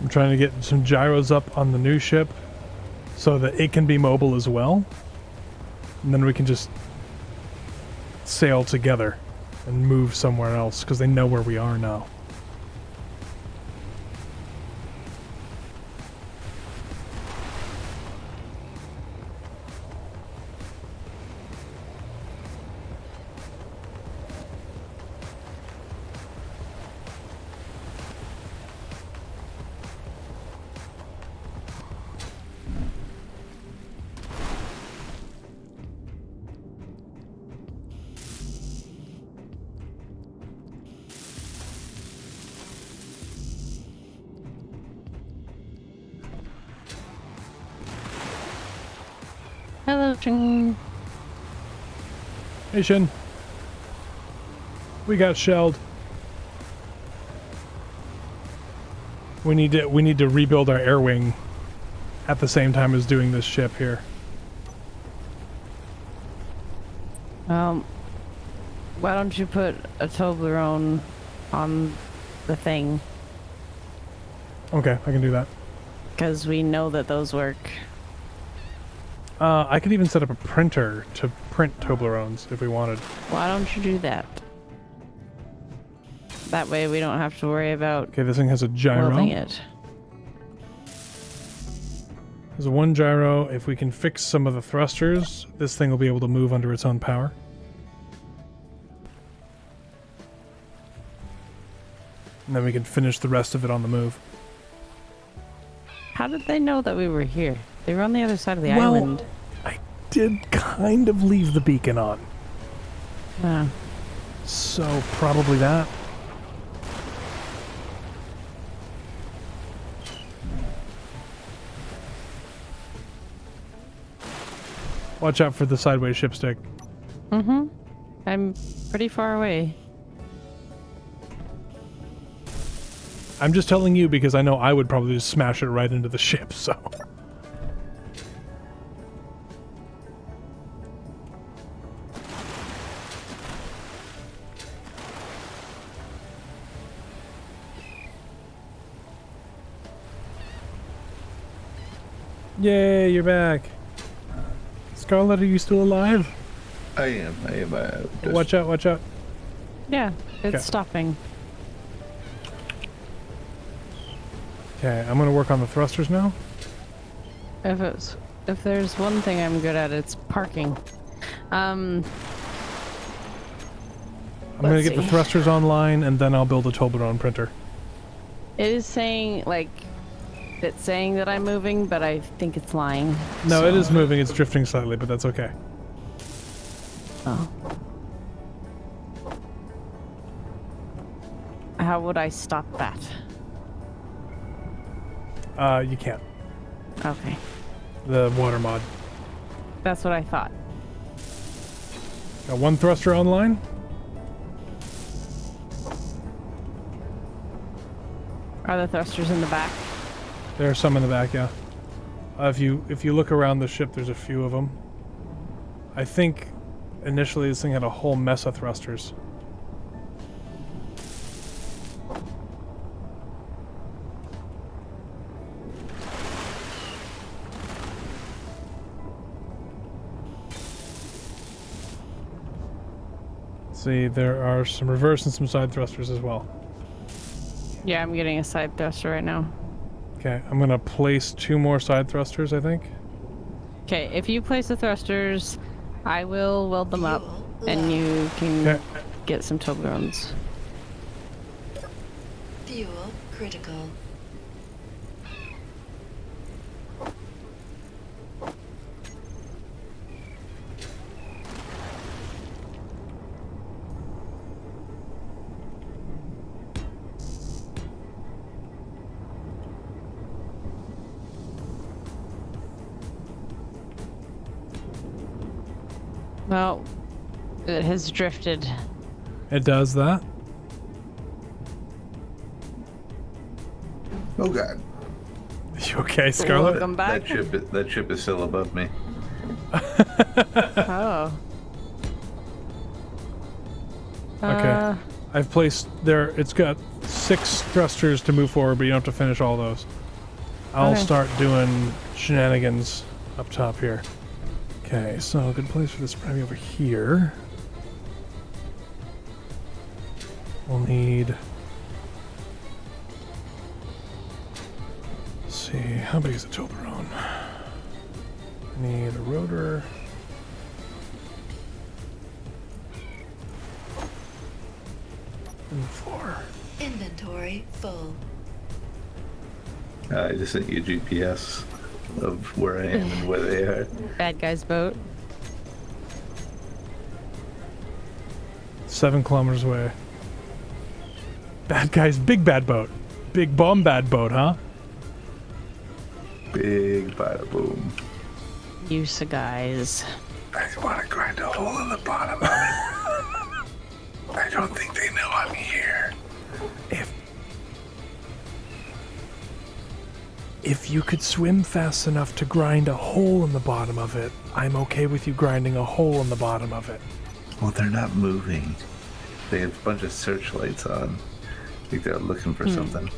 I'm trying to get some gyros up on the new ship so that it can be mobile as well. And then we can just sail together and move somewhere else because they know where we are now. Hello, Ching. Hey, Shin. We got shelled. We need to rebuild our air wing at the same time as doing this ship here. Why don't you put a Toblerone on the thing? Okay, I can do that. Because we know that those work. I could even set up a printer to print Toblerones if we wanted. Why don't you do that? That way we don't have to worry about Okay, this thing has a gyro. welding it. There's a one gyro. If we can fix some of the thrusters, this thing will be able to move under its own power. And then we can finish the rest of it on the move. How did they know that we were here? They were on the other side of the island. I did kind of leave the beacon on. Yeah. So probably that. Watch out for the sideways ship stick. Mm-hmm. I'm pretty far away. I'm just telling you because I know I would probably just smash it right into the ship, so... Yay, you're back. Scarlet, are you still alive? I am. Just... Watch out, watch out. Yeah, it's Okay. stopping. Okay, I'm gonna work on the thrusters now. If there's one thing I'm good at, it's parking. I'm gonna Let's get the see. thrusters online and then I'll build a Toblerone printer. It is saying, like, it's saying that I'm moving, but I think it's lying. No, so- it is moving, it's drifting slightly, but that's okay. Oh. How would I stop that? You can't. Okay. The water mod. That's what I thought. Got one thruster online. Are the thrusters in the back? There are some in the back, yeah. If you look around the ship, there's a few of them. I think initially this thing had a whole mess of thrusters. See, there are some reverse and some side thrusters as well. Yeah, I'm getting a side thruster right now. Okay, I'm gonna place 2 more side thrusters, I think. Okay, if you place the thrusters, I will weld them up, and you can Okay. get some Toblerones. Fuel critical. Well, it has drifted. It does that. Oh god. You okay, Scarlet? Welcome back. That ship is still above me. Oh. Okay. I've placed there. It's got 6 thrusters to move forward, but you don't have to finish all those. I'll Okay. start doing shenanigans up top here. Okay, so a good place for this is probably over here. We'll need. Let's see, how big is a Toblerone? I need a rotor. And the floor. Inventory full. I just sent you GPS of where I am and where they are. Bad guy's boat. 7 kilometers away. Bad guy's big bad boat. Big bomb bad boat, huh? Big bada boom. Use of guys. I want to grind a hole in the bottom of it. I don't think they know I'm here. If you could swim fast enough to grind a hole in the bottom of it, I'm okay with you grinding a hole in the bottom of it. Well, they're not moving. They have a bunch of searchlights on. I think they're looking for something.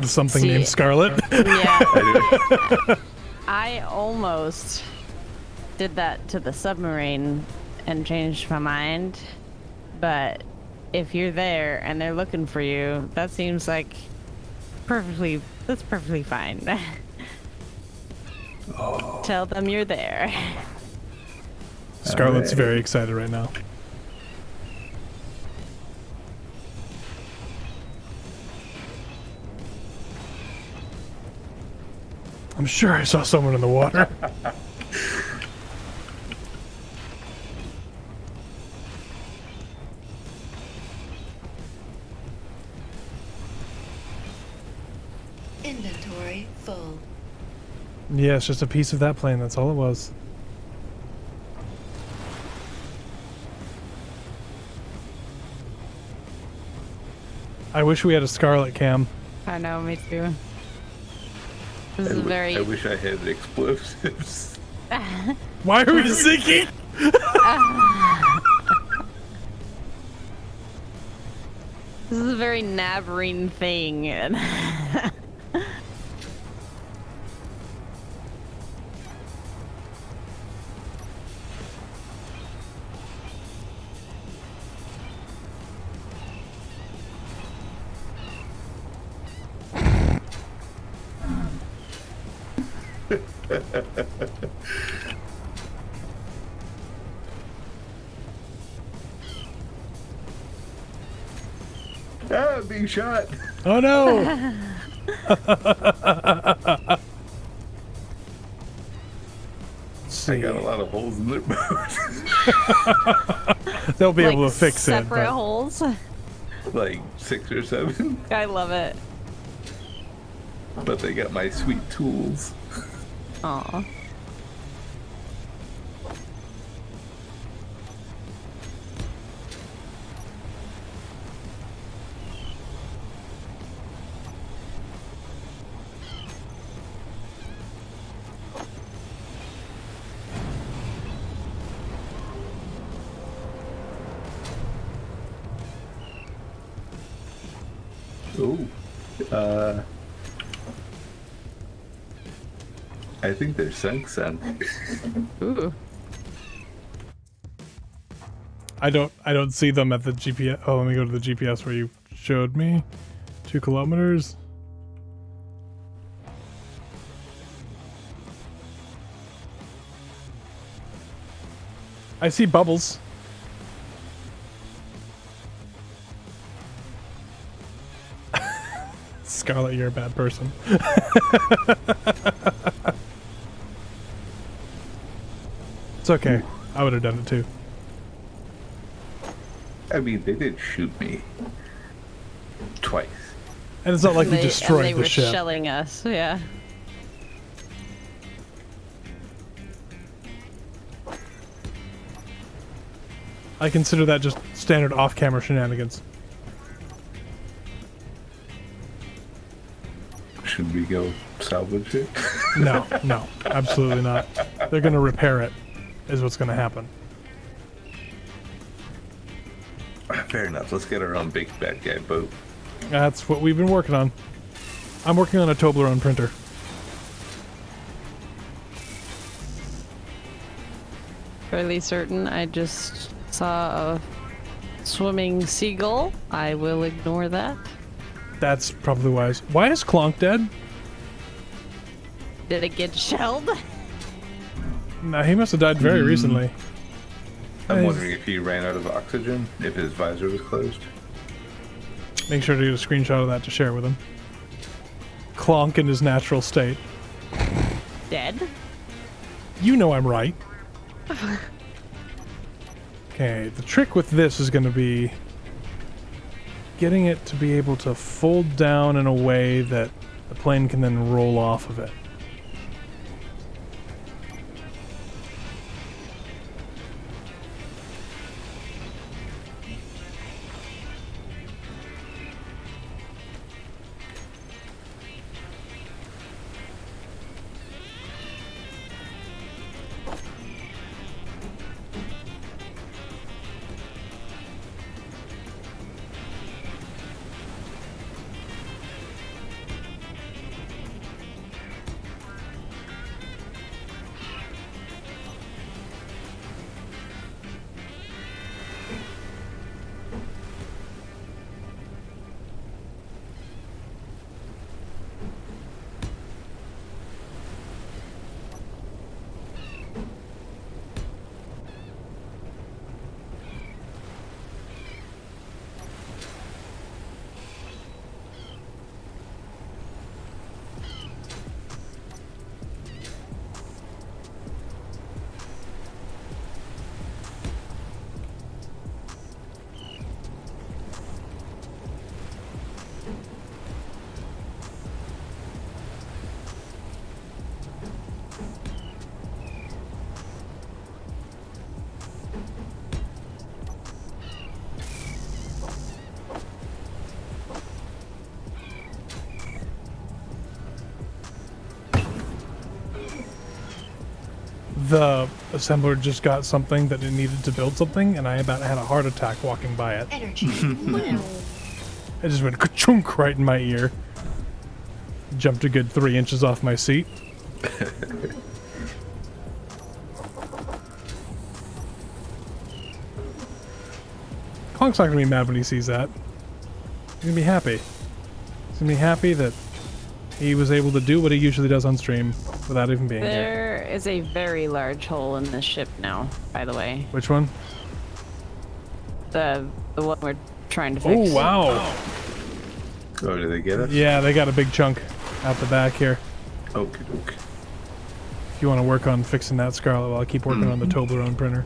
Something See- named Scarlet. Yeah. I almost did that to the submarine and changed my mind. But if you're there and they're looking for you, that seems like that's perfectly fine. Tell them you're there. Scarlet's Alright. very excited right now. I'm sure I saw someone in the water. Inventory full. Yeah, it's just a piece of that plane. That's all it was. I wish we had a Scarlet cam. I know, me too. This is very. I wish I had explosives. Why are we sinking? This is a very Navarine thing. Ah, I'm being shot. Oh no! Let's I see. got a lot of holes in their boat. They'll be Like able to fix it. separate But holes. Like 6 or 7. I love it. But they got my sweet tools. Aw. Ooh. I think they're sunk. Ooh. I don't see them at the GPS. Oh, let me go to the GPS where you showed me. 2 kilometers. I see bubbles. Scarlet, you're a bad person. It's okay. I would have done it too. I mean, they did shoot me twice. And it's not like you And destroyed they the were ship. shelling us, yeah. I consider that just standard off-camera shenanigans. Should we go salvage it? No, no, absolutely not. They're gonna repair it, is what's gonna happen. Fair enough. Let's get our own big bad guy boat. That's what we've been working on. I'm working on a Toblerone printer. Fairly certain I just saw a swimming seagull. I will ignore that. That's probably wise. Why is Clonk dead? Did it get shelled? Nah, he must have died very recently. I'm Nice. wondering if he ran out of oxygen, if his visor was closed. Make sure to get a screenshot of that to share with him. Clonk in his natural state. Dead? You know I'm right. Okay, the trick with this is going to be getting it to be able to fold down in a way that the plane can then roll off of it. The assembler just got something that it needed to build something, and I about had a heart attack walking by it. Energy. Wow. It just went ka-chunk right in my ear. Jumped a good 3 inches off my seat. Klonk's not gonna be mad when he sees that. He's gonna be happy. He's gonna be happy that he was able to do what he usually does on stream without even being here. There is a very large hole in this ship now, by the way. Which one? The one we're trying to fix. Oh, wow. Oh, did they get us? Yeah, they got a big chunk out the back here. Okie doke. If you want to work on fixing that, Scarlet, while I keep working on the Toblerone printer.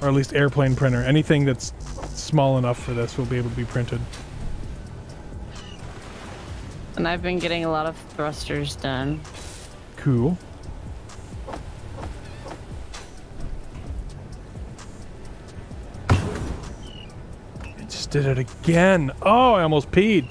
Or at least airplane printer. Anything that's small enough for this will be able to be printed. And I've been getting a lot of thrusters done. Cool. It just did it again. Oh, I almost peed.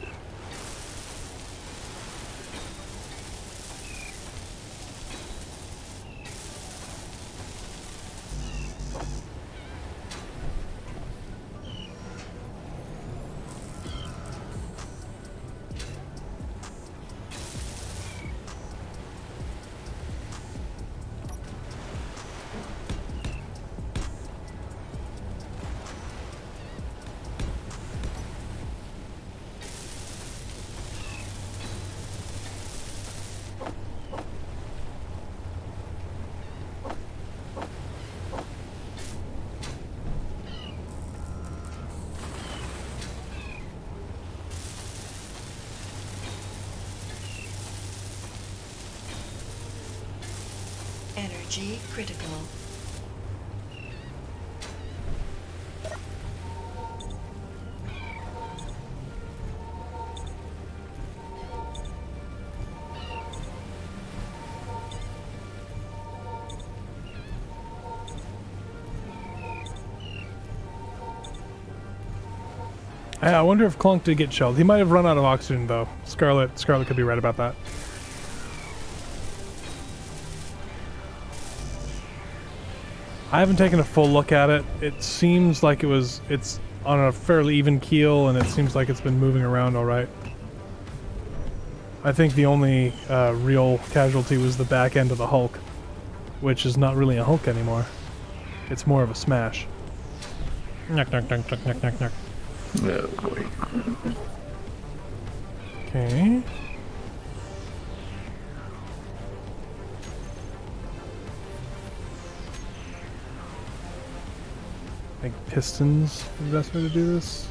Energy critical. I wonder if Clunk did get shelled. He might have run out of oxygen, though. Scarlet could be right about that. I haven't taken a full look at it. It seems like it's on a fairly even keel, and it seems like it's been moving around all right. I think the only real casualty was the back end of the Hulk, which is not really a Hulk anymore. It's more of a smash. Knock, knock, knock, knock, knock, knock, knock. Oh boy. Okay. I think pistons are the best way to do this.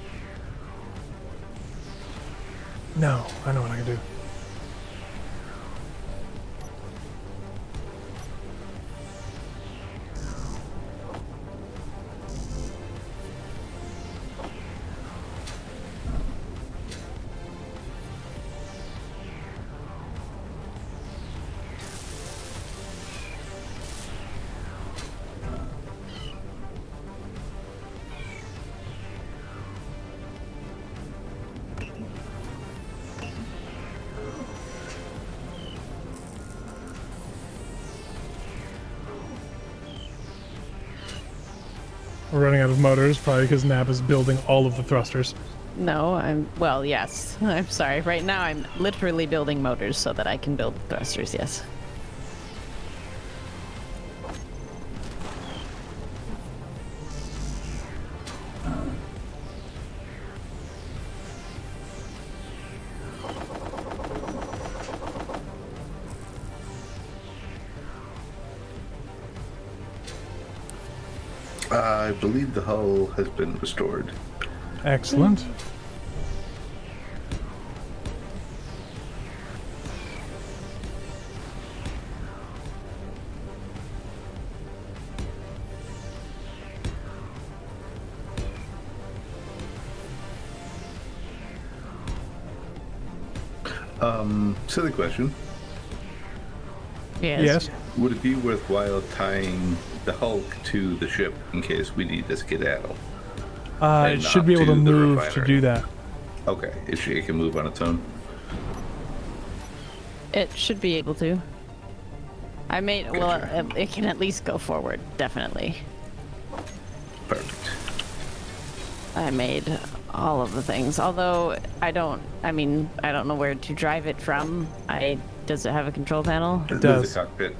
No, I know what I can do. We're running out of motors, probably because Nab is building all of the thrusters. No, well, yes. I'm sorry. Right now I'm literally building motors so that I can build thrusters, yes. I believe the hull has been restored. Excellent. Silly question. Yes. Would it be worthwhile tying the Hulk to the ship in case we need to skedaddle? It should be able to to the move to refinery. do that. Okay, it can move on its own. It should be able to. I made, well, Gotcha. it can at least go forward, definitely. Perfect. I made all of the things, although I don't know where to drive it from. Does it have a control panel? There's does. the cockpit.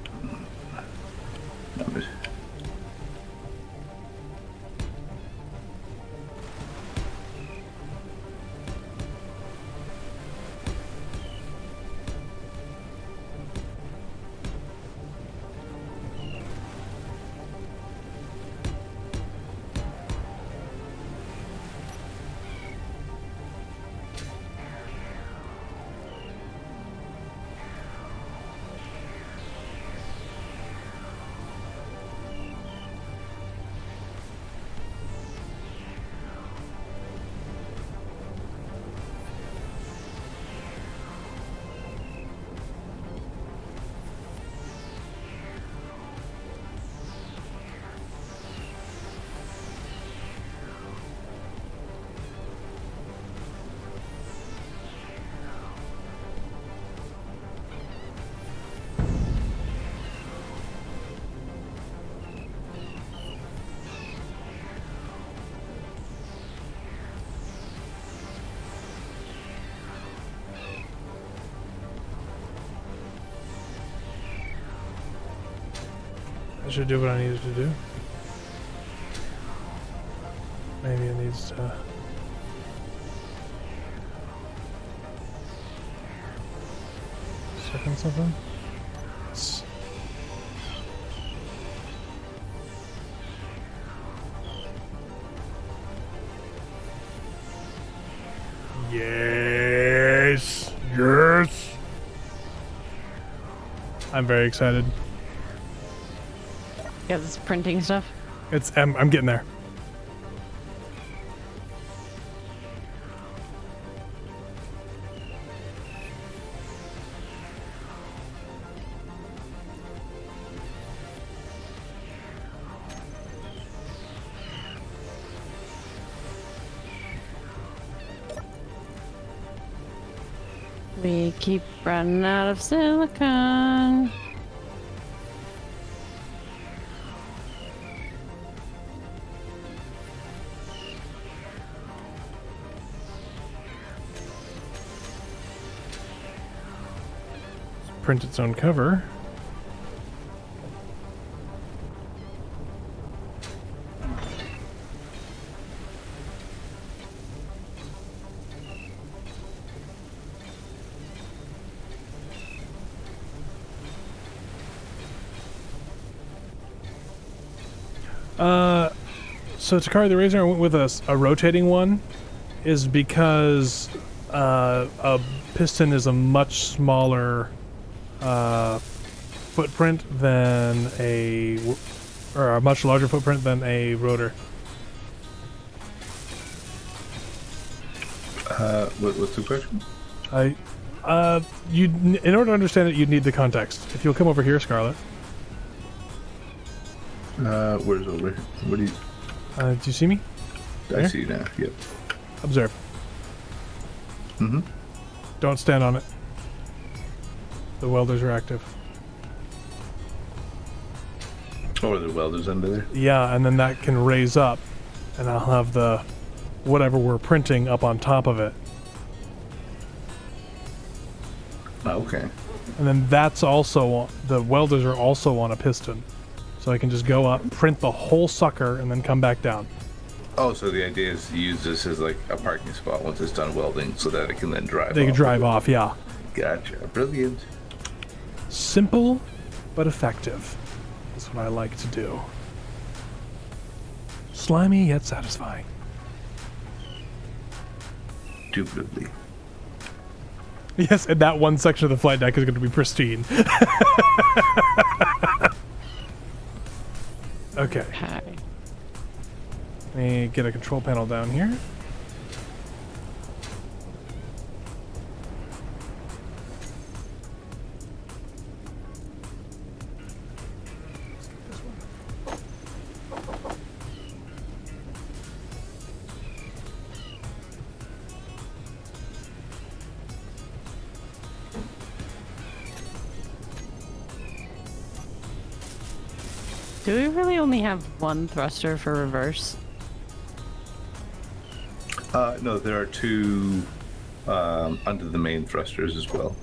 should do what I needed to do. Maybe it needs to... Second something? Yes. Yes! Yes! I'm very excited. Yeah, this printing stuff. I'm getting there. We keep running out of silicon. Print its own cover. So Takari the Razor, I went with a rotating one, is because a piston is a much smaller footprint than or a much larger footprint than a rotor. What's the question? In order to understand it, you'd need the context. If you'll come over here, Scarlet. Where's over? What do you? Do you see me? I Here? see you now. Yep. Observe. Mm-hmm. Don't stand on it. The welders are active. Oh, are there welders under there? Yeah, and then that can raise up, and I'll have the whatever we're printing up on top of it. Oh, okay. And then that's also, the welders are also on a piston. So I can just go up, print the whole sucker, and then come back down. Oh, so the idea is to use this as like a parking spot once it's done welding so that it can then drive They off. can drive off, yeah. Gotcha. Brilliant. Simple, but effective. That's what I like to do. Slimy, yet satisfying. Indubitably. Yes, and that one section of the flight deck is going to be pristine. Okay. Okay. Let me get a control panel down here. Do we really only have one thruster for reverse? No, there are two under the main thrusters as well.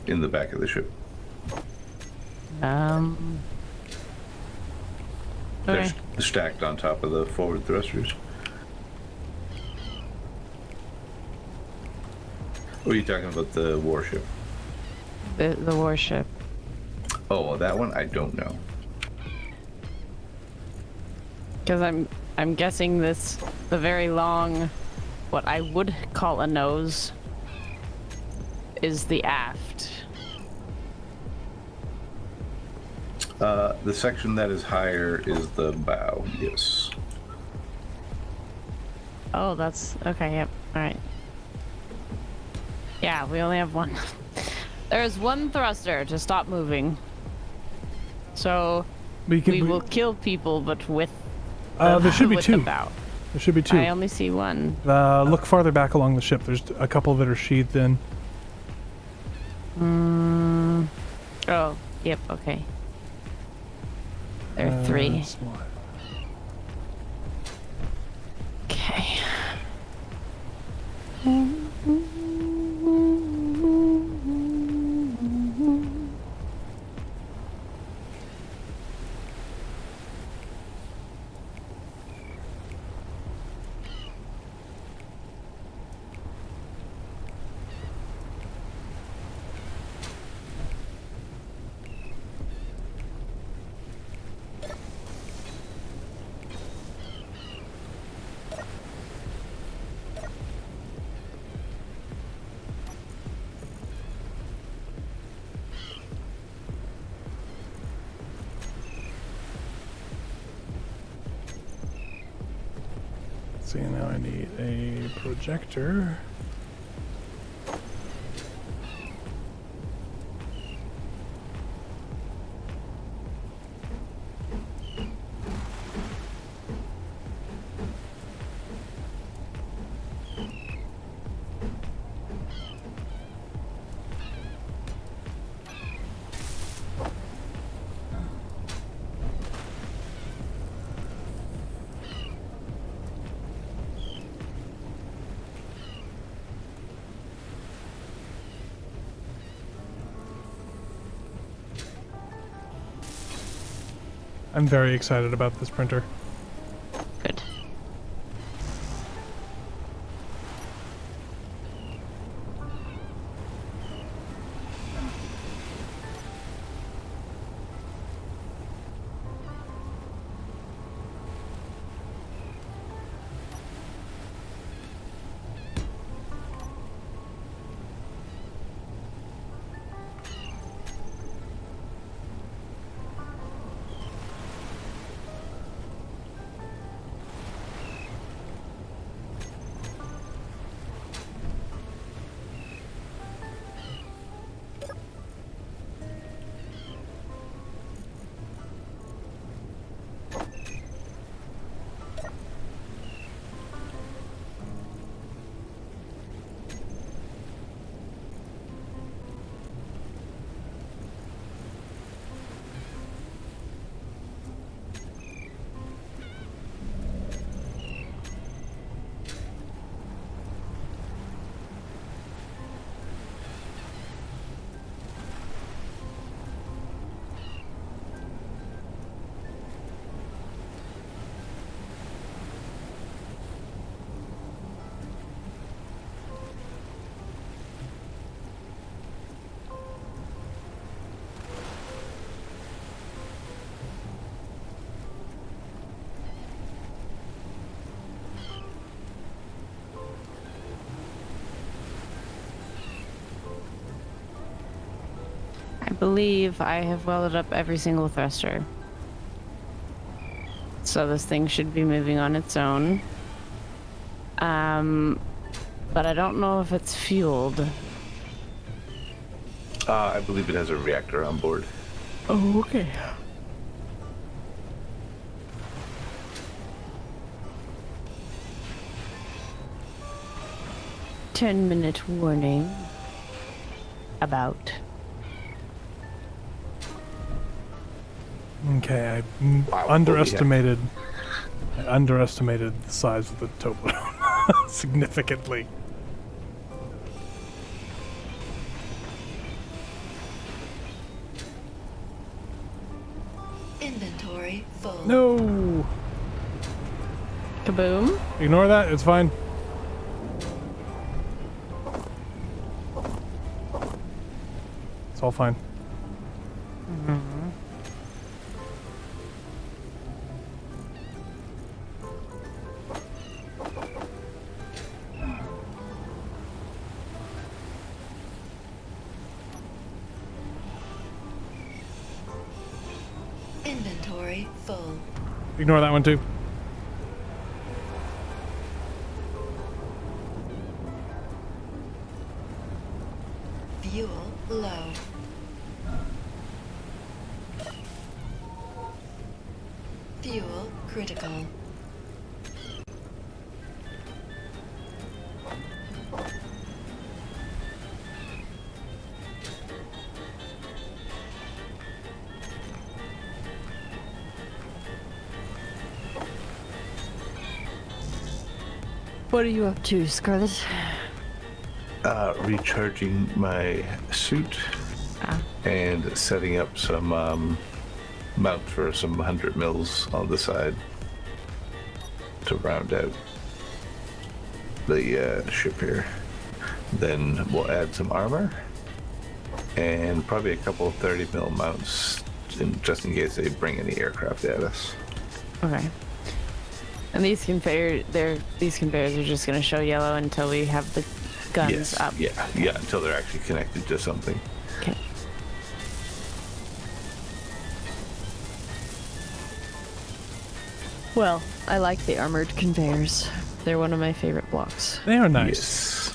In the back of the ship. Okay. They're stacked on top of the forward thrusters. Or are you talking about the warship? The warship. Oh, well, that one I don't know. Because I'm guessing the very long, what I would call a nose, is the aft. The section that is higher is the bow, yes. Oh, that's okay. Yep. All right. Yeah, we only have one. There's one thruster to stop moving. So we will kill people, but with there should be with two. the bow. There should be two. I only see one. Look farther back along the ship. There's a couple that are sheathed in. Oh, yep. Okay. There are three. That's one. Okay. see, now I need a projector. I'm very excited about this printer. Good. I believe I have welded up every single thruster. So this thing should be moving on its own. But I don't know if it's fueled. I believe it has a reactor on board. Oh, okay. Ten-minute warning. About. Okay, Wow, underestimated the size of the Toblerone significantly. Inventory full. No! Kaboom. Ignore that, it's fine. It's all fine. Inventory full. Ignore that one too. Fuel low. Fuel critical. What are you up to, Scarlet? Recharging my suit and setting up some mount for some 100 mils on the side to round out the ship here. Then we'll add some armor and probably a couple of 30 mil mounts just in case they bring any aircraft at us. Okay. And these conveyors are just going to show yellow until we have the guns up. Yeah, until they're actually connected to something. Okay. Well, I like the armored conveyors. They're one of my favorite blocks. They are nice.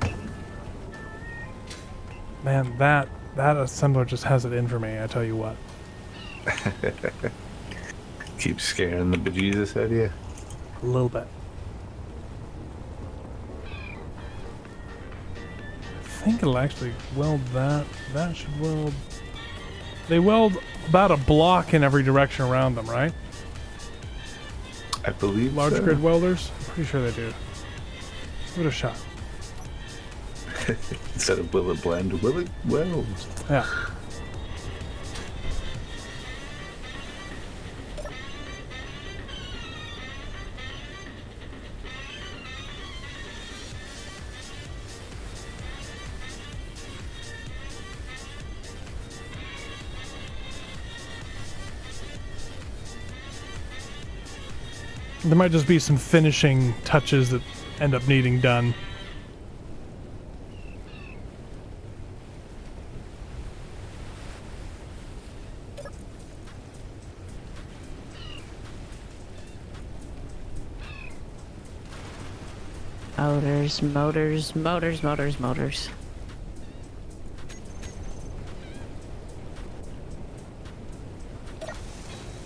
Yes. Man, that assembler just has it in for me, I tell you what. Keep scaring the bejesus out of you. A little bit. I think it'll actually weld that. That should weld... They weld about a block in every direction around them, right? I believe Large so. grid welders? I'm pretty sure they do. Give it a shot. Instead of will it blend, will it weld? Yeah. There might just be some finishing touches that end up needing done. Motors, motors, motors, motors, motors.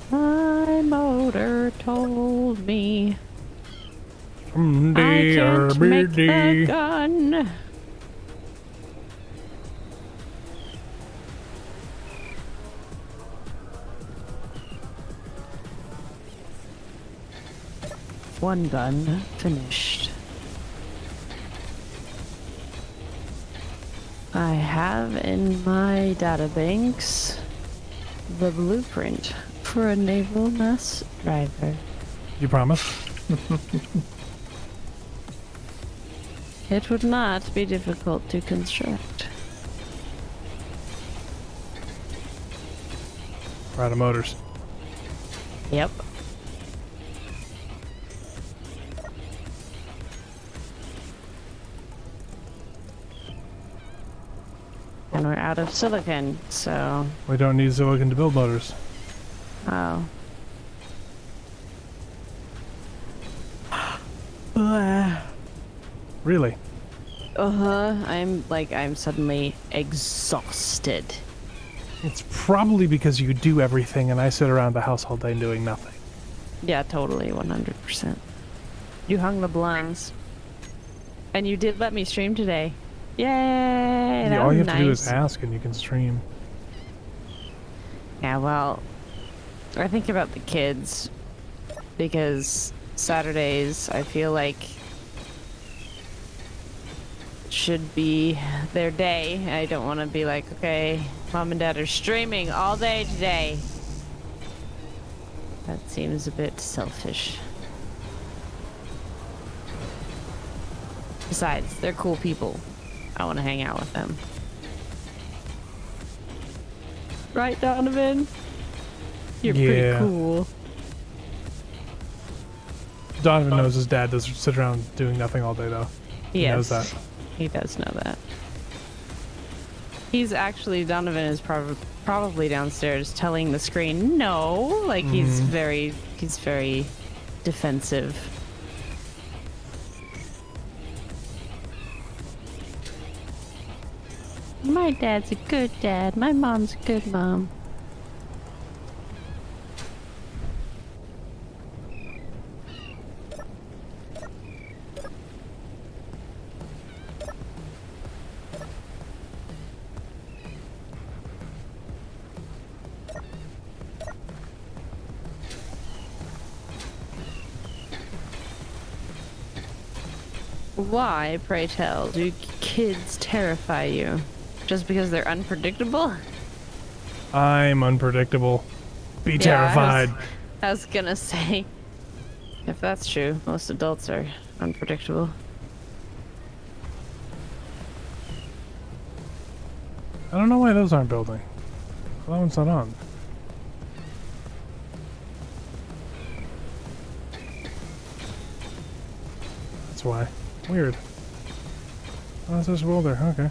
My motor told me I can't make the gun. One gun finished. I have in my databanks the blueprint for a naval mass driver. You promise? It would not be difficult to construct. We're out of motors. Yep. And we're out of silicon, so... We don't need silicon to build motors. Oh. Really? Uh-huh. I'm suddenly exhausted. It's probably because you do everything and I sit around the house all day doing nothing. Yeah, totally, 100%. You hung the blinds. And you did let me stream today. Yay! Yeah, That all you was have to do is nice. ask and you can stream. Yeah, well, I think about the kids because Saturdays, I feel like, should be their day. I don't want to be like, okay, mom and dad are streaming all day today. That seems a bit selfish. Besides, they're cool people. I want to hang out with them. Right, Donovan? You're pretty Yeah. cool. Donovan knows his dad does sit around doing nothing all day though. He knows that. He does know that. He's actually, Donovan is probably downstairs telling the screen no, like he's very defensive. My dad's a good dad. My mom's a good mom. Why, pray tell, do kids terrify you? Just because they're unpredictable? I'm unpredictable. Be Yeah, terrified. I was gonna say, if that's true, most adults are unpredictable. I don't know why those aren't building. That one's not on. That's why. Weird. Oh, that's just welder. Okay.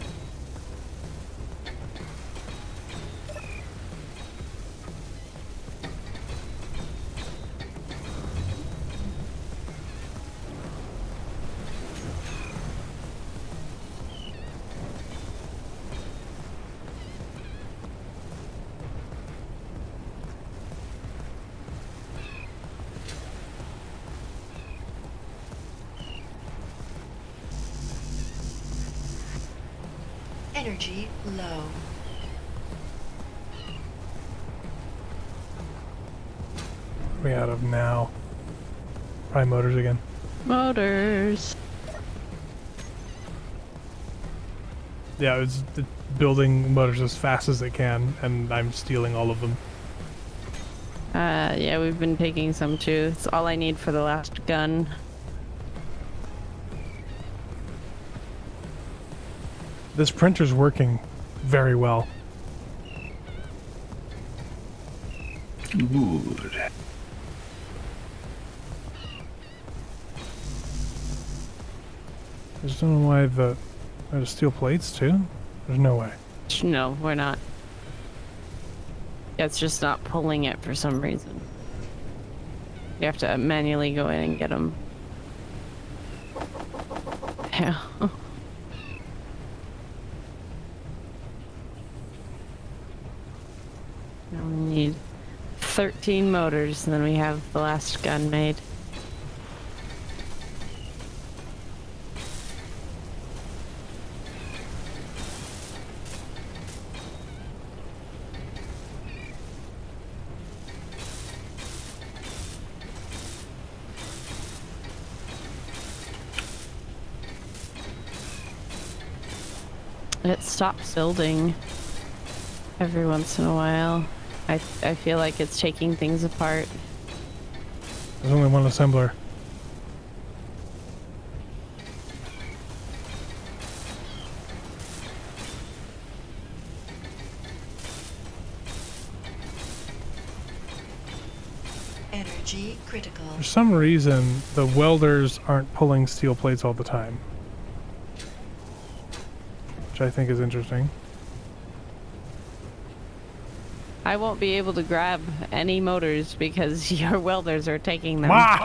Energy low. What are we out of now? Probably motors again. Motors. Yeah, it's building motors as fast as it can, and I'm stealing all of them. Yeah, we've been taking some too. It's all I need for the last gun. This printer's working very well. Good. I just don't know why there's steel plates too. There's no way. No, we're not. It's just not pulling it for some reason. You have to manually go in and get them. Yeah. Now we need 13 motors, and then we have the last gun made. It stops building every once in a while. I feel like it's taking things apart. There's only one assembler. Energy critical. For some reason, the welders aren't pulling steel plates all the time. Which I think is interesting. I won't be able to grab any motors because your welders are taking them. Weld.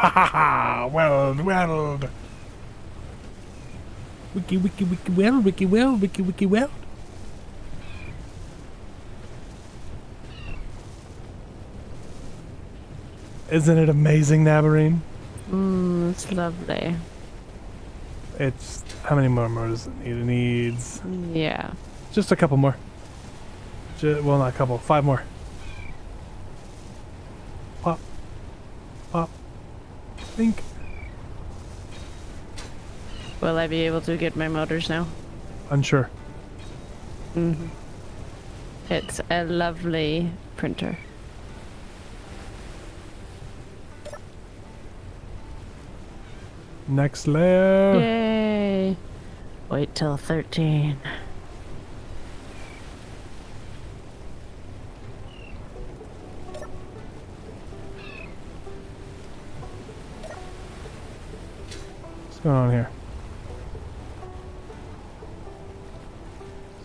Wiki weld. Isn't it amazing, Navarine? It's lovely. It's how many more motors does it need? It needs Yeah. just a couple more. Well, not a couple, 5 more. Pop. Think. Will I be able to get my motors now? Unsure. It's a lovely printer. Next layer. Yay! Wait till 13. What's going on here?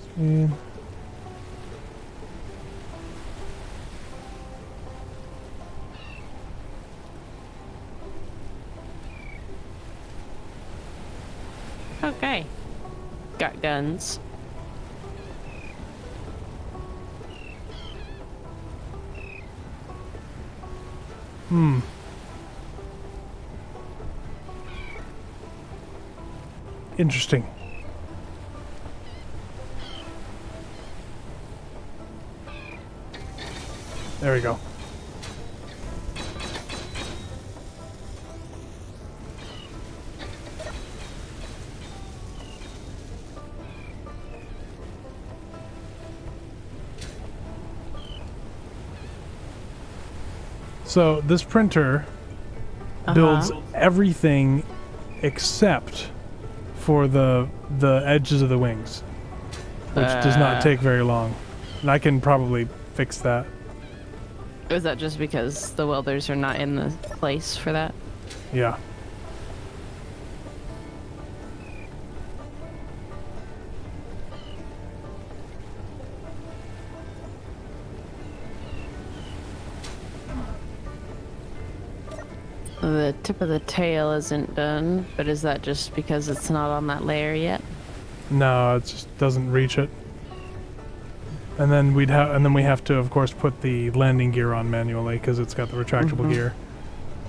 Speed. Okay. Got guns. Interesting. There we go. So this printer builds everything except for the edges of the wings, which does not take very long. And I can probably fix that. Is that just because the welders are not in the place for that? Yeah. The tip of the tail isn't done, but is that just because it's not on that layer yet? No, it just doesn't reach it. And then we have to, of course, put the landing gear on manually because it's got the retractable gear.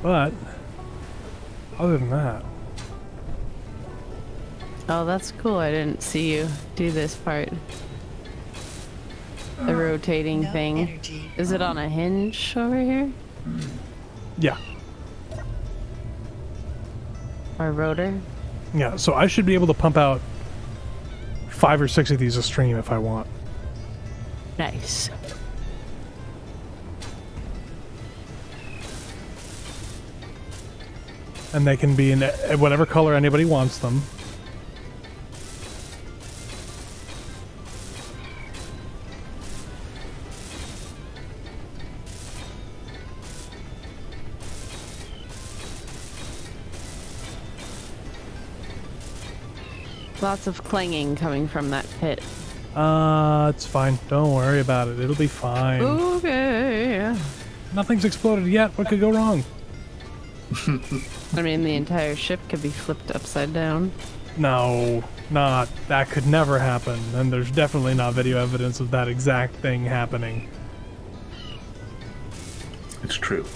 But other than that, Oh, that's cool. I didn't see you do this part. The rotating No thing. energy. Is it on a hinge over here? Yeah. Or rotor? Yeah, so I should be able to pump out 5 or 6 of these a stream if I want. Nice. And they can be in whatever color anybody wants them. Lots of clanging coming from that pit. It's fine. Don't worry about it. It'll be fine. Okay. Nothing's exploded yet. What could go wrong? I mean, the entire ship could be flipped upside down. No, not. That could never happen. And there's definitely not video evidence of that exact thing happening. It's true.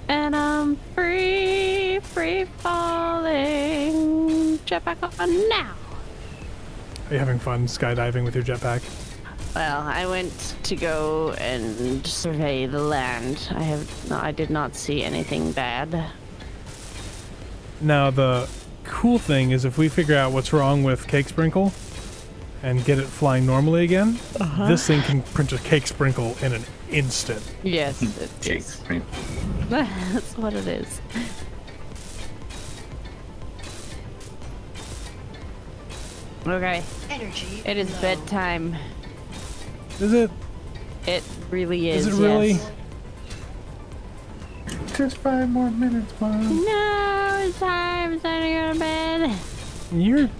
And I'm free falling. Jetpack on now. Are you having fun skydiving with your jetpack? Well, I went to go and survey the land. I did not see anything bad. Now, the cool thing is if we figure out what's wrong with Cake Sprinkle and get it flying normally again, this thing can print a Cake Sprinkle in an instant. Yes, it Cake is. Sprinkle. That's what it is. Okay, Energy. it is low. bedtime. Is it? It really is. Is it really? Yes. Just 5 more minutes, Mom. No, it's time. It's time to go to bed.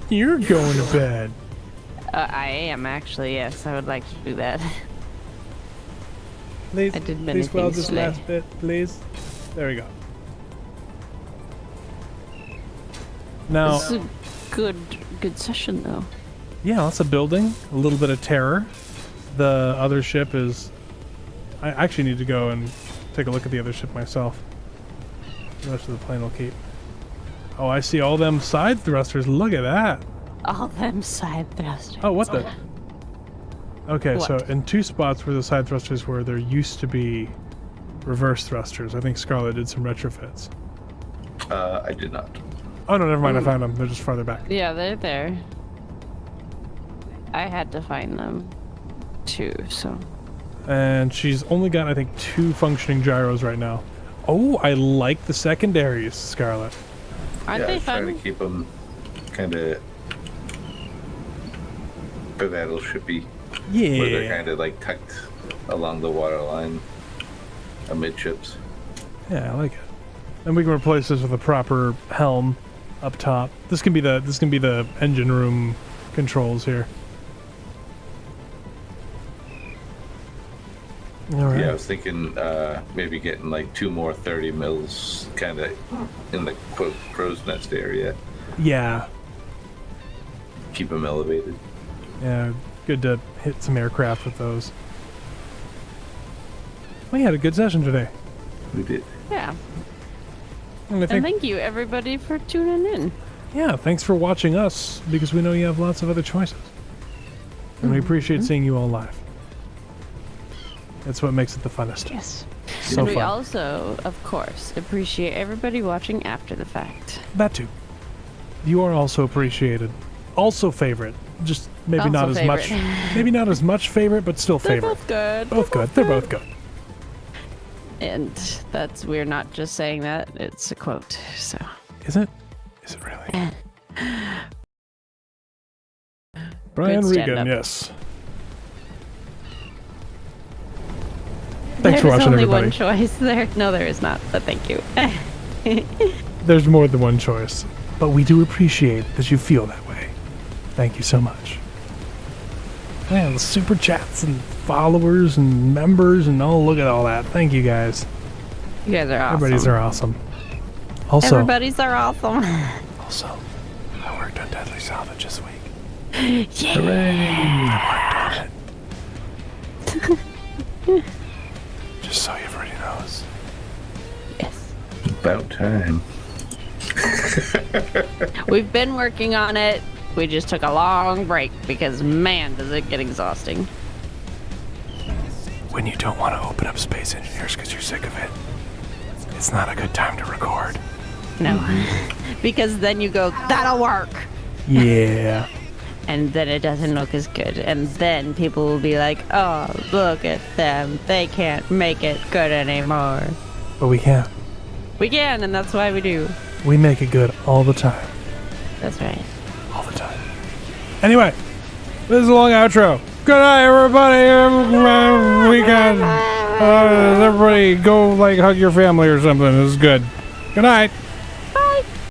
You're going to bed. I am actually. Yes, I would like to do that. Please, I did many please weld things this today. last bit, please. There we go. Now, This is a good session, though. yeah, lots of building, a little bit of terror. The other ship is... I actually need to go and take a look at the other ship myself. The rest of the plane will keep. Oh, I see all them side thrusters. Look at that. All them side thrusters. Oh, what the... Okay, What? so in 2 spots where the side thrusters were, there used to be reverse thrusters. I think Scarlet did some retrofits. I did not. Oh, no, never mind. I found them. They're just farther back. Yeah, they're there. I had to find them, too, so... And she's only got, I think, 2 functioning gyros right now. Oh, I like the secondaries, Scarlet. Aren't Yeah, I they was trying fun? to keep them kind of battleshipy, where they're Yeah. kind of like tucked along the waterline amidships. Yeah, I like it. And we can replace this with a proper helm up top. This can be the engine room controls here. All right. Yeah, I was thinking maybe getting like 2 more 30 mils kind of in the crow's nest area. Yeah. Keep them elevated. Yeah. Good to hit some aircraft with those. We had a good session today. We did. Yeah. And I And think, thank you, everybody, for tuning in. yeah, thanks for watching us, because we know you have lots of other choices. And we appreciate seeing you all live. That's what makes it the funnest. Yes. So and we fun. also, of course, appreciate everybody watching after the fact. That too. You are also appreciated. Also favorite. Just maybe Also not as much. favorite. Maybe not as much favorite, but still They're favorite. both good. Both good. They're both good. And we're not just saying that, it's a quote, so. Is it? Is it really? Brian Good Regan, stand-up. yes. Thanks for watching, There's only everybody. one choice there. No, there is not, but thank you. There's more than one choice, but we do appreciate that you feel that way. Thank you so much. Man, super chats and followers and members and oh, look at all that. Thank you guys. You guys are awesome. Everybody's are awesome. Also, Everybody's are awesome. also, I worked on Deadly Salvage this week. Yeah. I worked on it. Just so everybody knows. Yes. About time. We've been working on it. We just took a long break because, man, does it get exhausting. When you don't want to open up Space Engineers because you're sick of it, it's not a good time to record. No. Because then you go, that'll work. Yeah. And then it doesn't look as good. And then people will be like, oh, look at them. They can't make it good anymore. But we can. We can, and that's why we do. We make it good all the time. That's right. All the time. Anyway, this is a long outro. Good night, everybody. Weekend. Everybody go, like, hug your family or something. This is good. Good night.